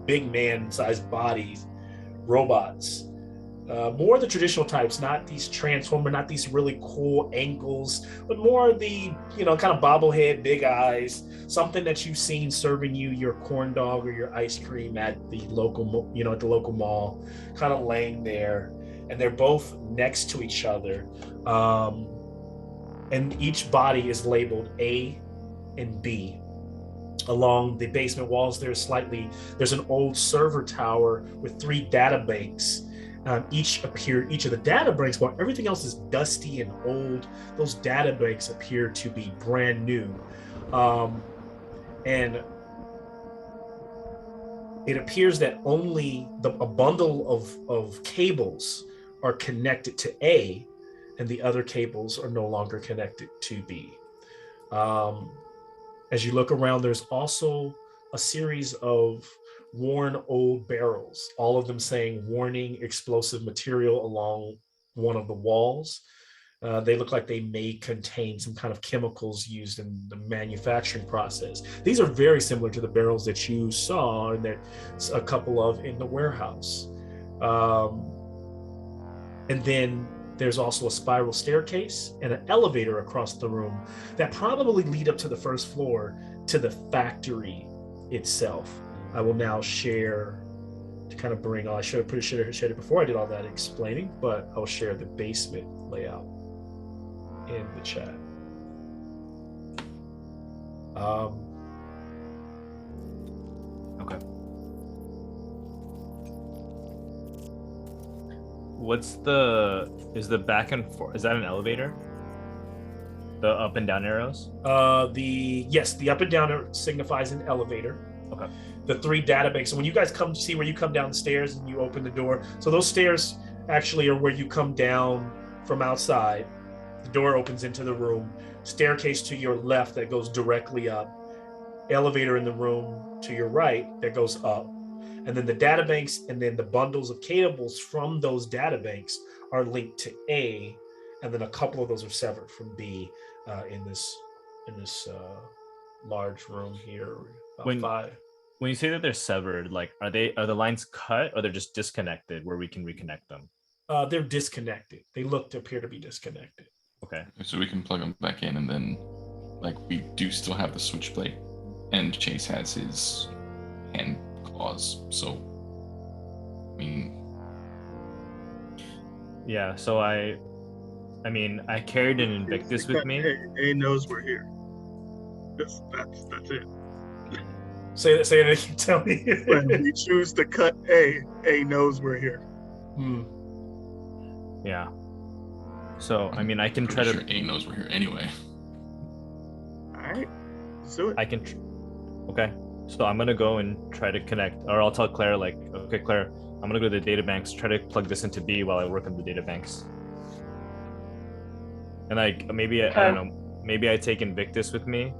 big man-sized bodies, robots. More the traditional types, not these transformer, not these really cool ankles, but more the, kind of bobblehead, big eyes, something that you've seen serving you your corn dog or your ice cream at the local, at the local mall, kind of laying there. And they're both next to each other. And each body is labeled A and B. Along the basement walls, there's an old server tower with 3 data banks. Each of the data banks, while everything else is dusty and old, those data banks appear to be brand new. And it appears that only a bundle of cables are connected to A, and the other cables are no longer connected to B. As you look around, there's also a series of worn old barrels, all of them saying warning explosive material along one of the walls. They look like they may contain some kind of chemicals used in the manufacturing process. These are very similar to the barrels that you saw and that a couple of in the warehouse. And then there's also a spiral staircase and an elevator across the room that probably lead up to the first floor to the factory itself. I will now share to kind of bring on, I should have shared it before I did all that explaining, but I'll share the basement layout in the chat. Okay. Is the back and forth, is that an elevator? The up and down arrows? Yes, the up and down signifies an elevator. Okay. The 3 data banks. So when you guys come see where you come down the stairs and you open the door, so those stairs actually are where you come down from outside. The door opens into the room. Staircase to your left that goes directly up. Elevator in the room to your right that goes up. And then the data banks and then the bundles of cables from those data banks are linked to A, and then a couple of those are severed from B in this large room here. About 5. When you say that they're severed, like are the lines cut or they're just disconnected where we can reconnect them? They're disconnected. They appear to be disconnected. Okay. So we can plug them back in, and then, we do still have the switchblade, and Chase has his hand claws. So, I mean, yeah. So I carried an Invictus with me. A knows we're here. That's it. Say that again. Tell me. When we choose to cut A knows we're here. Yeah. So I mean, I can try Pretty to. sure A knows we're here anyway. All right, let's do it. I can. Okay. So I'm gonna go and try to connect, or I'll tell Claire like, okay, Claire, I'm gonna go to the data banks, try to plug this into B while I work on the data banks. And like maybe I don't know, maybe I take Invictus with me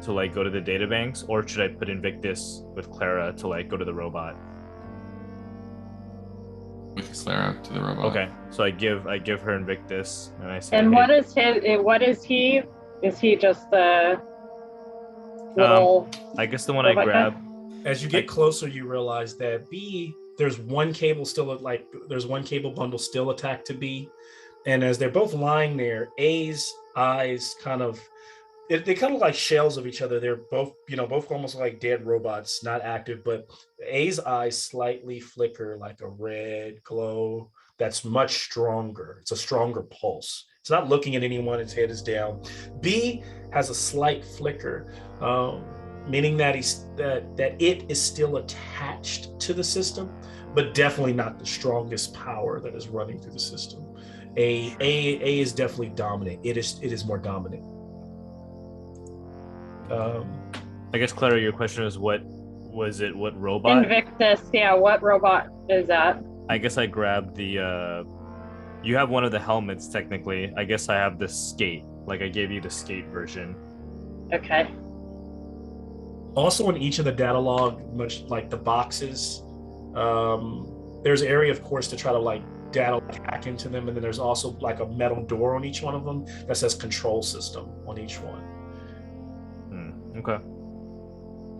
to like go to the data banks, or should I put Invictus with Clara to like go to the robot? With Clara to the robot. Okay. So I give her Invictus and I say, And hey, what is his? What is he? Is he just the little? I guess the one I robot guy? grab. As you get closer, you realize that B, there's one cable there's one cable bundle still attached to B. And as they're both lying there, A's eyes they kind of like shells of each other. They're both almost like dead robots, not active, but A's eyes slightly flicker like a red glow that's much stronger. It's a stronger pulse. It's not looking at anyone, its head is down. B has a slight flicker, meaning that it is still attached to the system, but definitely not the strongest power that is running through the system. A is definitely dominant. It is more dominant. I guess Clara, your question is what robot? Invictus. Yeah. What robot is that? I guess I grabbed the you have one of the helmets technically. I guess I have the skate. Like I gave you the skate version. Okay. Also in each of the data log, much like the boxes, there's an area, of course, to try to like data hack into them, and then there's also like a metal door on each one of them that says control system on each one. Okay.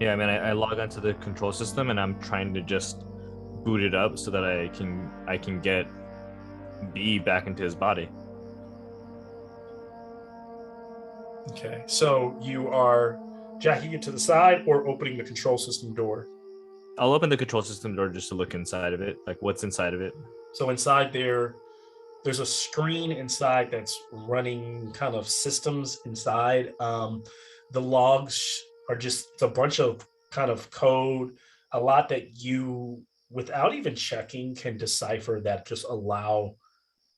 Yeah, I mean, I log onto the control system and I'm trying to just boot it up so that I can get B back into his body. Okay, so you are jacking it to the side or opening the control system door? I'll open the control system door just to look inside of it, like what's inside of it. So inside there's a screen inside that's running kind of systems inside. The logs are just a bunch of kind of code, a lot that you, without even checking, can decipher that just allow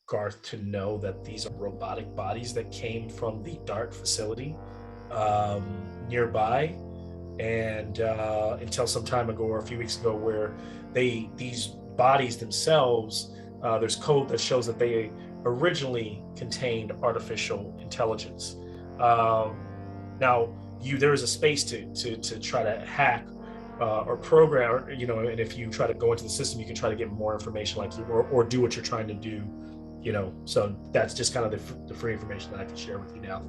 Garth to know that these are robotic bodies that came from the DART facility nearby. And until some time ago, or a few weeks ago, where these bodies themselves, there's code that shows that they originally contained artificial intelligence. Now, there is a space to try to hack or program, or, and if you try to go into the system, you can try to get more information, like or do what you're trying to do, So that's just kind of the free information that I can share with you now.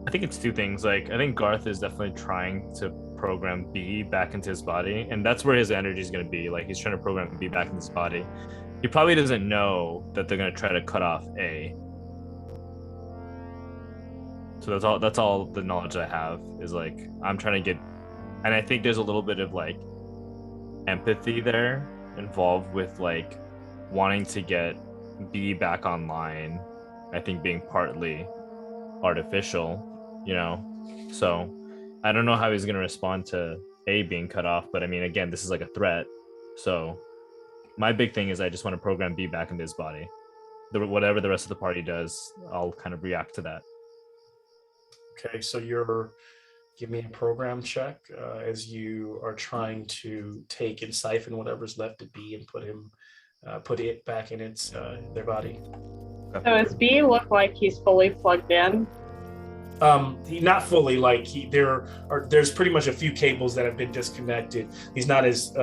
I think it's two things. Like, I think Garth is definitely trying to program B back into his body, and that's where his energy is going to be. Like, he's trying to program B back into his body. He probably doesn't know that they're going to try to cut off A. So that's all the knowledge I have is like, I'm trying to get, and I think there's a little bit of like empathy there involved with like wanting to get B back online. I think being partly artificial, so I don't know how he's going to respond to A being cut off, but I mean, again, this is like a threat. So my big thing is I just want to program B back into his body. Whatever the rest of the party does, I'll kind of react to that. Okay, so give me a program check as you are trying to take and siphon whatever's left to B and put it back in their body. So does B look like he's fully plugged in? Not fully. Like there's pretty much a few cables that have been disconnected. He's not as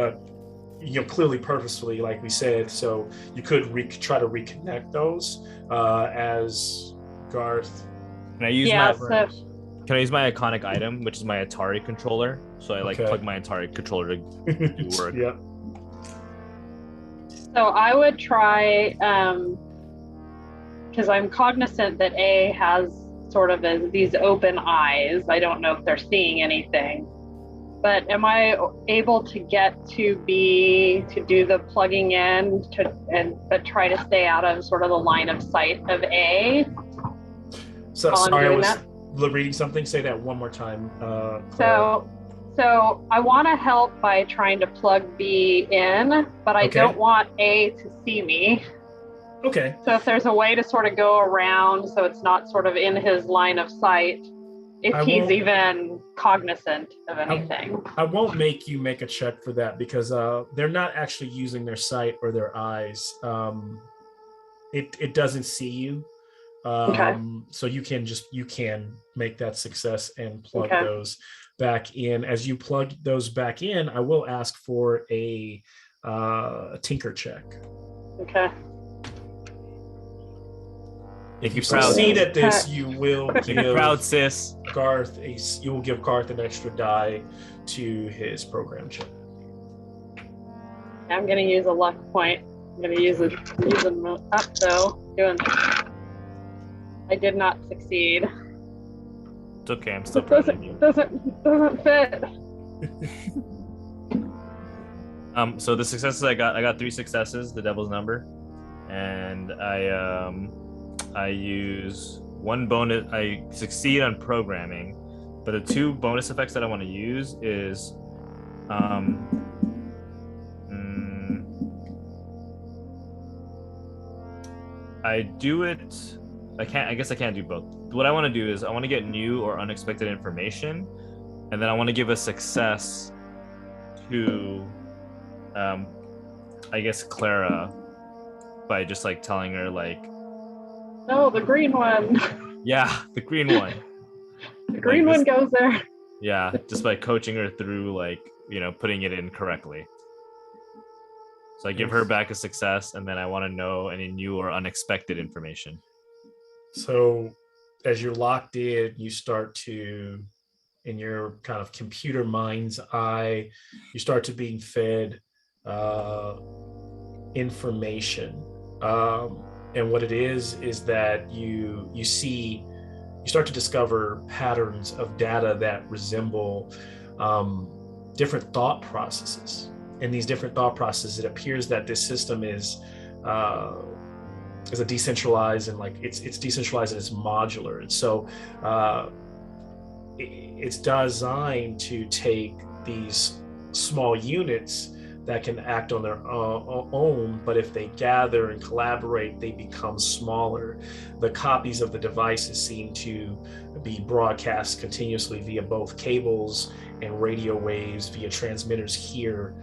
clearly purposefully, like we said. So you could try to reconnect those as Garth. Can I use my iconic item, which is my Atari controller? So I plug my Atari controller to do work. Yeah. So I would try, because I'm cognizant that A has sort of these open eyes. I don't know if they're seeing anything, but am I able to get to B to do the plugging in but try to stay out of sort of the line of sight of A? So sorry, I was reading something. Say that one more time. So I want to help by trying to plug B in, but I don't want A to see me. Okay. So if there's a way to sort of go around so it's not sort of in his line of sight, if he's even cognizant of anything. I won't make you make a check for that because they're not actually using their sight or their eyes. It doesn't see you. Okay. So you can make that success and plug Okay. those back in. As you plug those back in, I will ask for a tinker check. Okay. If you succeed at this, you will give proud, sis. You will give Garth an extra die to his program check. I'm gonna use a luck point. I'm gonna use it up though. I did not succeed. It's okay. I'm still It proud of you. doesn't fit. So the successes I got 3 successes, the devil's number, and I use 1 bonus. I succeed on programming, but the 2 bonus effects that I want to use is I do it. I guess I can't do both. What I want to do is I want to get new or unexpected information, and then I want to give a success to I guess Clara by just like telling her like, No, the green one. yeah, the green one. The green one goes there. Yeah, just by coaching her through like, putting it in correctly. So I give her back a success, and then I want to know any new or unexpected information. So as you're locked in, you start to, in your kind of computer mind's eye, you start to being fed information. And what it is that you start to discover patterns of data that resemble different thought processes. In these different thought processes, it appears that this system is a decentralized, and like it's decentralized and it's modular. And so it's designed to take these small units that can act on their own, but if they gather and collaborate, they become smaller. The copies of the devices seem to be broadcast continuously via both cables and radio waves, via transmitters here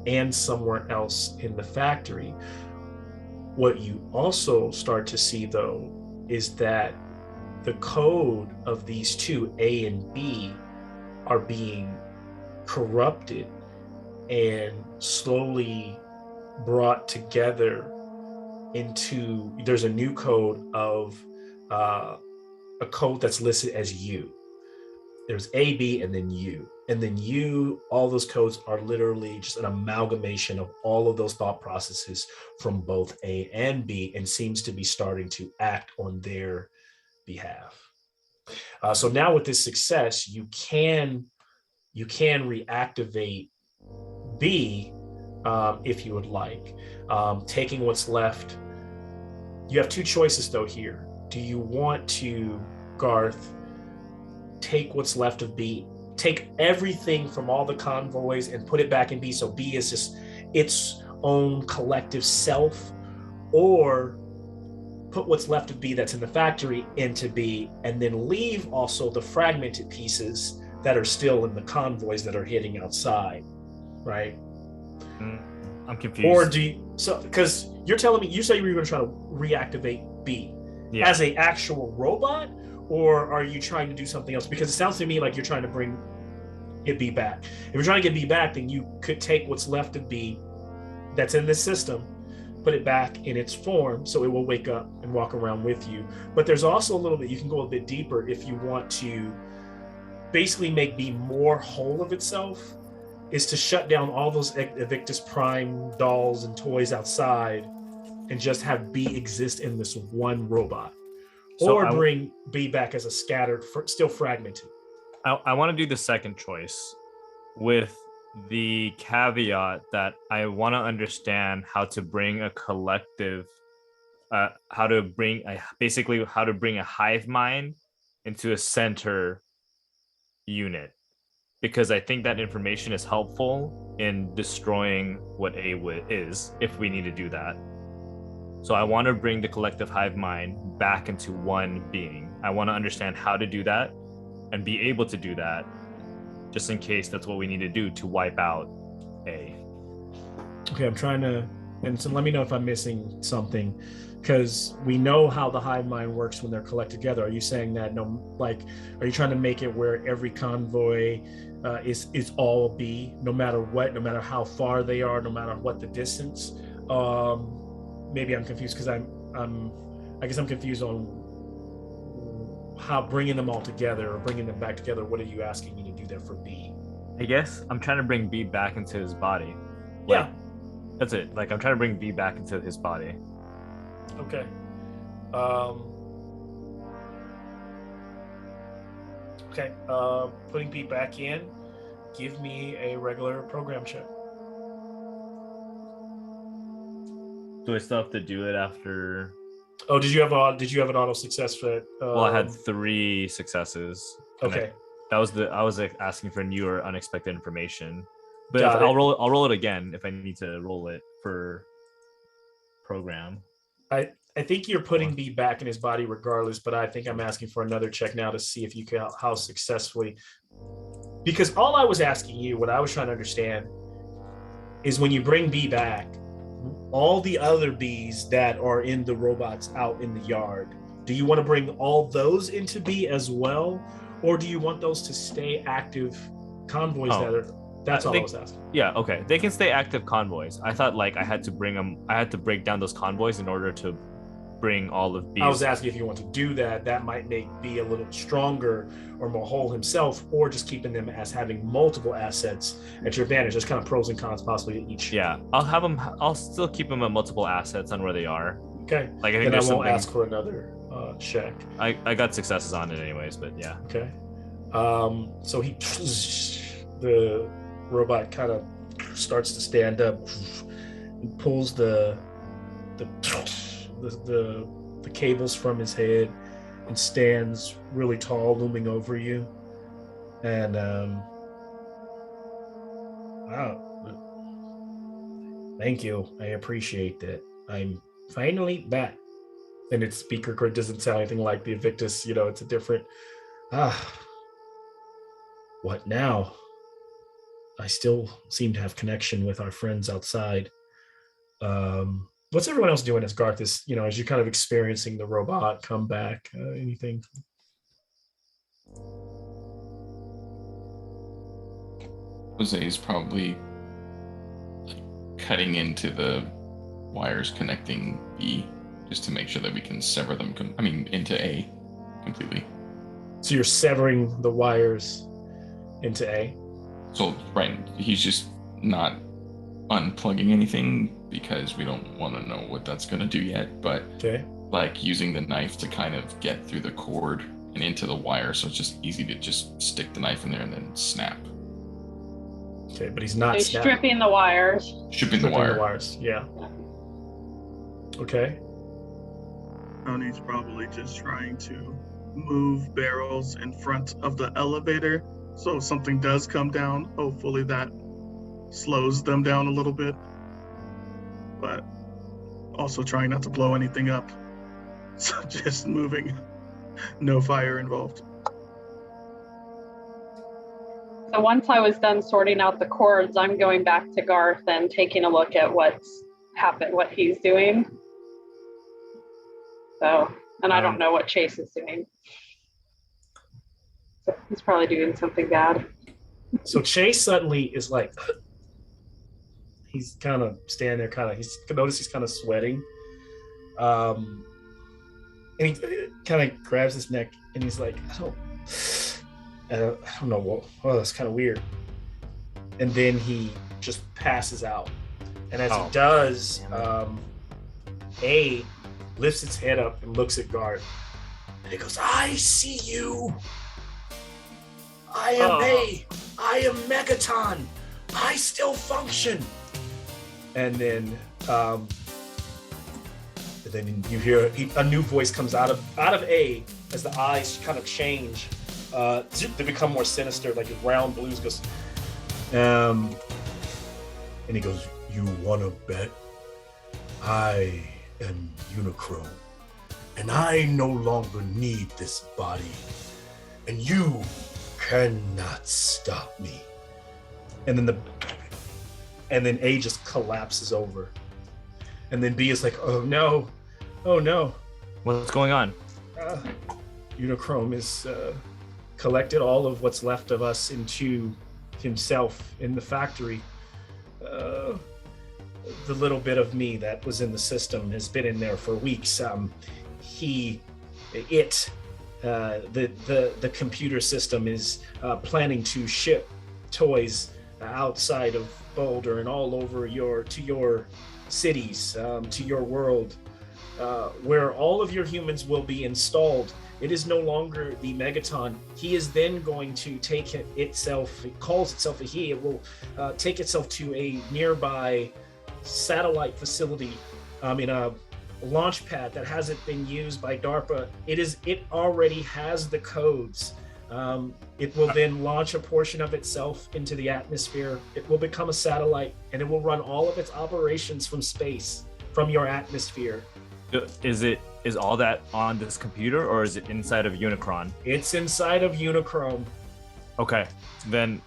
and somewhere else in the factory. What you also start to see, though, is that the code of these two, A and B, are being corrupted and slowly brought together into, there's a new code of a code that's listed as U. There's A, B, and then U. And then U, all those codes are literally just an amalgamation of all of those thought processes from both A and B, and seems to be starting to act on their behalf. So now with this success, you can reactivate B if you would like. Taking what's left, you have 2 choices though here. Do you want to, Garth, take what's left of B, take everything from all the convoys and put it back in B, so B is just its own collective self, or put what's left of B that's in the factory into B, and then leave also the fragmented pieces that are still in the convoys that are hitting outside, right? I'm confused. Or do you, so, because you're telling me, you say you were going to try to reactivate B as a actual robot, or are you trying to do something else? Because it sounds to me like you're trying to bring B back. If you're trying to get B back, then you could take what's left of B that's in this system, put it back in its form so it will wake up and walk around with you. But there's also a little bit, you can go a bit deeper if you want to basically make B more whole of itself, is to shut down all those Evictus Prime dolls and toys outside and just have B exist in this one robot. So or bring B back as a scattered, still fragmented. I want to do the second choice with the caveat that I want to understand how to bring a collective, how to bring a hive mind into a center unit, because I think that information is helpful in destroying what A is if we need to do that. So I want to bring the collective hive mind back into one being. I want to understand how to do that and be able to do that, just in case that's what we need to do to wipe out A. Okay, I'm trying to, and so let me know if I'm missing something, because we know how the hive mind works when they're collected together. Are you saying that are you trying to make it where every convoy is all B, no matter what, no matter how far they are, no matter what the distance? Maybe I'm confused because I guess I'm confused on how bringing them all together or bringing them back together. What are you asking me to do there for B? I guess I'm trying to bring B back into his body. Yeah. That's it. Like, I'm trying to bring B back into his body. Okay. Okay. Putting B back in. Give me a regular program check. Do I still have to do it after? Oh, did you have an auto success for it? Well, I had 3 successes. Okay. I was like, asking for new or unexpected information. But Got it. I'll roll it again if I need to roll it for program. I think you're putting B back in his body regardless, but I think I'm asking for another check now to see if you can how successfully. Because all I was asking you, what I was trying to understand, is when you bring B back, all the other bees that are in the robots out in the yard, do you want to bring all those into B as well, or do you want those to stay active convoys that are? That's all I was asking. Yeah, okay. They can stay active convoys. I thought like I had to break down those convoys in order to bring all of bees. I was asking if you want to do that. That might make B a little stronger or more whole himself, or just keeping them as having multiple assets at your advantage. There's kind of pros and cons possibly at each. Yeah, I'll still keep them at multiple assets on where they are. Okay. Like I think then I won't ask for another check. I got successes on it anyways, but yeah. Okay. So the robot kind of starts to stand up and pulls the cables from his head and stands really tall, looming over you. And wow, thank you. I appreciate that. I'm finally back. And its speaker cord doesn't sound anything like the Invictus. It's a different. What now? I still seem to have connection with our friends outside. What's everyone else doing as Garth is, as you're kind of experiencing the robot come back? Anything? Jose's probably cutting into the wires connecting B just to make sure that we can sever them. Into A completely. So you're severing the wires into A? So, right, he's just not unplugging anything because we don't want to know what that's going to do yet, but like using the knife to kind of get through the cord and into the wire, so it's just easy to just stick the knife in there and then snap. Okay, but he's not stripping the wires. Stripping the wires, yeah. Okay. Tony's probably just trying to move barrels in front of the elevator. So if something does come down, hopefully that slows them down a little bit. But also trying not to blow anything up. So just moving. No fire involved. So once I was done sorting out the cords, I'm going back to Garth and taking a look at what's happened, what he's doing. So, and I don't know what Chase is doing. So he's probably doing something bad. So Chase suddenly is like, he's kind of standing there, he's kind of sweating. And he kind of grabs his neck and he's like, I don't know. Well, that's kind of weird. And then he just passes out. And as he does, A lifts its head up and looks at Garth. And he goes, I see you. I am A. I am Megaton. I still function. And then you hear a new voice comes out of A as the eyes kind of change. They become more sinister, like his round blues goes. And he goes, you want to bet? I am Unichrome, and I no longer need this body, and you cannot stop me. And then A just collapses over, and then B is like, oh no. What's going on? Unichrome is collected all of what's left of us into himself in the factory. The little bit of me that was in the system has been in there for weeks. The computer system is planning to ship toys outside of Boulder and all over your cities, to your world, where all of your humans will be installed. It is no longer the Megaton. He is then going to take itself, it calls itself a he, it will take itself to a nearby satellite facility in a launch pad that hasn't been used by DARPA. It already has the codes. It will then launch a portion of itself into the atmosphere. It will become a satellite, and it will run all of its operations from space, from your atmosphere. Is all that on this computer, or is it inside of Unicron? It's inside of Unichrome. Okay, then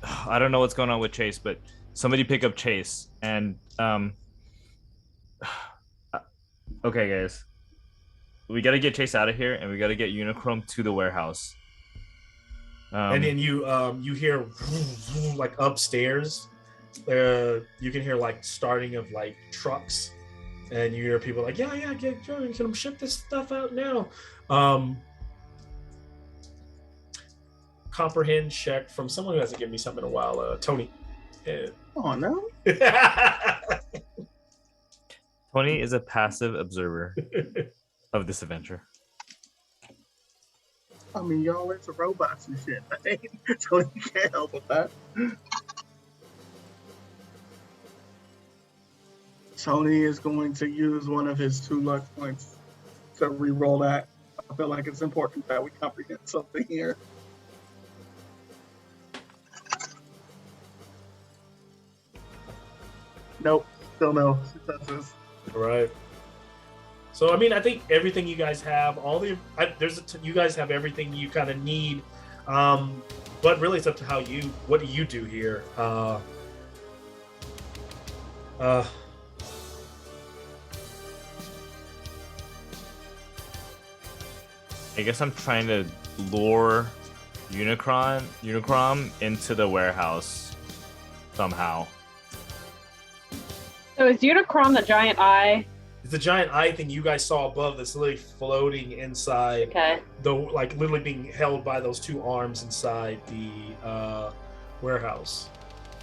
I don't know what's going on with Chase, but somebody pick up Chase and okay, guys, we got to get Chase out of here, and we got to get Unichrome to the warehouse. And then you hear like upstairs, you can hear like starting of like trucks, and you hear people like, yeah, get going, can ship this stuff out now. Comprehend check from someone who hasn't given me something in a while. Tony. Oh no. Tony is a passive observer of this adventure. I mean, y'all into robots and shit, right? So you can't help with that. Tony is going to use one of his 2 luck points to re-roll that. I feel like it's important that we comprehend something here. Nope, still no successes. Right. So I mean, I think everything you guys have, you guys have everything you kind of need, but really it's up to what do you do here? I guess I'm trying to lure Unicron into the warehouse somehow. So is Unicron the giant eye? It's the giant eye thing you guys saw above that's literally floating inside. Okay. Like literally being held by those 2 arms inside the warehouse.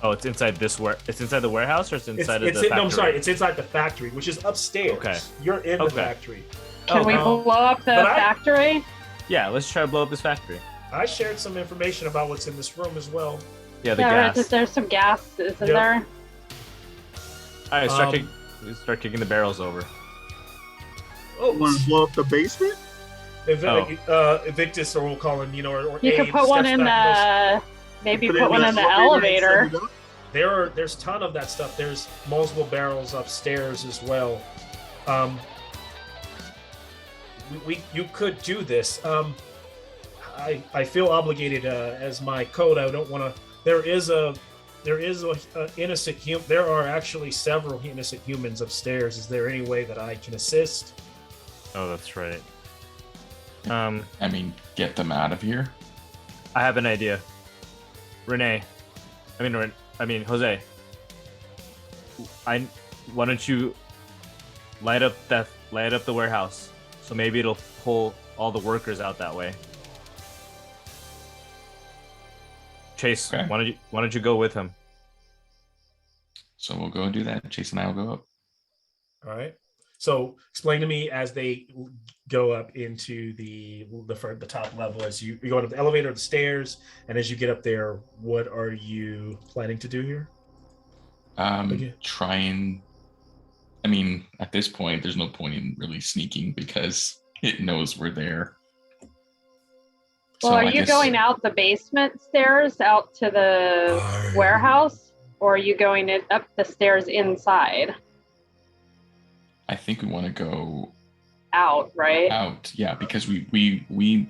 Oh, it's inside it's inside the warehouse, or it's inside of the factory? No, I'm sorry, it's inside the factory, which is upstairs. Okay. You're in the factory. Can we blow up the factory? Yeah, let's try to blow up this factory. I shared some information about what's in this room as well. Yeah, the gas. There's some gas, isn't there? All right, start kicking the barrels over. Oh, want to blow up the basement? Evictus, or we'll call him, or you could put one in the elevator. There's a ton of that stuff. There's multiple barrels upstairs as well. You could do this. I feel obligated as my code. I don't want to. There is a innocent human. There are actually several innocent humans upstairs. Is there any way that I can assist? Oh, that's right. I mean, get them out of here. I have an idea. Jose. Why don't you light up the warehouse? So maybe it'll pull all the workers out that way. Chase, okay. why don't you go with him? So we'll go and do that. Chase and I will go up. All right. So explain to me as they go up into the top level, as you go up the elevator, the stairs, and as you get up there, what are you planning to do here? Try and. I mean, at this point, there's no point in really sneaking because it knows we're there. Well, are you going out the basement stairs out to the warehouse, or are you going up the stairs inside? I think we want to go Out, right? out. Yeah, because we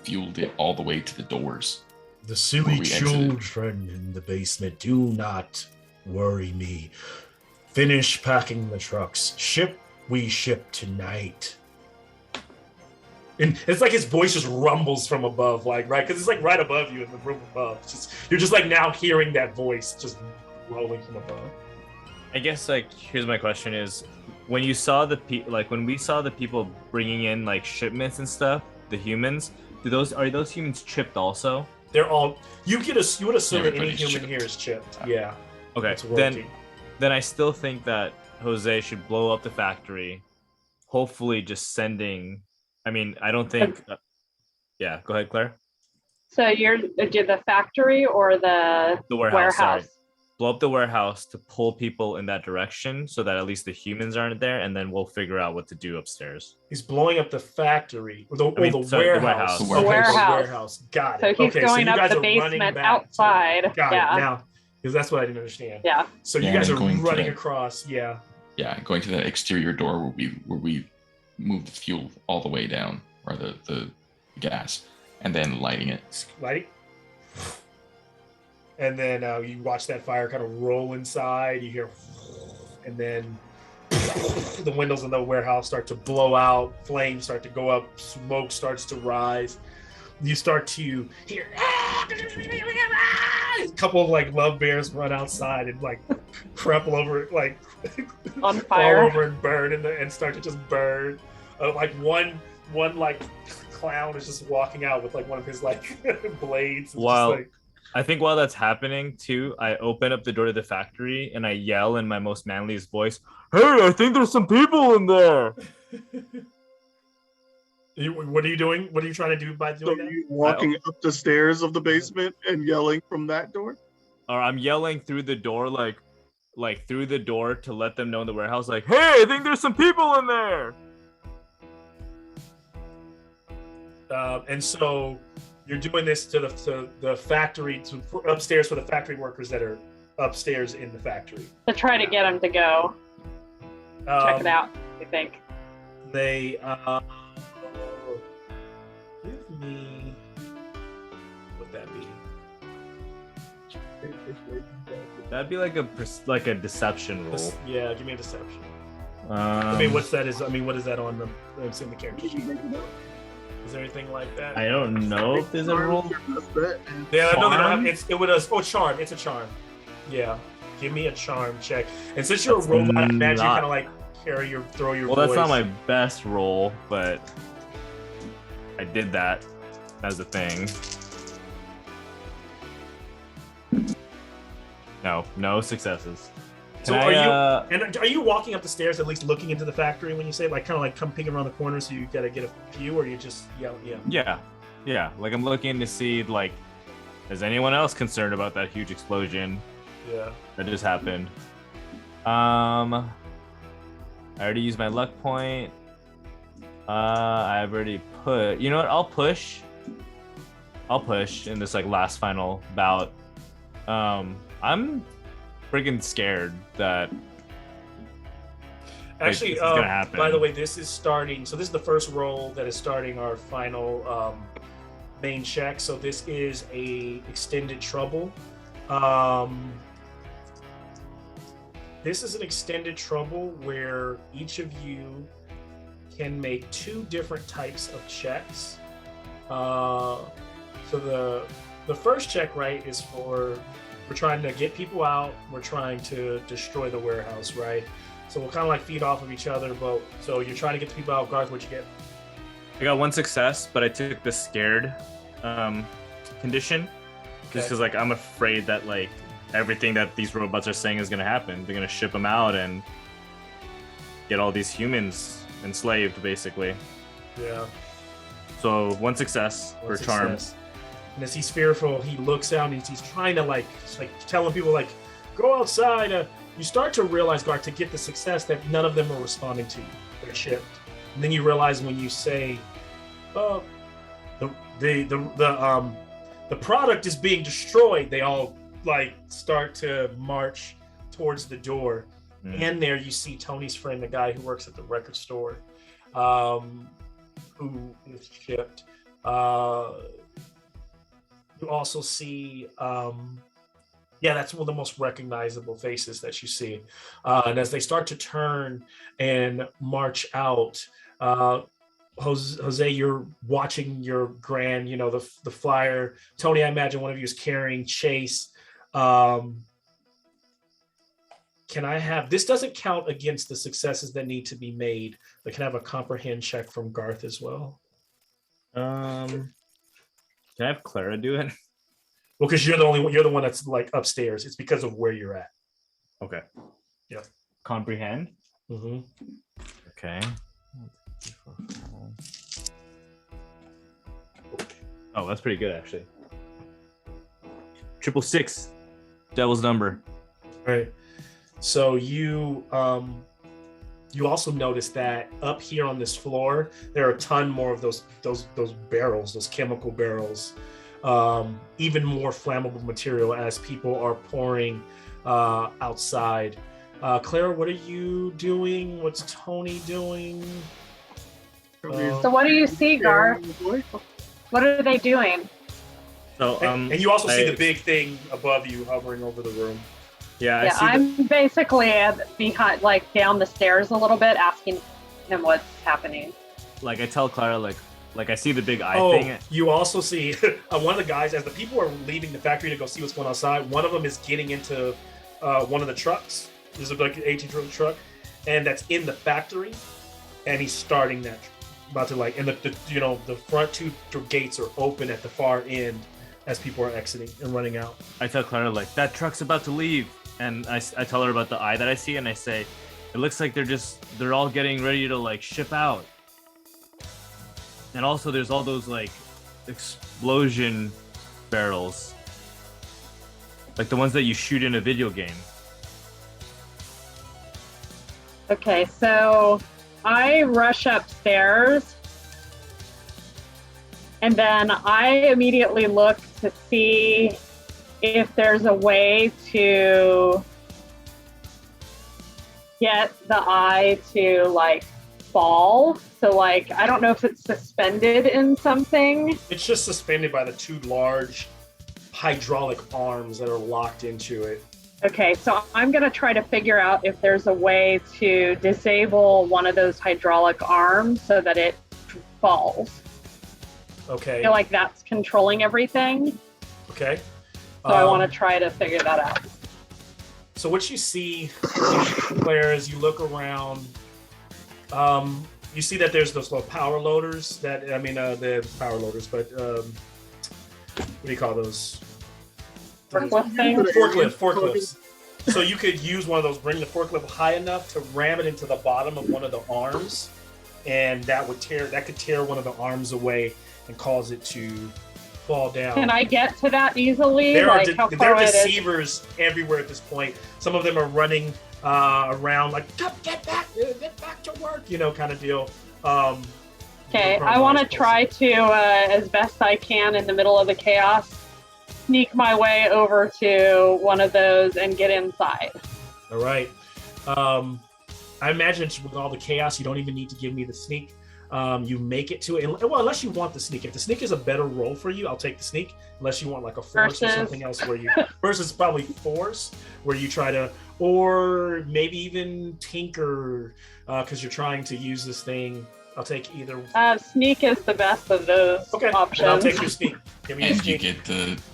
fueled it all the way to the doors. The Where silly we exited. children in the basement do not worry me. Finish packing the trucks. We ship tonight. And it's like his voice just rumbles from above, like, right? Because it's like right above you in the room above. You're just like now hearing that voice just rolling from above. I guess like here's my question: is when you saw when we saw the people bringing in like shipments and stuff, the humans, are those humans chipped also? They're all you would assume that any Everybody's human chipped. here is chipped. Yeah. Okay, It's working. then I still think that Jose should blow up the factory. Hopefully, just sending. I mean, I don't think. Yeah, go ahead, Claire. So you're did the factory or the The warehouse. warehouse? Sorry. Blow up the warehouse to pull people in that direction, so that at least the humans aren't there, and then we'll figure out what to do upstairs. He's blowing up the factory. Or the warehouse. warehouse. The warehouse. Okay, The warehouse. Got So it. he's Okay, going you up guys the are running basement back outside. Got Yeah. it now. Because that's what I didn't understand. Yeah. So Yeah, you guys and are going to running the- across. Yeah. Yeah, going to the exterior door where we move the fuel all the way down, or the gas, and then lighting it. Light. And then you watch that fire kind of roll inside. You hear, and then the windows in the warehouse start to blow out. Flames start to go up. Smoke starts to rise. You start to hear a couple of like love bears run outside and like trample over, like On fall fire. over and burn and start to just burn. Like one like clown is just walking out with like one of his like blades. and just, Wow. like, I think while that's happening too, I open up the door to the factory and I yell in my most manliest voice, "Hey, I think there's some people in there." What are you doing? What are you trying to do by So doing that? you walking up the stairs of the basement and yelling from that door? Or I'm yelling through the door, like through the door to let them know in the warehouse, like, "Hey, I think there's some people in there." And so you're doing this to the factory, to upstairs for the factory workers that are upstairs in the factory. To try to get him to go check it out, I think. They give me, what would that be? That'd be like a deception roll. Yeah, give me a deception. I I mean, what is that on the? It's in the character sheet. Is there anything like that? I don't know if there's a roll. Yeah, no, they don't Charm? have. It would. Charm. It's a charm. Yeah, give me a charm check. And since you're That's a robot, I imagine you not- kind of like throw your. Well, voice. that's not my best roll, but I did that as a thing. No successes. So Can are I, you? And are you walking up the stairs at least looking into the factory when you say like kind of like come peeking around the corner so you gotta get a view, or you just yell? Yeah. Like I'm looking to see like, is anyone else concerned about that huge explosion Yeah. that just happened? I already used my luck point. I've already put. You know what? I'll push in this like last final bout. I'm freaking scared that Actually, this is gonna happen. by the way, this is starting. So this is the first roll that is starting our final main check. So this is a extended trouble. This is an extended trouble where each of you can make 2 different types of checks. So the first check, right, is for we're trying to get people out. We're trying to destroy the warehouse, right? So we'll kind of like feed off of each other. But so you're trying to get the people out. Garth, what'd you get? I got 1 success, but I took the scared condition just because like I'm afraid that like everything that these robots are saying is gonna happen. They're gonna ship them out and get all these humans enslaved, basically. Yeah. So 1 success for charm. Success. And as he's fearful, he looks out and he's trying to like telling people like, go outside. You start to realize, Garth, to get the success that none of them are responding to you. They're shipped. And then you realize when you say, the product is being destroyed, they all like start to march towards the door. And there you see Tony's friend, the guy who works at the record store, who is shipped. You also see, that's one of the most recognizable faces that you see. And as they start to turn and march out, Jose, you're watching your grand, the flyer. Tony, I imagine one of you is carrying Chase. Can I have, this doesn't count against the successes that need to be made, but can I have a comprehend check from Garth as well? Can I have Clara do it? Well, because you're the one that's like upstairs. It's because of where you're at. Okay. Yeah. Comprehend. Mm-hmm. Okay. Oh, that's pretty good actually. 666, devil's number. Right. So you also notice that up here on this floor, there are a ton more of those barrels, those chemical barrels, even more flammable material as people are pouring outside. Clara, what are you doing? What's Tony doing? So what do you see, Garth? What are they doing? So and you also see the big thing above you hovering over the room. Yeah, I'm basically behind, like down the stairs a little bit, asking him what's happening. Like I tell Clara, like I see the big eye thing. You also see one of the guys, as the people are leaving the factory to go see what's going on outside, one of them is getting into one of the trucks. There's like an 18-foot truck, and that's in the factory, and he's starting that, about to and the front two gates are open at the far end as people are exiting and running out. I tell Clara, like, that truck's about to leave, and I tell her about the eye that I see, and I say, it looks like they're all getting ready to like ship out. And also there's all those like explosion barrels, like the ones that you shoot in a video game. Okay, so I rush upstairs, and then I immediately look to see if there's a way to get the eye to like fall. So like, I don't know if it's suspended in something. It's just suspended by the two large hydraulic arms that are locked into it. Okay, so I'm gonna try to figure out if there's a way to disable one of those hydraulic arms so that it falls. Okay. I feel like that's controlling everything. Okay. So I want to try to figure that out. So what you see, Claire, as you look around, you see that there's those little power loaders the power loaders, but what do you call those? Forklifts. So you could use one of those, bring the forklift high enough to ram it into the bottom of one of the arms, and that could tear one of the arms away and cause it to fall down. Can I get to that easily? There are deceivers everywhere at this point. Some of them are running around like, get back to work, kind of deal. Okay, I want to try to, as best I can in the middle of the chaos, sneak my way over to one of those and get inside. All right. I imagine with all the chaos, you don't even need to give me the sneak. You make it to it. Well, unless you want the sneak. If the sneak is a better roll for you, I'll take the sneak. Unless you want like a force or something else where you versus probably force where you try to, or maybe even tinker because you're trying to use this thing. I'll take either. Sneak is the best of those options. Then I'll take your sneak. Give me and your sneak.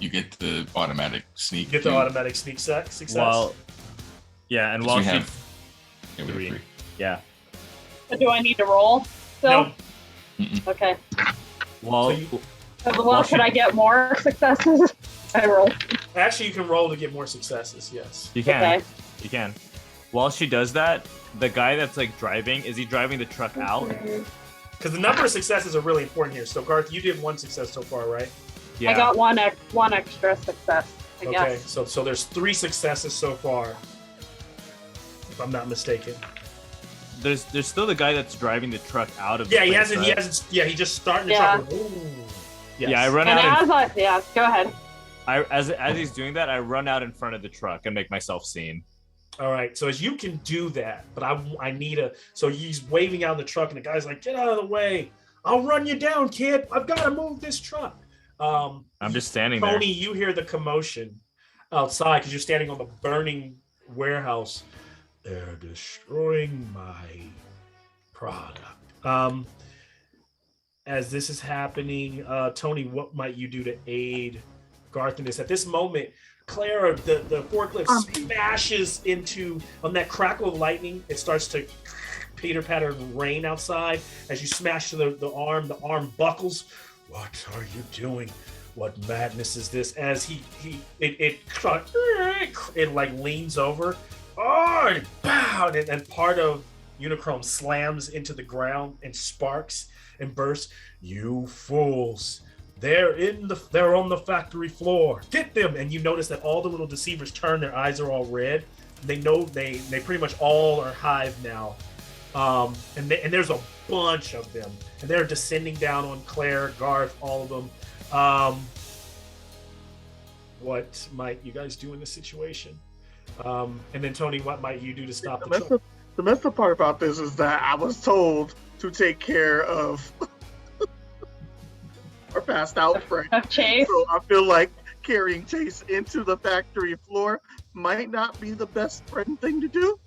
you get the automatic sneak. You get the automatic sneak success. While she have 3. Yeah. So do I need to roll still? No. Okay. Well, Could I get more successes? I roll. Actually, you can roll to get more successes. Yes. You can. Okay. You can. While she does that, the guy that's like driving, is he driving the truck out? Because the number of successes are really important here. So Garth, you did 1 success so far, right? Yeah. I got one extra success, I Okay. guess. So there's 3 successes so far, if I'm not mistaken. There's still the guy that's driving the truck out of. Yeah, the he place, hasn't. right? He hasn't. Yeah, he just starting the Yeah. truck. Ooh. Yes. Yeah, I run And out. go ahead. As he's doing that, I run out in front of the truck and make myself seen. All right. So as you can do that, but I need a. So he's waving out the truck, and the guy's like, "Get out of the way! I'll run you down, kid. I've got to move this truck." I'm just standing there. Tony, you hear the commotion outside because you're standing on the burning warehouse. They're destroying my product. As this is happening, Tony, what might you do to aid Garth in this? At this moment, Clara, the forklift smashes into on that crackle of lightning. It starts to pitter patter and rain outside. As you smash to the arm buckles. What are you doing? What madness is this? As it like leans over. Oh, and pow! And part of Unichrome slams into the ground and sparks and bursts. You fools! They're on the factory floor. Get them! And you notice that all the little deceivers turn. Their eyes are all red. They know they pretty much all are Hive now. And there's a bunch of them, and they're descending down on Claire, Garth, all of them. What might you guys do in this situation? And then Tony, what might you do to stop the truck? The messed up part about this is that I was told to take care of our passed out friend. Of Chase. So I feel like carrying Chase into the factory floor might not be the best friend thing to do.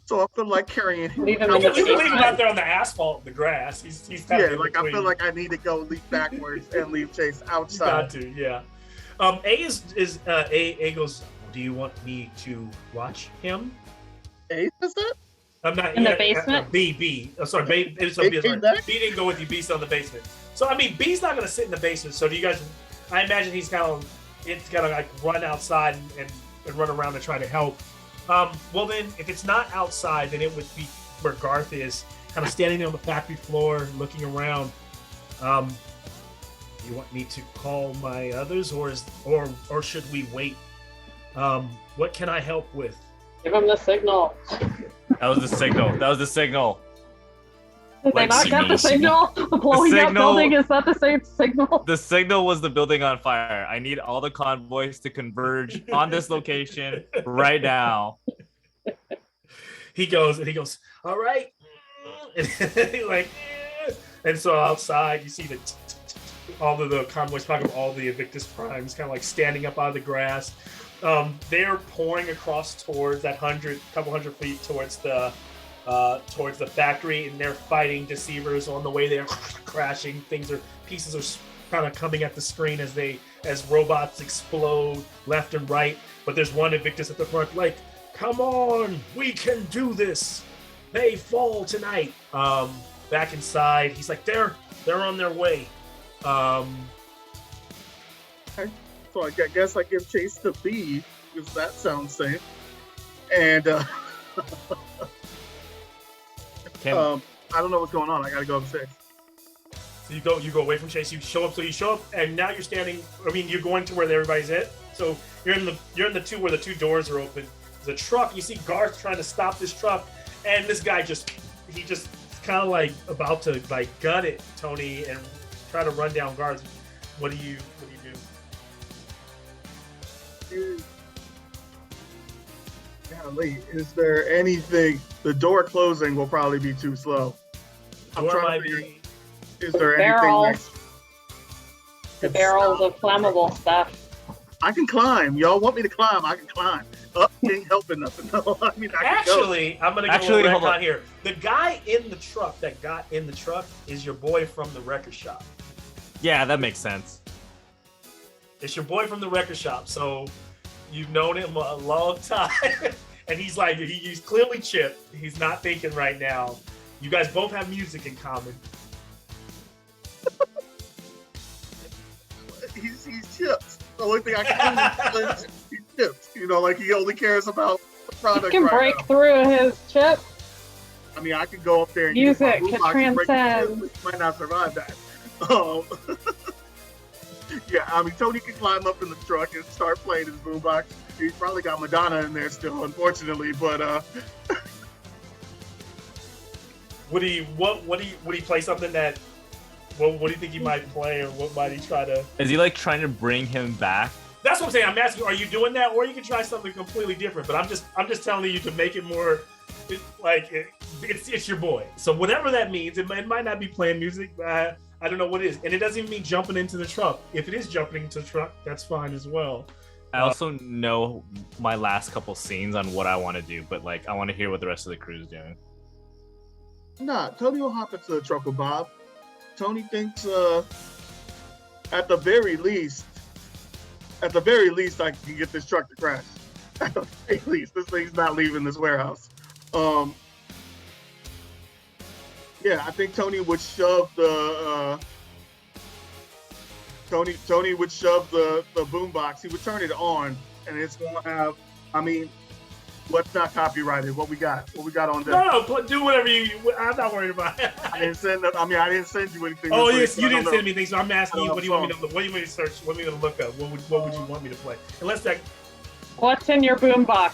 So I feel like carrying him. Leave him You in the can leave him basement. out there on the asphalt, the grass. He's kind of I feel like I need to go leap backwards and leave Chase you outside. got to, yeah. A goes. Do you want me to watch him? A says that? I'm not In the basement? B. Oh, sorry, B. He came back? B didn't go with you. B's still in the basement. So I mean, B's not gonna sit in the basement. So do you guys? I imagine he's gonna like run outside and run around and try to help. Well then, if it's not outside, then it would be where Garth is, kind of standing there on the factory floor, looking around. You want me to call my others, or should we wait? What can I help with? Give him the signal. That was the signal. Did they Like not get the signal? The blowing up signal- building, is that the same signal? The signal was the building on fire. I need all the convoys to converge on this location right now. He goes, all right. And so outside you see all of the convoys, talking all the Invictus Primes, kind of like standing up out of the grass. They're pouring across towards that couple hundred feet towards the factory, and they're fighting deceivers on the way there, crashing. Pieces are kind of coming at the screen as robots explode left and right. But there's one Invictus at the front, like, come on, we can do this. They fall tonight. Back inside, he's like, they're on their way. So I guess I give Chase to B, because that sounds safe. And I don't know what's going on. I gotta go upstairs. So you go away from Chase. You show up, and now you're standing. I mean, you're going to where everybody's at. So you're in the two where the two doors are open. There's a truck. You see Garth trying to stop this truck, and this guy just kind of like about to like gut it, Tony, and try to run down Garth. What do you do? Golly, is there anything? The door closing will probably be too slow. I'm Door trying might to figure. be- Is there Barrels. anything? The barrels of flammable stuff. I can climb. Y'all want me to climb? I can climb. Up ain't helping nothing. No, I mean I can go. Actually, I'm gonna go Actually, with hold retcon on. here. The guy in the truck that got in the truck is your boy from the record shop. Yeah, that makes sense. It's your boy from the record shop, so you've known him a long time. And he's like, he's clearly chipped. He's not thinking right now. You guys both have music in common. He's chips. The only thing I can do is he's chips. You know, like he only cares about the You product can right break now. through his chip. I mean, I could go up there and Music use my can boombox and break the transcend. chips, but he might not survive that. Yeah, I mean, Tony can climb up in the truck and start playing his boombox. He's probably got Madonna in there still, unfortunately, but Would he play something that? What do you think he might play, or what might he try to? Is he like trying to bring him back? That's what I'm saying. I'm asking, are you doing that, or you can try something completely different? But I'm just telling you to make it more it's your boy. So whatever that means, it might not be playing music. I don't know what it is, and it doesn't even mean jumping into the truck. If it is jumping into the truck, that's fine as well. I also know my last couple scenes on what I want to do, but like I want to hear what the rest of the crew is doing. Nah, Tony will hop into the truck with Bob. Tony thinks at the very least, I can get this truck to crash. At the very least, this thing's not leaving this warehouse. Yeah, I think Tony would shove the Tony would shove the boombox. He would turn it on, and it's gonna have. I mean, what's not copyrighted? What we got? What we got on there? No, do whatever you. I'm not worried about it. I didn't send you anything. Oh yes, you didn't send me anything. So I'm asking you, what do you want me to look? What do you want me to search? What do you want me to look up? What would you want me to play? Unless that. What's in your boombox?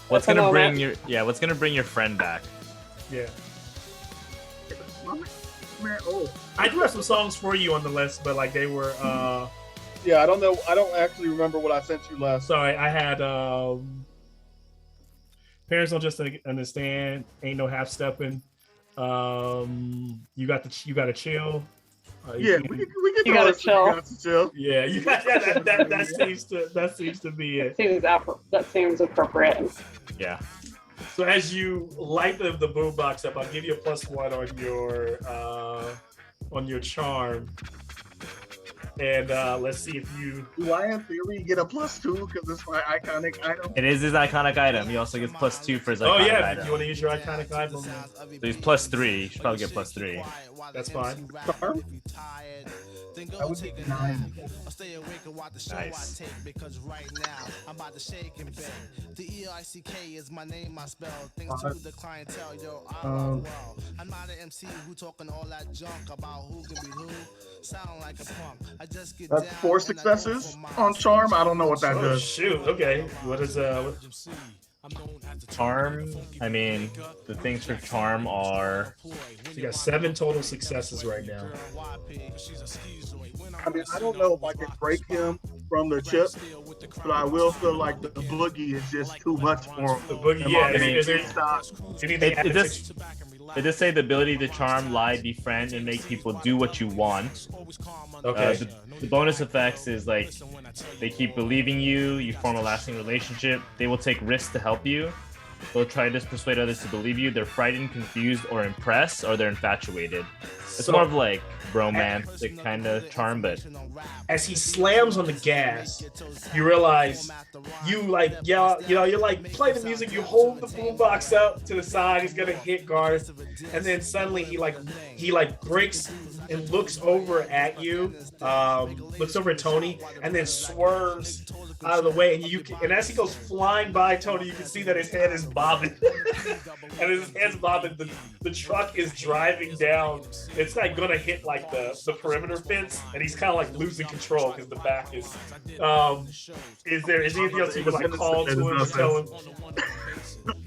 What's gonna bring your friend back? Yeah. Man, oh. I do have some songs for you on the list, but like they were. Yeah, I don't know. I don't actually remember what I sent you last. Sorry, I had. Parents Don't Just Understand. Ain't No Half Stepping. You got to chill. Yeah, we get. You gotta chill. Yeah, you got that seems to be it. That seems appropriate. Yeah. So as you light the boombox up, I'll give you a +1 on your charm, and let's see if you. Do I, in theory, get a +2 because it's my iconic item? It is his iconic item. He also gets +2 for his iconic item. Oh yeah, if you want to use your iconic item. So he's +3. You should probably get +3. That's fine. Charm? I would take 9. Nice. Because right now I'm about to shake and bake. The EICK is my name, I spell. Thanks to the clientele, yo, I rock well. I'm not an MC who talking all that junk about who can be who. Sound like a punk. I just get That's 4 successes on charm. I don't know what that Oh does. shoot! Okay, what is Charm. I mean, the things for charm are. So you got 7 total successes right now. I mean, I don't know if I can break him from the chip, but I will feel like the boogie is just too much for him. The boogie, yeah. Is there anything? It does say the ability to charm, lie, befriend, and make people do what you want. Okay. The bonus effects is like they keep believing you, you form a lasting relationship, they will take risks to help you, they'll try to persuade others to believe you, they're frightened, confused, or impressed, or they're infatuated. It's more of like romantic kind of charm, but as he slams on the gas, you realize you like you're like play the music, you hold the boombox up to the side, he's gonna hit Garth, and then suddenly he breaks and looks over at you, looks over at Tony, and then swerves out of the way, and as he goes flying by Tony, you can see that his head is bobbing. And his head's bobbing, the truck is driving down. It's not gonna hit like the perimeter fence, and he's kind of like losing control because the back is. Is there anything else you would like call to him to tell him?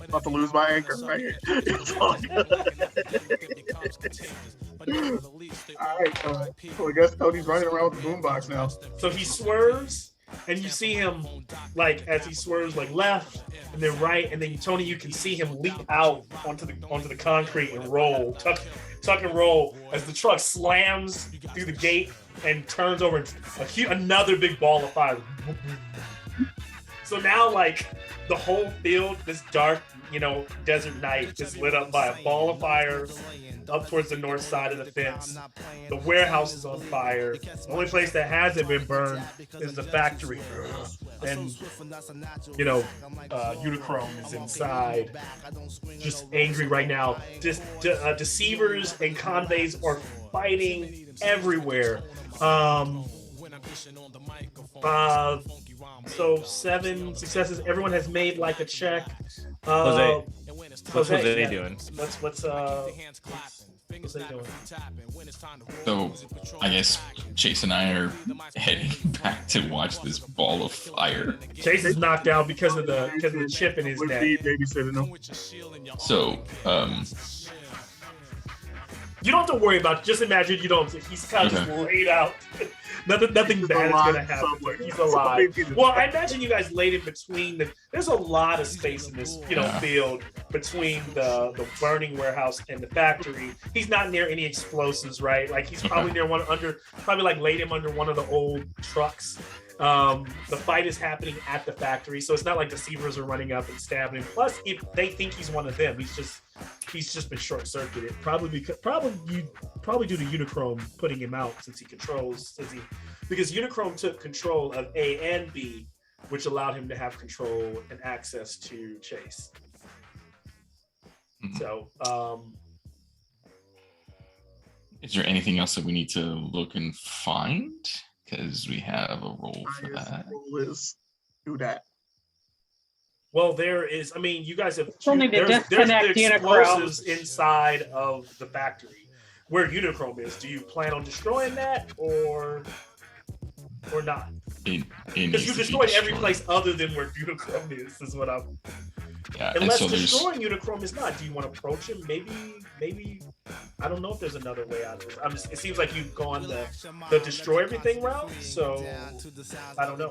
About to lose my anchor right here. It's all good. All right, so I guess Cody's running around with the boombox now. So he swerves, and you see him like as he swerves like left and then right, and then Tony, you can see him leap out onto the concrete and roll, tuck and roll as the truck slams through the gate and turns over another big ball of fire. So now, like, the whole field, this dark, desert night, is lit up by a ball of fire up towards the north side of the fence. The warehouse is on fire. The only place that hasn't been burned is the factory. And, Unicron is inside, just angry right now. Deceivers and conveys are fighting everywhere. So 7 successes. Everyone has made like a check. Jose, what's Jose doing? What's Jose doing? So I guess Chase and I are heading back to watch this ball of fire. Chase is knocked out because of the chip in his neck. Babysitting him. So You don't have to worry about it. Just imagine you don't. He's kind of just laid out. Nothing bad is gonna happen. He's alive. Well, I imagine you guys laid in between there's a lot of space in this, field between the burning warehouse and the factory. He's not near any explosives, right? Like he's probably near probably like laid him under one of the old trucks. The fight is happening at the factory, so it's not like deceivers are running up and stabbing him. Plus, if they think he's one of them, he's just been short-circuited. Probably due to Unichrome putting him out because Unichrome took control of A and B, which allowed him to have control and access to Chase. So, is there anything else that we need to look and find? Because we have a role for that. Do that. Well, there is. I mean, you guys have. There's the explosives inside of the factory where Unichrome is. Do you plan on destroying that or not? Because you destroyed every place other than where Unichrome is what I'm. Yeah, unless destroying Unichrome is not. Do you want to approach him? Maybe. I don't know if there's another way out of this. It seems like you've gone the destroy everything route. So I don't know.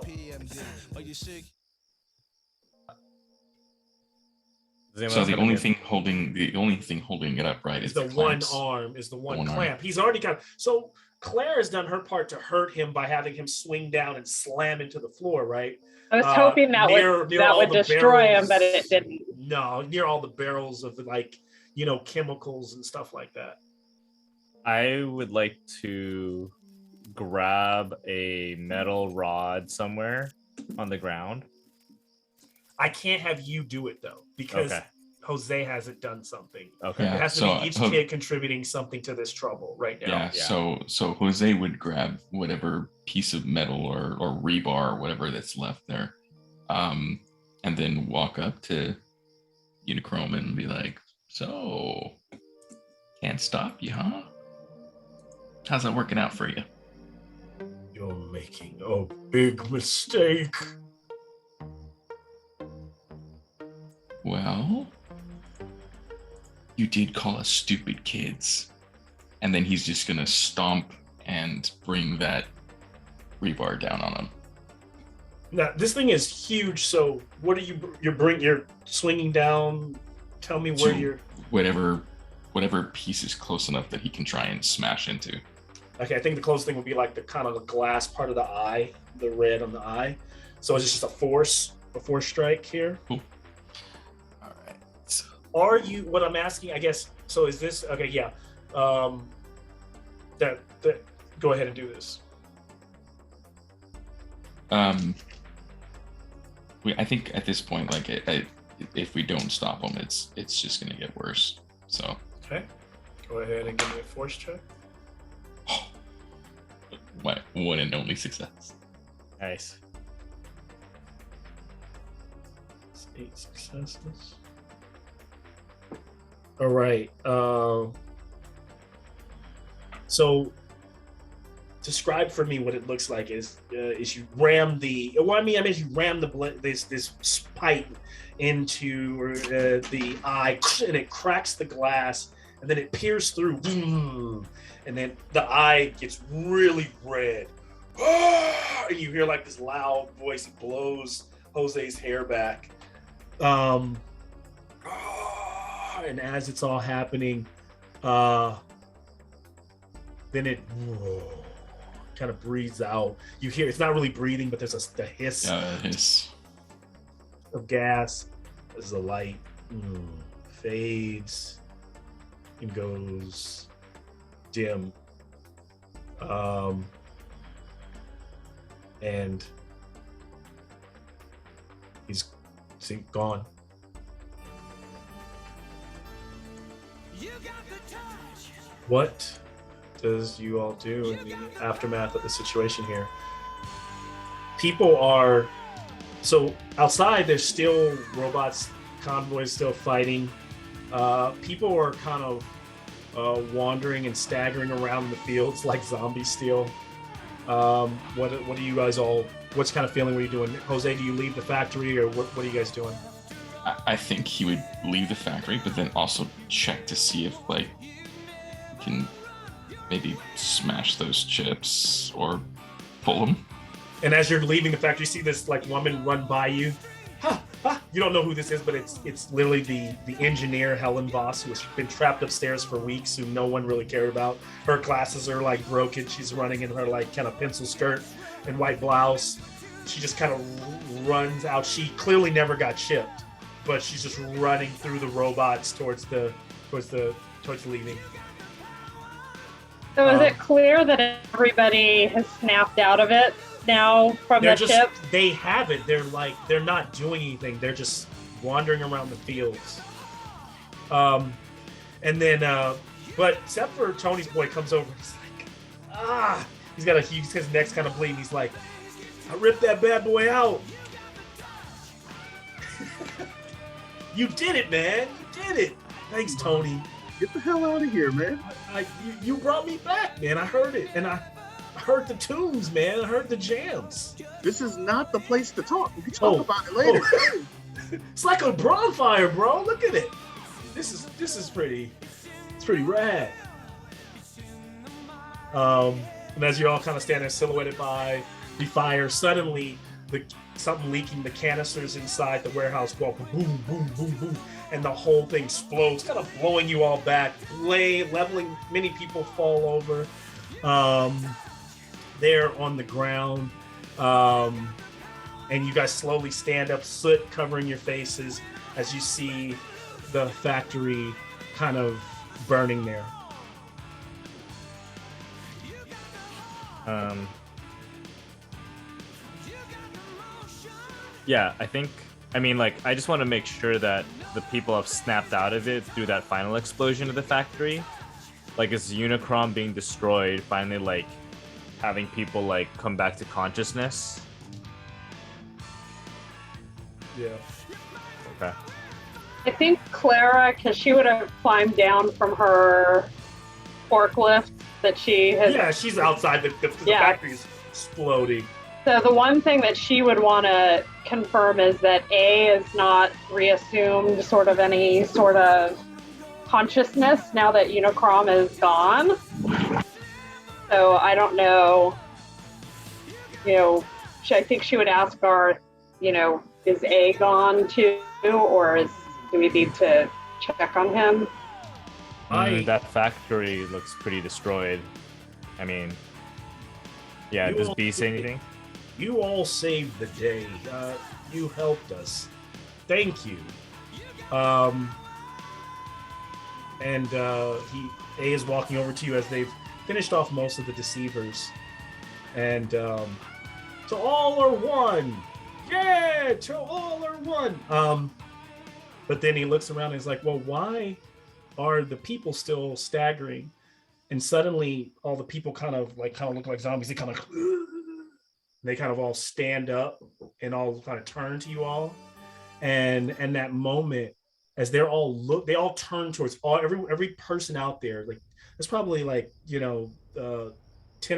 So the only thing holding it upright is the one arm, is the one clamp. He's already got. So Claire has done her part to hurt him by having him swing down and slam into the floor, right? I was hoping that would destroy him, but it didn't. No, near all the barrels of chemicals and stuff like that. I would like to grab a metal rod somewhere on the ground. I can't have you do it though, because Jose hasn't done something. Okay. It has to be each kid contributing something to this trouble right now. Yeah. So Jose would grab whatever piece of metal or rebar or whatever that's left there, and then walk up to Unichrome and be like, "So, can't stop you, huh? How's that working out for you?" You're making a big mistake. Well, you did call us stupid kids. And then he's just gonna stomp and bring that rebar down on him. Now, this thing is huge, so what are you're swinging down? Tell me where you're... Whatever piece is close enough that he can try and smash into. Okay, I think the closest thing would be like the kind of the glass part of the eye, the red on the eye. So it's just a force strike here. Cool. All right. So. Are you? What I'm asking, I guess. So is this okay? Yeah. That. Go ahead and do this. I think at this point, like, if we don't stop him, it's just gonna get worse. So. Okay. Go ahead and give me a force check. One and only success. Nice. 8 successes. All right. So describe for me what it looks like is you ram the this pipe into the eye, and it cracks the glass, and then it peers through, and then the eye gets really red, and you hear like this loud voice blows Jose's hair back, and as it's all happening, then it kind of breathes out. You hear it's not really breathing, but there's a hiss, hiss of gas as the light fades and goes dim, and he's gone. What does you all do in the aftermath of the situation here? People are so outside. There's still robots, convoys still fighting. People are kind of wandering and staggering around the fields like zombies still. What do you guys all? What's kind of feeling? What are you doing, Jose? Do you leave the factory, or what are you guys doing? I think he would leave the factory, but then also check to see if, like, can maybe smash those chips or pull them. And as you're leaving the factory, you see this like woman run by you. Ha, ha. You don't know who this is, but it's literally the engineer Helen Voss, who has been trapped upstairs for weeks, who no one really cared about. Her glasses are like broken. She's running in her like kind of pencil skirt and white blouse. She just kind of runs out. She clearly never got shipped, but she's just running through the robots towards leaving. So is it clear that everybody has snapped out of it now from the ship? They have it. They're not doing anything. They're just wandering around the fields. And then, but except for Tony's boy comes over. He's like, his neck's kind of bleeding. He's like, I ripped that bad boy out. You did it, man. You did it. Thanks, Tony. Get the hell out of here, man. You brought me back, man. I heard it, and I heard the tunes, man. I heard the jams. This is not the place to talk. We can talk about it later. It's like a bonfire, bro. Look at it. This is pretty. It's pretty rad. And as you all kind of stand there silhouetted by the fire, suddenly something leaking, the canisters inside the warehouse go up, boom, boom, boom, boom, and the whole thing explodes, kind of blowing you all back, leveling. Many people fall over. They're on the ground, and you guys slowly stand up, soot covering your faces as you see the factory kind of burning there. Yeah, I just want to make sure that the people have snapped out of it through that final explosion of the factory. Like, is Unicron being destroyed finally, like, having people, like, come back to consciousness? Yeah. Okay. I think Clara, because she would have climbed down from her forklift that she has. Yeah, she's outside. The factory is exploding. So the one thing that she would want to confirm is that A is not reassumed sort of any sort of consciousness now that Unicron is gone. So I don't know, I think she would ask Garth, is A gone too, or do we need to check on him? That factory looks pretty destroyed. I mean, yeah, does B say anything? You all saved the day. You helped us. Thank you. And A is walking over to you as they've finished off most of the deceivers. And to all are one. Yeah, to all are one. But then he looks around and he's like, well, why are the people still staggering? And suddenly all the people kind of look like zombies. They kind of all stand up and all kind of turn to you all. And that moment, as they all turn towards every person out there. Like, there's probably 10 or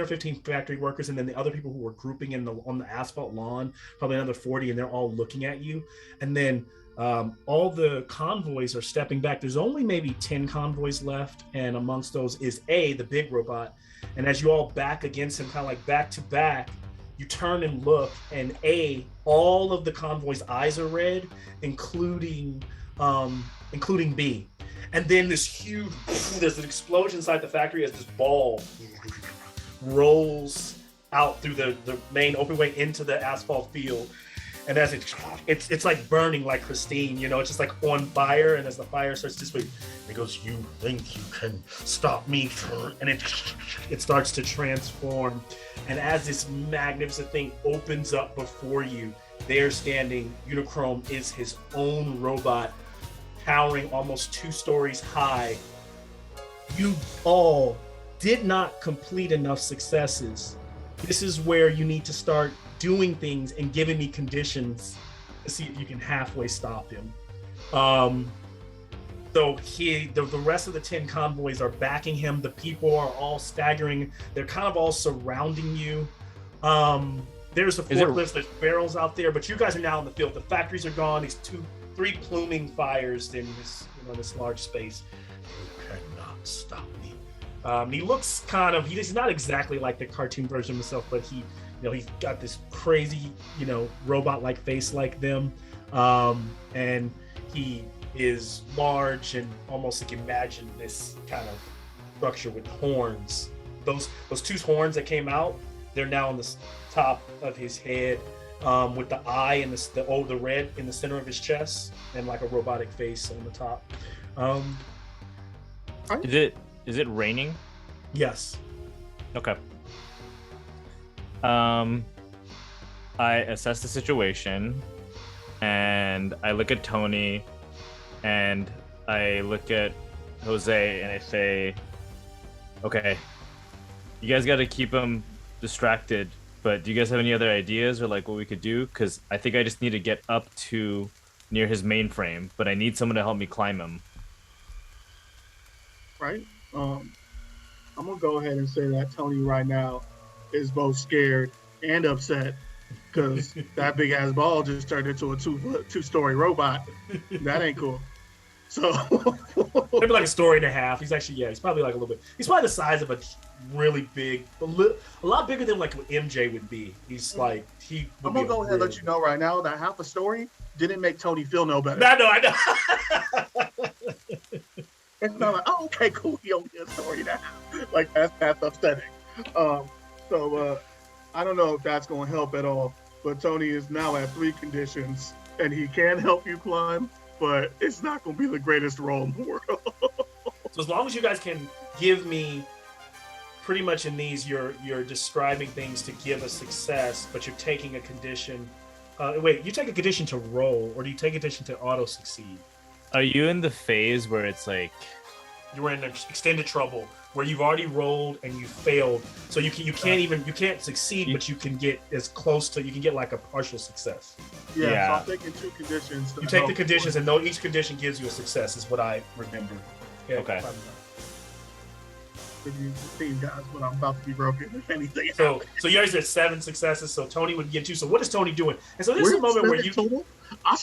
15 factory workers, and then the other people who were grouping on the asphalt lawn, probably another 40, and they're all looking at you. And then all the convoys are stepping back. There's only maybe 10 convoys left, and amongst those is A, the big robot. And as you all back against him, kind of like back to back, you turn and look, and A, all of the convoys' eyes are red, including B. And then there's an explosion inside the factory as this ball rolls out through the main open way into the asphalt field. And as it's like burning like Christine, it's just like on fire. And as the fire starts to spread, it goes, you think you can stop me? And it starts to transform. And as this magnificent thing opens up before you, there standing, Unicron is his own robot, towering almost 2 stories high. You all did not complete enough successes. This is where you need to start doing things and giving me conditions to see if you can halfway stop him. So the rest of the 10 convoys are backing him. The people are all staggering. They're kind of all surrounding you. There's a forklift, there's barrels out there, but you guys are now in the field. The factories are gone. These 3 pluming fires in this large space. You cannot stop me. He looks kind of, he's not exactly like the cartoon version of himself, but he's got this crazy, robot-like face like them. And he is large and almost like imagine this kind of structure with horns. Those two horns that came out, they're now on the top of his head, with the eye and the red in the center of his chest, and like a robotic face on the top. Is it raining? Yes. Okay. I assess the situation, and I look at Tony, and I look at Jose, and I say, okay, you guys got to keep him distracted, but do you guys have any other ideas or like what we could do? Because I think I just need to get up to near his mainframe, but I need someone to help me climb him. Right. I'm gonna go ahead and say that Tony right now is both scared and upset because that big ass ball just turned into a two-story robot. That ain't cool. So maybe like a story and a half. He's actually, he's probably like a little bit. He's probably the size of a really big, a lot bigger than like what MJ would be. He's like I'm gonna go ahead and let you know right now that half a story didn't make Tony feel no better. I know. It's not like, oh, okay, cool. He only has a story now. Like that's upsetting. So I don't know if that's going to help at all. But Tony is now at 3 conditions, and he can help you climb, but it's not going to be the greatest role in the world. So as long as you guys can give me, pretty much in these, you're describing things to give a success, but you're taking a condition. Wait, you take a condition to roll, or do you take a condition to auto succeed? Are you in the phase where it's like you were in extended trouble, where you've already rolled and you failed, so you can't succeed, but you can get as close to, you can get like a partial success. Yeah. So I'm taking 2 conditions. You take the conditions, and each condition gives you a success, is what I remember. Yeah, okay. You see, guys, but I'm about to be broken if anything. So you guys are at 7 successes. So Tony would get you. So what is Tony doing? And so there's a moment where you total? I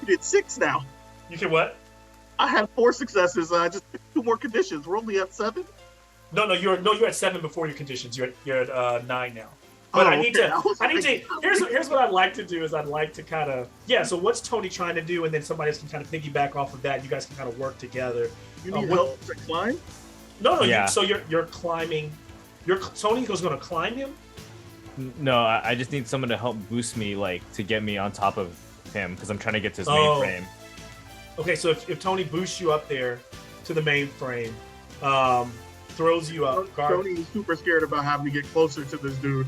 did 6 now. You can what? I had 4 successes. I just picked 2 more conditions. We're only at 7. No, you're at 7 before your conditions. You're at 9 now. But I need to. Here's what I'd like to do is I'd like to kind of So what's Tony trying to do, and then somebody else can kind of piggyback off of that. You guys can kind of work together. You need help to climb? No. Yeah. So you're climbing. Tony's going to climb him. No, I just need someone to help boost me, like to get me on top of him, because I'm trying to get to his mainframe. Okay, so if Tony boosts you up there to the mainframe, throws you up. Tony's super scared about having to get closer to this dude.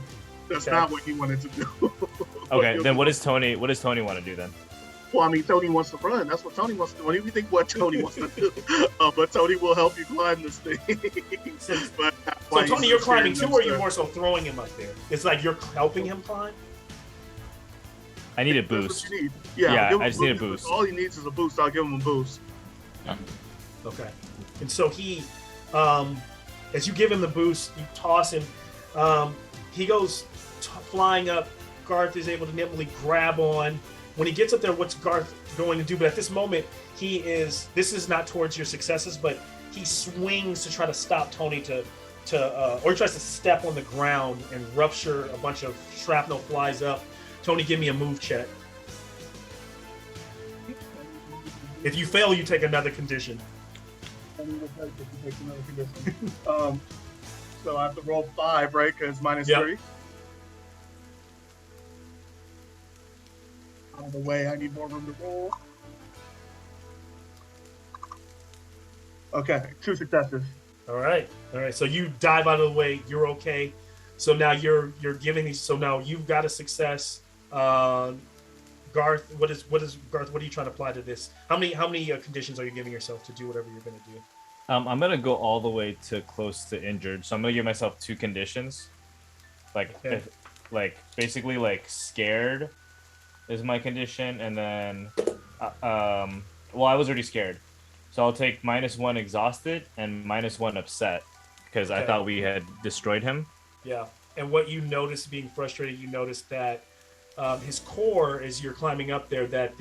That's not what he wanted to do. Okay, then what does Tony want to do then? Well, I mean, Tony wants to run. That's what Tony wants to do. What do you think what Tony wants to do? But Tony will help you climb this thing. So Tony, you're climbing too, or are you more so throwing him up there? It's like you're helping him climb? I need a boost. That's what you need. Yeah, I just need a boost. All he needs is a boost. I'll give him a boost. Yeah. Okay. And so he, as you give him the boost, you toss him. He goes flying up. Garth is able to nimbly grab on. When he gets up there, what's Garth going to do? But at this moment, this is not towards your successes, but he swings to try to stop Tony or he tries to step on the ground and rupture a bunch of shrapnel flies up. Tony, give me a move check. If you fail, you take another condition. So I have to roll 5, right? Because -3. Out of the way, I need more room to roll. Okay, 2 successes. All right. So you dive out of the way. You're okay. So now you're giving these. So now you've got a success. Garth, what are you trying to apply to this? How many conditions are you giving yourself to do whatever you're going to do? I'm gonna go all the way to close to injured. So I'm gonna give myself 2 conditions. Basically scared is my condition, and then I was already scared, so I'll take -1 exhausted and -1 upset because I thought we had destroyed him. Yeah, and what you notice being frustrated, you notice that his core, as you're climbing up there, that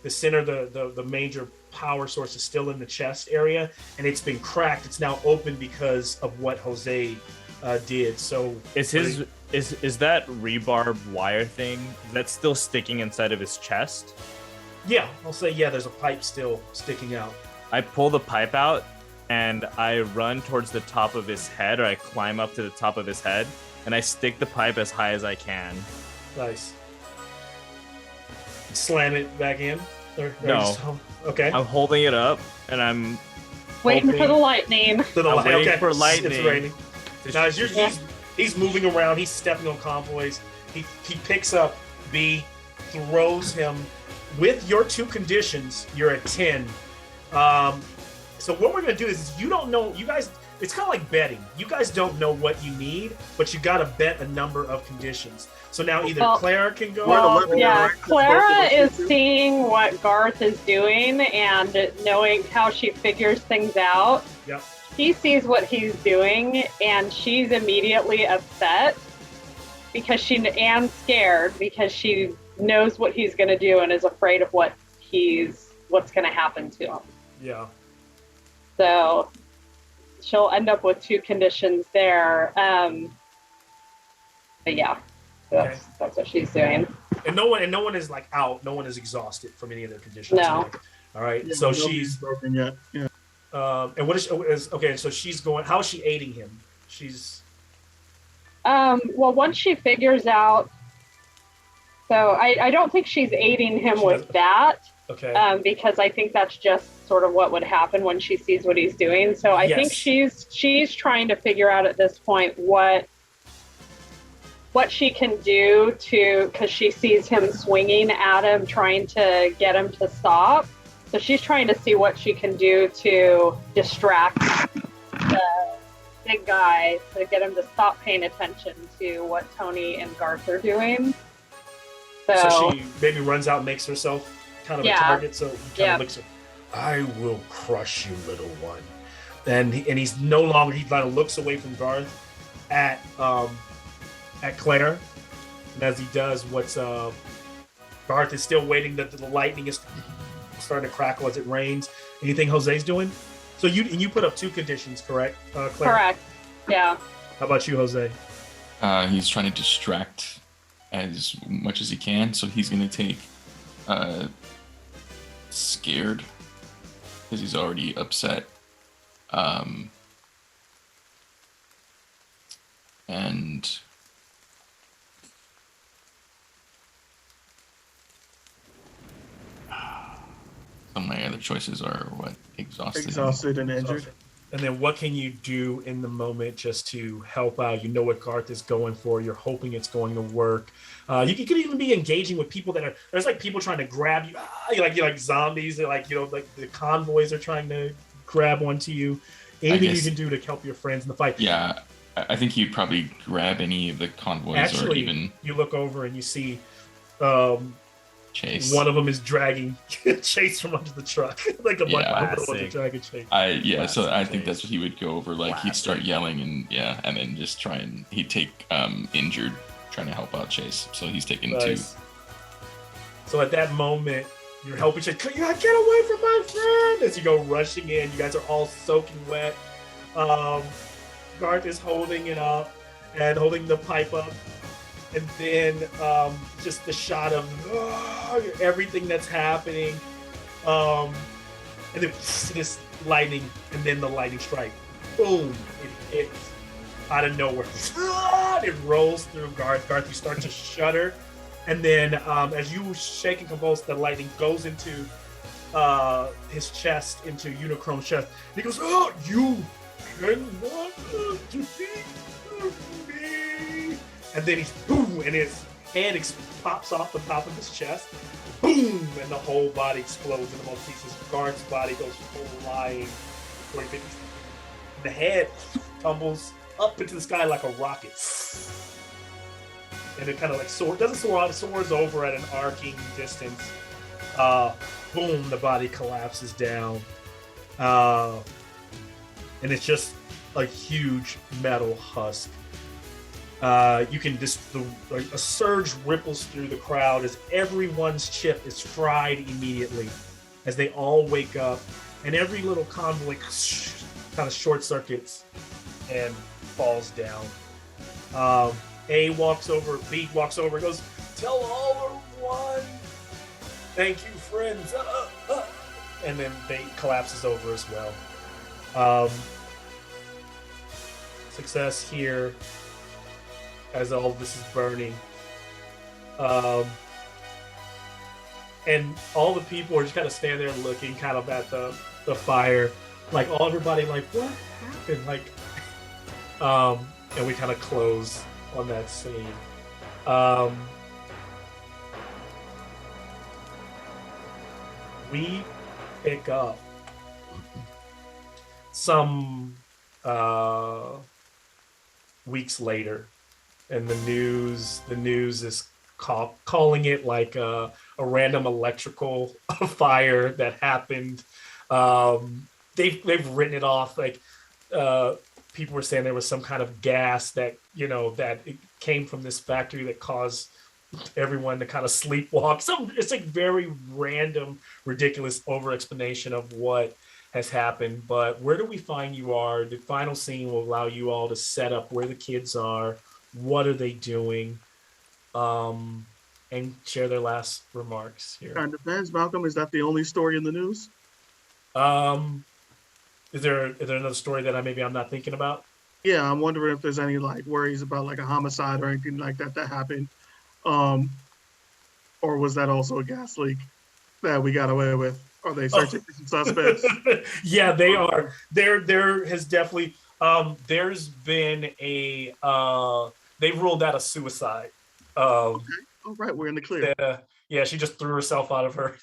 the center, the major power source is still in the chest area, and it's been cracked. It's now open because of what Jose did. So is that rebar wire thing that's still sticking inside of his chest? Yeah, I'll say yeah. There's a pipe still sticking out. I pull the pipe out and I run towards the top of his head, or I climb up to the top of his head, and I stick the pipe as high as I can. Nice. Slam it back in? No. Okay. I'm holding it up, and I'm Waiting for the lightning. I'm waiting okay. for lightning. It's raining. Now, as he's moving around, he's stepping on convoys. He picks up B, throws him. With your 2 conditions, you're at 10. So what we're going to do is you don't know, you guys, it's kind of like betting. You guys don't know what you need, but you got to bet a number of conditions. So now either Clara can go. Clara is seeing what Garth is doing and knowing how she figures things out. Yep. She sees what he's doing and she's immediately upset and scared because she knows what he's going to do and is afraid of what's going to happen to him. Yeah. So she'll end up with 2 conditions there. But yeah, that's what she's doing. And no one is like out. No one is exhausted from any of their conditions. No. All right. Yeah, so she's broken yet. Yeah. And what is okay? So she's going. How is she aiding him? She's. Well, once she figures out. So I don't think she's aiding him with that. Okay. Because I think that's just sort of what would happen when she sees what he's doing. So I think she's trying to figure out at this point what she can do because she sees him swinging at him, trying to get him to stop. So she's trying to see what she can do to distract the big guy to get him to stop paying attention to what Tony and Garth are doing. So she maybe runs out and makes herself kind of a target. So he kind of looks at, I will crush you, little one. And he's no longer, he kind of looks away from Garth at Claire. And as he does, Garth is still waiting that the lightning is starting to crackle as it rains. Anything Jose's doing? So you put up 2 conditions, correct, Claire? Correct. Yeah. How about you, Jose? He's trying to distract as much as he can, so he's gonna take scared because he's already upset, and some of my other choices are exhausted and injured. And then what can you do in the moment just to help out? You know what Garth is going for. You're hoping it's going to work. You could even be engaging with people there's like people trying to grab you. You're like zombies. They're like, like the convoys are trying to grab onto you. Anything you can do to help your friends in the fight. Yeah, I think you'd probably grab any of the convoys. Actually, or even you look over and you see Chase. One of them is dragging Chase from under the truck, like a bunch of them dragging Chase. So I think that's what he would go over. Like he'd start yelling and then just try and he'd take injured, trying to help out Chase. So he's taking 2. So at that moment, you're helping Chase. Get away from my friend! As you go rushing in, you guys are all soaking wet. Garth is holding it up and holding the pipe up. And then just the shot of everything that's happening. And then this lightning, and then the lightning strike. Boom! It hits out of nowhere. It rolls through Garth. Garth, you start to shudder. And then as you shake and convulse, the lightning goes into his chest, into Unicron's chest. And he goes, "Oh, you can want to be me." And then he's boom, and his head pops off the top of his chest. Boom, and the whole body explodes into multiple pieces. Garth's body goes flying 40-50. The head tumbles up into the sky like a rocket. And it kind of like doesn't soar out, it soars over at an arcing distance. Boom, the body collapses down. And it's just a huge metal husk. You can just a surge ripples through the crowd as everyone's chip is fried immediately, as they all wake up, and every little convoy kind of short circuits and falls down. A walks over, B walks over, and goes, "Tell all or one, thank you, friends." And then they collapses over as well. Success here as all of this is burning. And all the people are just kind of standing there looking kind of at the fire, like everybody like, what happened? Like, and we kind of close on that scene. We pick up some weeks later, and the news is calling it like a random electrical fire that happened. They've written it off like people were saying there was some kind of gas that that it came from this factory that caused everyone to kind of sleepwalk. It's like very random, ridiculous over explanation of what has happened. But where do we find you are? The final scene will allow you all to set up where the kids are, what are they doing, and share their last remarks here. It depends, Malcolm. Is that the only story in the news? Is there another story that I'm not thinking about? Yeah, I'm wondering if there's any like worries about like a homicide or anything like that happened, or was that also a gas leak that we got away with? Are they searching for some suspects? Yeah, they are. There has definitely there's been a they've ruled out a suicide. Okay. All right, we're in the clear. Yeah, she just threw herself out of her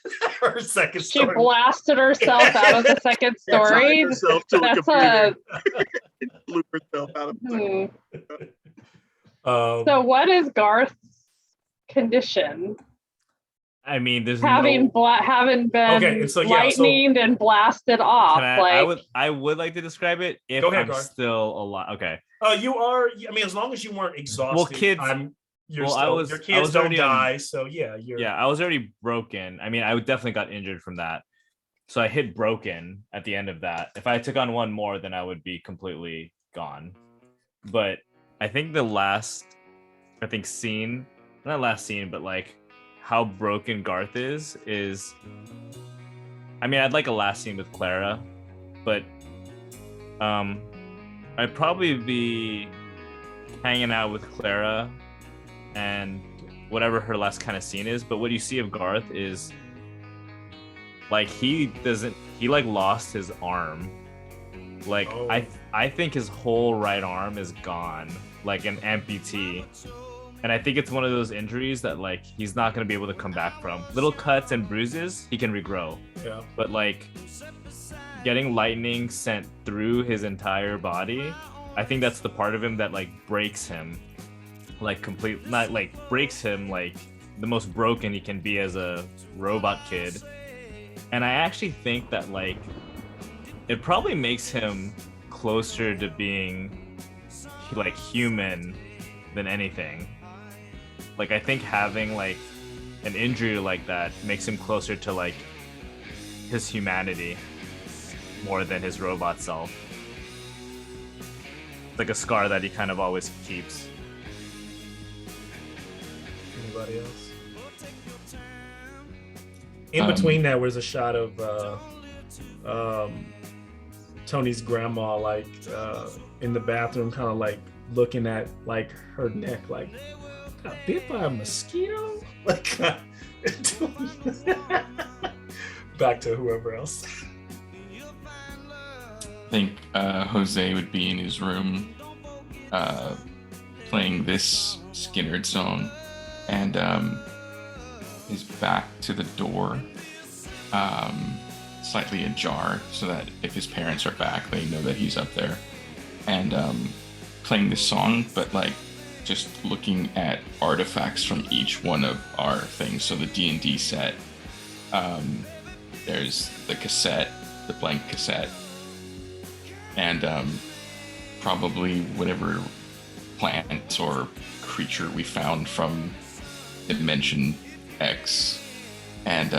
second She story. blasted herself out of the second story. Herself to a That's computer. Blew herself out of the second. So what is Garth's condition? I mean, there's having been Okay, and so, lightninged and blasted off. I would like to describe it if I'm Garth. still alive. Okay. You are. I mean, as long as you weren't exhausted. Well, kids. your kids don't die, so yeah. I was already broken. I mean, I definitely got injured from that. So I hit broken at the end of that. If I took on one more, then I would be completely gone. But I think scene, not last scene, but like how broken Garth is, I mean, I'd like a last scene with Clara, but I'd probably be hanging out with Clara and whatever her last kind of scene is. But what you see of Garth is like he lost his arm. Like I think his whole right arm is gone, like an amputee. And I think it's one of those injuries that like he's not going to be able to come back from. Little cuts and bruises, he can regrow. Yeah. But like getting lightning sent through his entire body, I think that's the part of him that like breaks him, like not like breaks him like the most broken he can be as a robot kid. And I actually think that like it probably makes him closer to being like human than anything. Like I think having like an injury like that makes him closer to like his humanity more than his robot self. Like a scar that he kind of always keeps. Anybody else? In between that was a shot of Tony's grandma like in the bathroom, kind of like looking at like her neck, like got bit by a mosquito. Like back to whoever else. I think Jose would be in his room playing this Skynyrd song, and his back to the door, slightly ajar, so that if his parents are back, they know that he's up there, and playing this song, but like just looking at artifacts from each one of our things. So the D&D set, there's the cassette, the blank cassette, and probably whatever plant or creature we found from Dimension X, and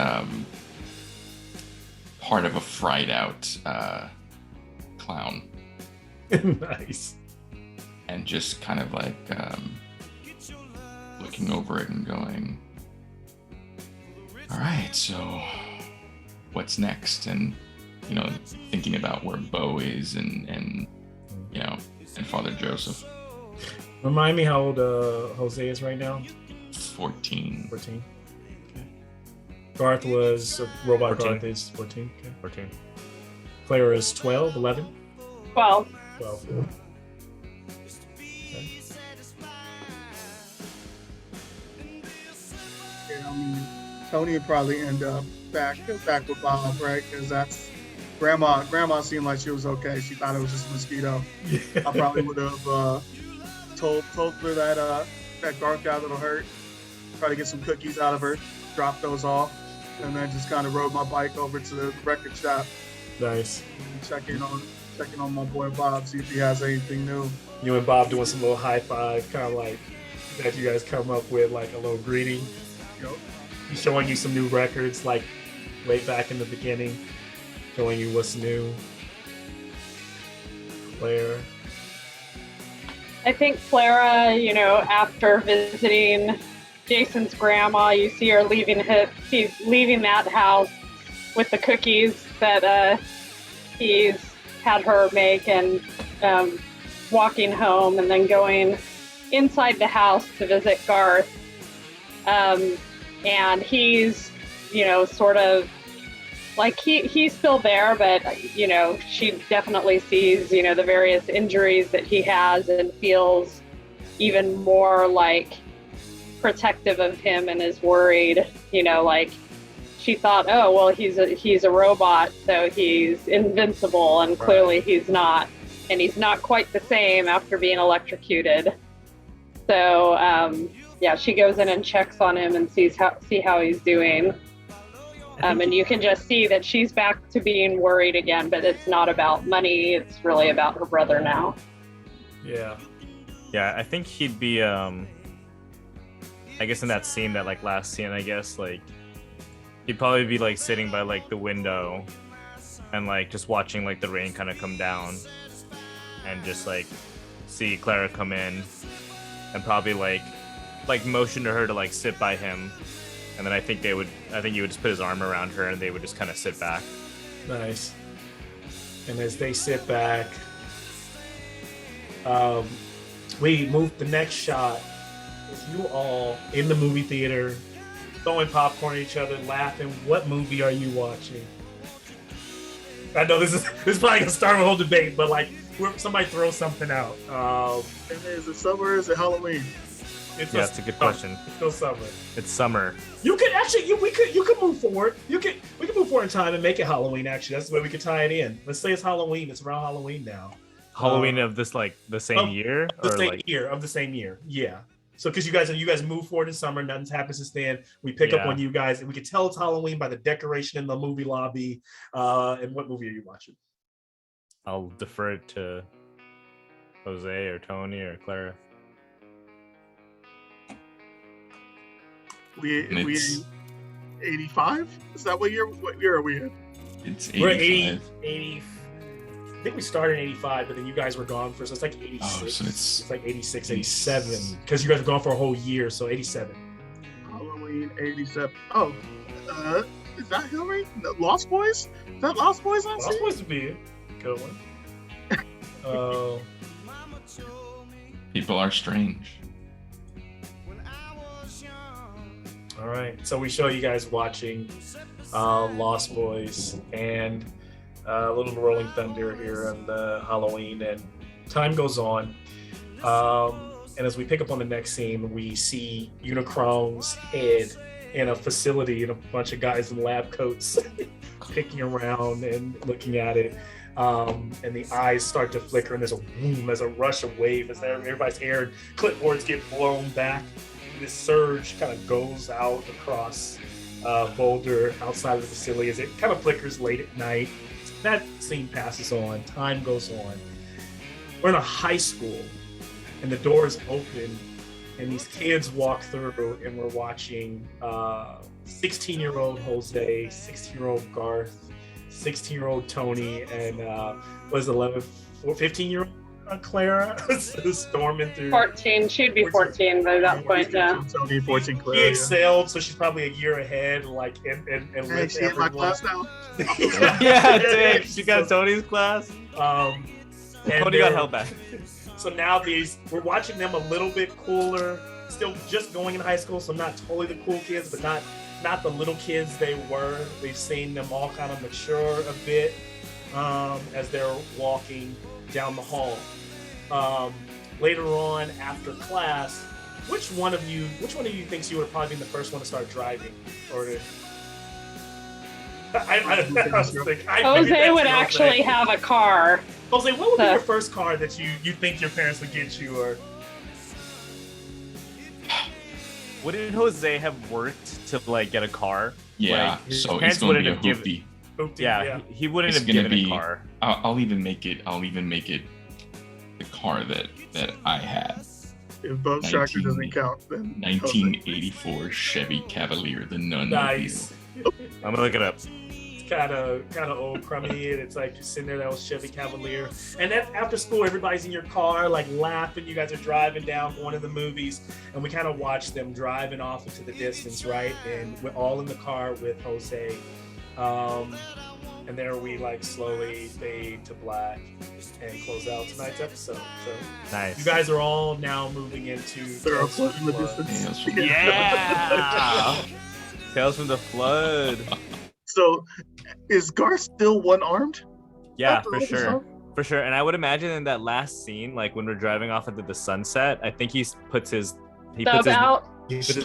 part of a fried out clown. Nice. And just kind of like looking over it and going, all right, so what's next? And thinking about where Bo is and and Father Joseph. Remind me how old Jose is right now. 14. 14. Okay. Garth was robot. 14. Garth is 14. Okay. 14. Clara is 12, 11. 12. 12. Yeah, I mean, Tony would probably end up back with Bob, right? Because that's Grandma seemed like she was okay. She thought it was just a mosquito. Yeah. I probably would have told her that Garth got a little hurt. Try to get some cookies out of her, drop those off, and then just kind of rode my bike over to the record shop. Nice. And checking on my boy Bob, see if he has anything new. You and Bob doing some little high five, kind of like that you guys come up with, like a little greeting. He's showing you some new records, like way back in the beginning, showing you what's new. Claire. I think Clara, after visiting Jason's grandma, you see her leaving that house with the cookies that he's had her make, and walking home and then going inside the house to visit Garth. And he's, sort of like he's still there, but, she definitely sees, the various injuries that he has and feels even more like protective of him and is worried, like she thought, oh, well, he's a robot, so he's invincible, and clearly he's not. And he's not quite the same after being electrocuted. So, she goes in and checks on him and see how he's doing. And you can just see that she's back to being worried again, but it's not about money. It's really about her brother now. Yeah. Yeah, I think he'd be, I guess in that scene, that like last scene, I guess, like, he'd probably be like sitting by like the window and like just watching like the rain kind of come down and just like see Clara come in and probably like motion to her to like sit by him. And then I think he would just put his arm around her and they would just kind of sit back. Nice. And as they sit back, we move the next shot with you all in the movie theater, throwing popcorn at each other, laughing. What movie are you watching? I know this is probably gonna start a whole debate, but like somebody throw something out. Is it summer or is it Halloween? It's a good question. It's still summer. It's summer. You could actually you could move forward. We could move forward in time and make it Halloween. Actually, that's the way we could tie it in. Let's say it's Halloween. It's around Halloween now. Halloween of this like the same year, the or same like year of the same year. Yeah. So because you guys move forward in summer, nothing happens since then. We pick up on you guys, and we can tell it's Halloween by the decoration in the movie lobby. And what movie are you watching? I'll defer it to Jose or Tony or Clara. We 85? Is that what year are we in? It's 85. We're 80. I think we started in 85, but then you guys were gone for, so it's like 86. Oh, so it's like 86, 87, because you guys were gone for a whole year, so 87. Halloween 87. Oh, is that Hillary? Lost Boys? Is that Lost Boys on Lost Boys would be a good one. People are strange. All right, so we show you guys watching Lost Boys and a little Rolling Thunder here on the Halloween, and time goes on. And as we pick up on the next scene, we see Unicron's head in a facility and a bunch of guys in lab coats picking around and looking at it. And the eyes start to flicker, and there's a boom, there's a rush of wave as everybody's hair and clipboards get blown back. This surge kind of goes out across Boulder outside of the facility as it kind of flickers late at night. That scene passes on, time goes on. We're in a high school, and the doors open, and these kids walk through, and we're watching 16-year-old Jose, 16-year-old Garth, 16-year-old Tony, and 15-year-old Clara storming through. 14. She'd be 14 by that point. Yeah. Tony, 14, Clara. He excelled, so she's probably a year ahead. Like and Hey, with she in my class now. Yeah, dude. She got Tony's class. And Tony got held back. So now we're watching them a little bit cooler, still just going in high school, so not totally the cool kids, but not the little kids they were. We've seen them all kind of mature a bit as they're walking down the hall. Later on, after class, which one of you thinks you would have probably been the first one to start driving? Or to... Jose would actually have a car. Jose, what would be your first car that you think your parents would get you? Or wouldn't Jose have worked to like get a car? Yeah, like, his so parents it's going to wouldn't be a have given- hoopty. Yeah, he wouldn't It's have gonna given be- a car. I'll even make it the car that I had. If Bone Tracker doesn't count, then 1984 Chevy Cavalier, the Nun. nice. I'm gonna look it up. It's kind of old, crummy, and it's like you're sitting there, that was Chevy Cavalier. And then after school, everybody's in your car, like laughing. You guys are driving down, going to the movies, and we kind of watch them driving off into the distance, right? And we're all in the car with Jose. And there we like slowly fade to black and close out tonight's episode. So Nice. you guys are all now moving into They're all Tales floating in the from distance. Tales from the Yeah. Tales from the Flood. So, is Garth still one-armed? Yeah, After for all this sure. stuff? For sure. And I would imagine in that last scene, like when we're driving off into the sunset, I think he puts his Stub out.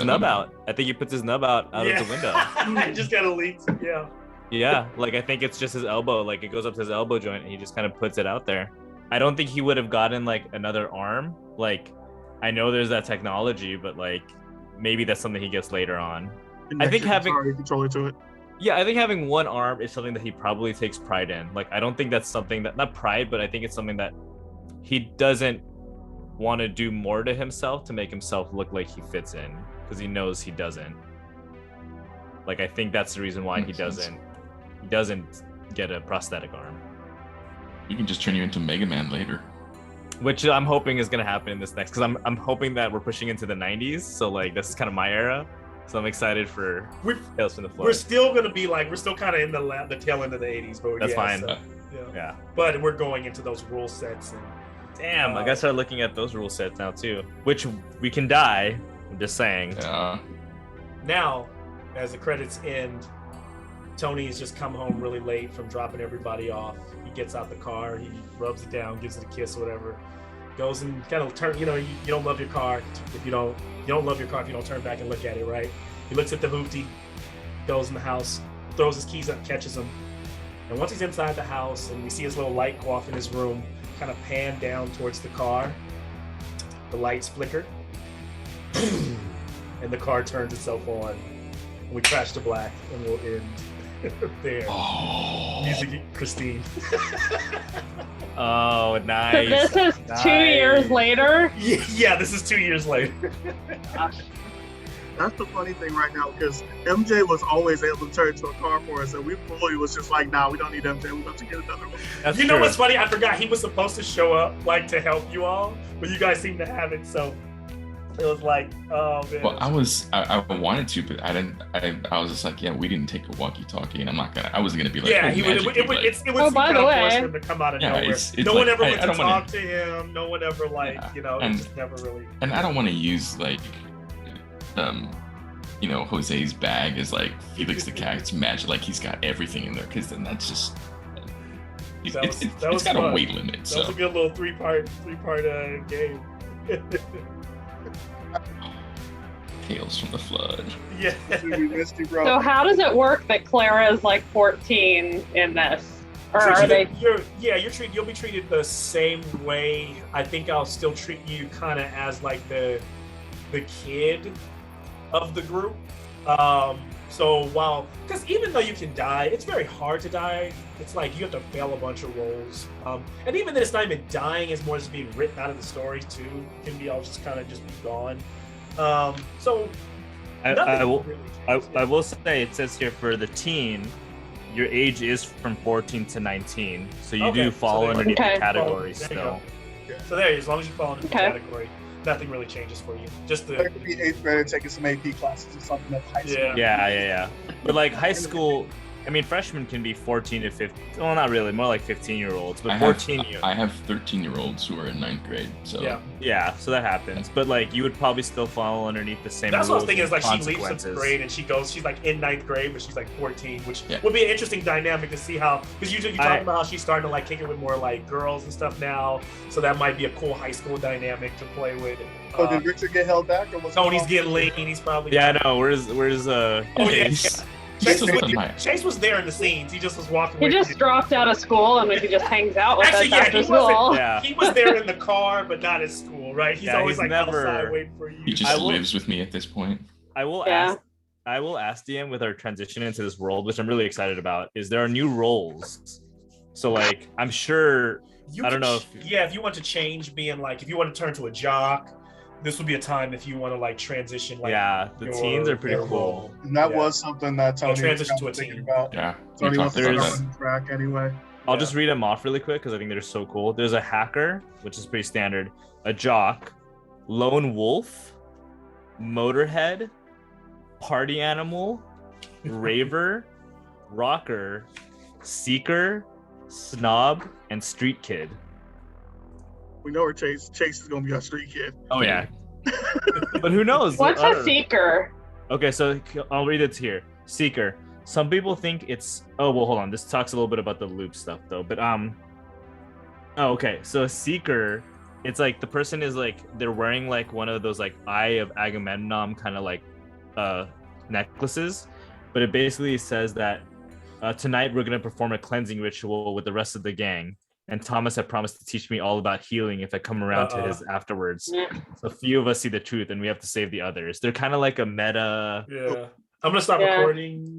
nub out. I think he puts his nub out of the window. I just got a leak. Yeah. Yeah, like I think it's just his elbow, like it goes up to his elbow joint and he just kind of puts it out there. I don't think he would have gotten like another arm. Like I know there's that technology, but like maybe that's something he gets later on. I think having controller to it. Yeah, I think having one arm is something that he probably takes pride in. Like I don't think that's something that, not pride, but I think it's something that he doesn't want to do more to himself to make himself look like he fits in, because he knows he doesn't. Like I think that's the reason why he doesn't get a prosthetic arm. You can just turn you into Mega Man later. Which I'm hoping is gonna happen in this next, because I'm hoping that we're pushing into the 90s, so like this is kind of my era. So I'm excited for Tales from the Flood. We're still gonna be like, we're still kind of in the tail end of the 80s, but That's yeah, fine. So, Yeah. But we're going into those rule sets. And, Damn, I gotta start looking at those rule sets now too. Which we can die. I'm just saying. Yeah. Now, as the credits end, Tony's just come home really late from dropping everybody off. He gets out the car, he rubs it down, gives it a kiss or whatever. Goes and kind of turn, you don't love your car if you don't love your car if you don't turn back and look at it, right? He looks at the hoopty, goes in the house, throws his keys up, catches them. And once he's inside the house and we see his little light go off in his room, kind of pan down towards the car, the lights flicker, and the car turns itself on. And we crash to black and we'll end there. Oh. Music, Christine. Oh, So nice. this is 2 years later. Yeah, this is 2 years later. That's the funny thing right now, because MJ was always able to turn into a car for us, and we fully was just like, nah, we don't need MJ, we're about to get another one. That's You know true. what's funny? I forgot he was supposed to show up, like, to help you all, but you guys seem to have it, so it was like, oh man. Well, I wanted to, but I didn't. I was just like, yeah, we didn't take a walkie-talkie, and I wasn't gonna be like, yeah, oh, he would. magically, It would. like- It would Oh, by kind the of force way. him to come out of Yeah, nowhere. it's No one like, ever I went to don't talk wanna- to him. No one ever it And- just never really. And I don't want to use like, Jose's bag as like Felix the Cat's magic, like he's got everything in there, because then that's just. That was It's got fun. a weight limit. That So was a good little three-part game. Tales from the Flood. Yeah. We missed you, bro. So how does it work that Clara is like 14 in this? Or are they? You'll be treated the same way. I think I'll still treat you kind of as like the kid of the group. So because even though you can die, it's very hard to die. It's like you have to fail a bunch of rolls. And even then, it's not even dying; it's more just being written out of the story too. It can be all just kind of just be gone. So I will. really I will say it says here for the teen, your age is from 14 to 19, so you Okay, do fall so underneath Okay. the category There you still. So there, as long as you fall into the Okay. category, nothing really changes for you. Just Like the be 8th grade taking some AP classes or something at high school. Yeah. But like high school, I mean, freshmen can be 14 to 15. Well, not really, more like 15-year-olds, but 14. I have 13-year-olds who are in 9th grade. So yeah. Yeah, so that happens. But like, you would probably still fall underneath the same. That's what I was rules thinking. Is and like she leaves 7th consequences. grade and she's like in 9th grade, but she's like 14, which Yeah. would be an interesting dynamic to see how, because you talking about how she's starting to like kick it with more like girls and stuff now. So that might be a cool high school dynamic to play with. So did Richard get held back, or was Tony's getting lean. He's probably Yeah, I know. Where's Oh, yeah. Chase? Chase Still was, fun high. Chase was there in the scenes. He just was walking. He away just from dropped out of school and he just hangs out with Actually, us yeah, after he school. wasn't. Yeah. He was there in the car, but not at school, right? He's Yeah, always he's like never- outside waiting for you. he just I will- lives with me at this point. I will Yeah. ask DM with our transition into this world, which I'm really excited about. Is there are new roles? So like, I'm sure. I don't know If you want to change, being like, if you want to turn to a jock, this would be a time if you want to like transition. Like, Yeah, the teens are pretty your cool. role. And that Yeah. was something that Tony transition was to a thinking team. about. Yeah, we Tony wants talked to about start that. on the track anyway. I'll Yeah. just read them off really quick because I think they're so cool. There's a hacker, which is pretty standard, a jock, lone wolf, motorhead, party animal, raver, rocker, seeker, snob, and street kid. We know where Chase is gonna be a street kid. Oh yeah. But who knows? What's I a don't know. seeker? Okay, so I'll read it here. Seeker. Some people think it's. Oh well, hold on. This talks a little bit about the loop stuff though. But Oh, okay. So a seeker, it's like the person is like they're wearing like one of those like Eye of Agamemnon kind of like necklaces, but it basically says that tonight we're gonna perform a cleansing ritual with the rest of the gang. And Thomas had promised to teach me all about healing if I come around to his afterwards. Yeah. So few of us see the truth, and we have to save the others. They're kind of like a meta. Yeah. I'm gonna stop Yeah. recording.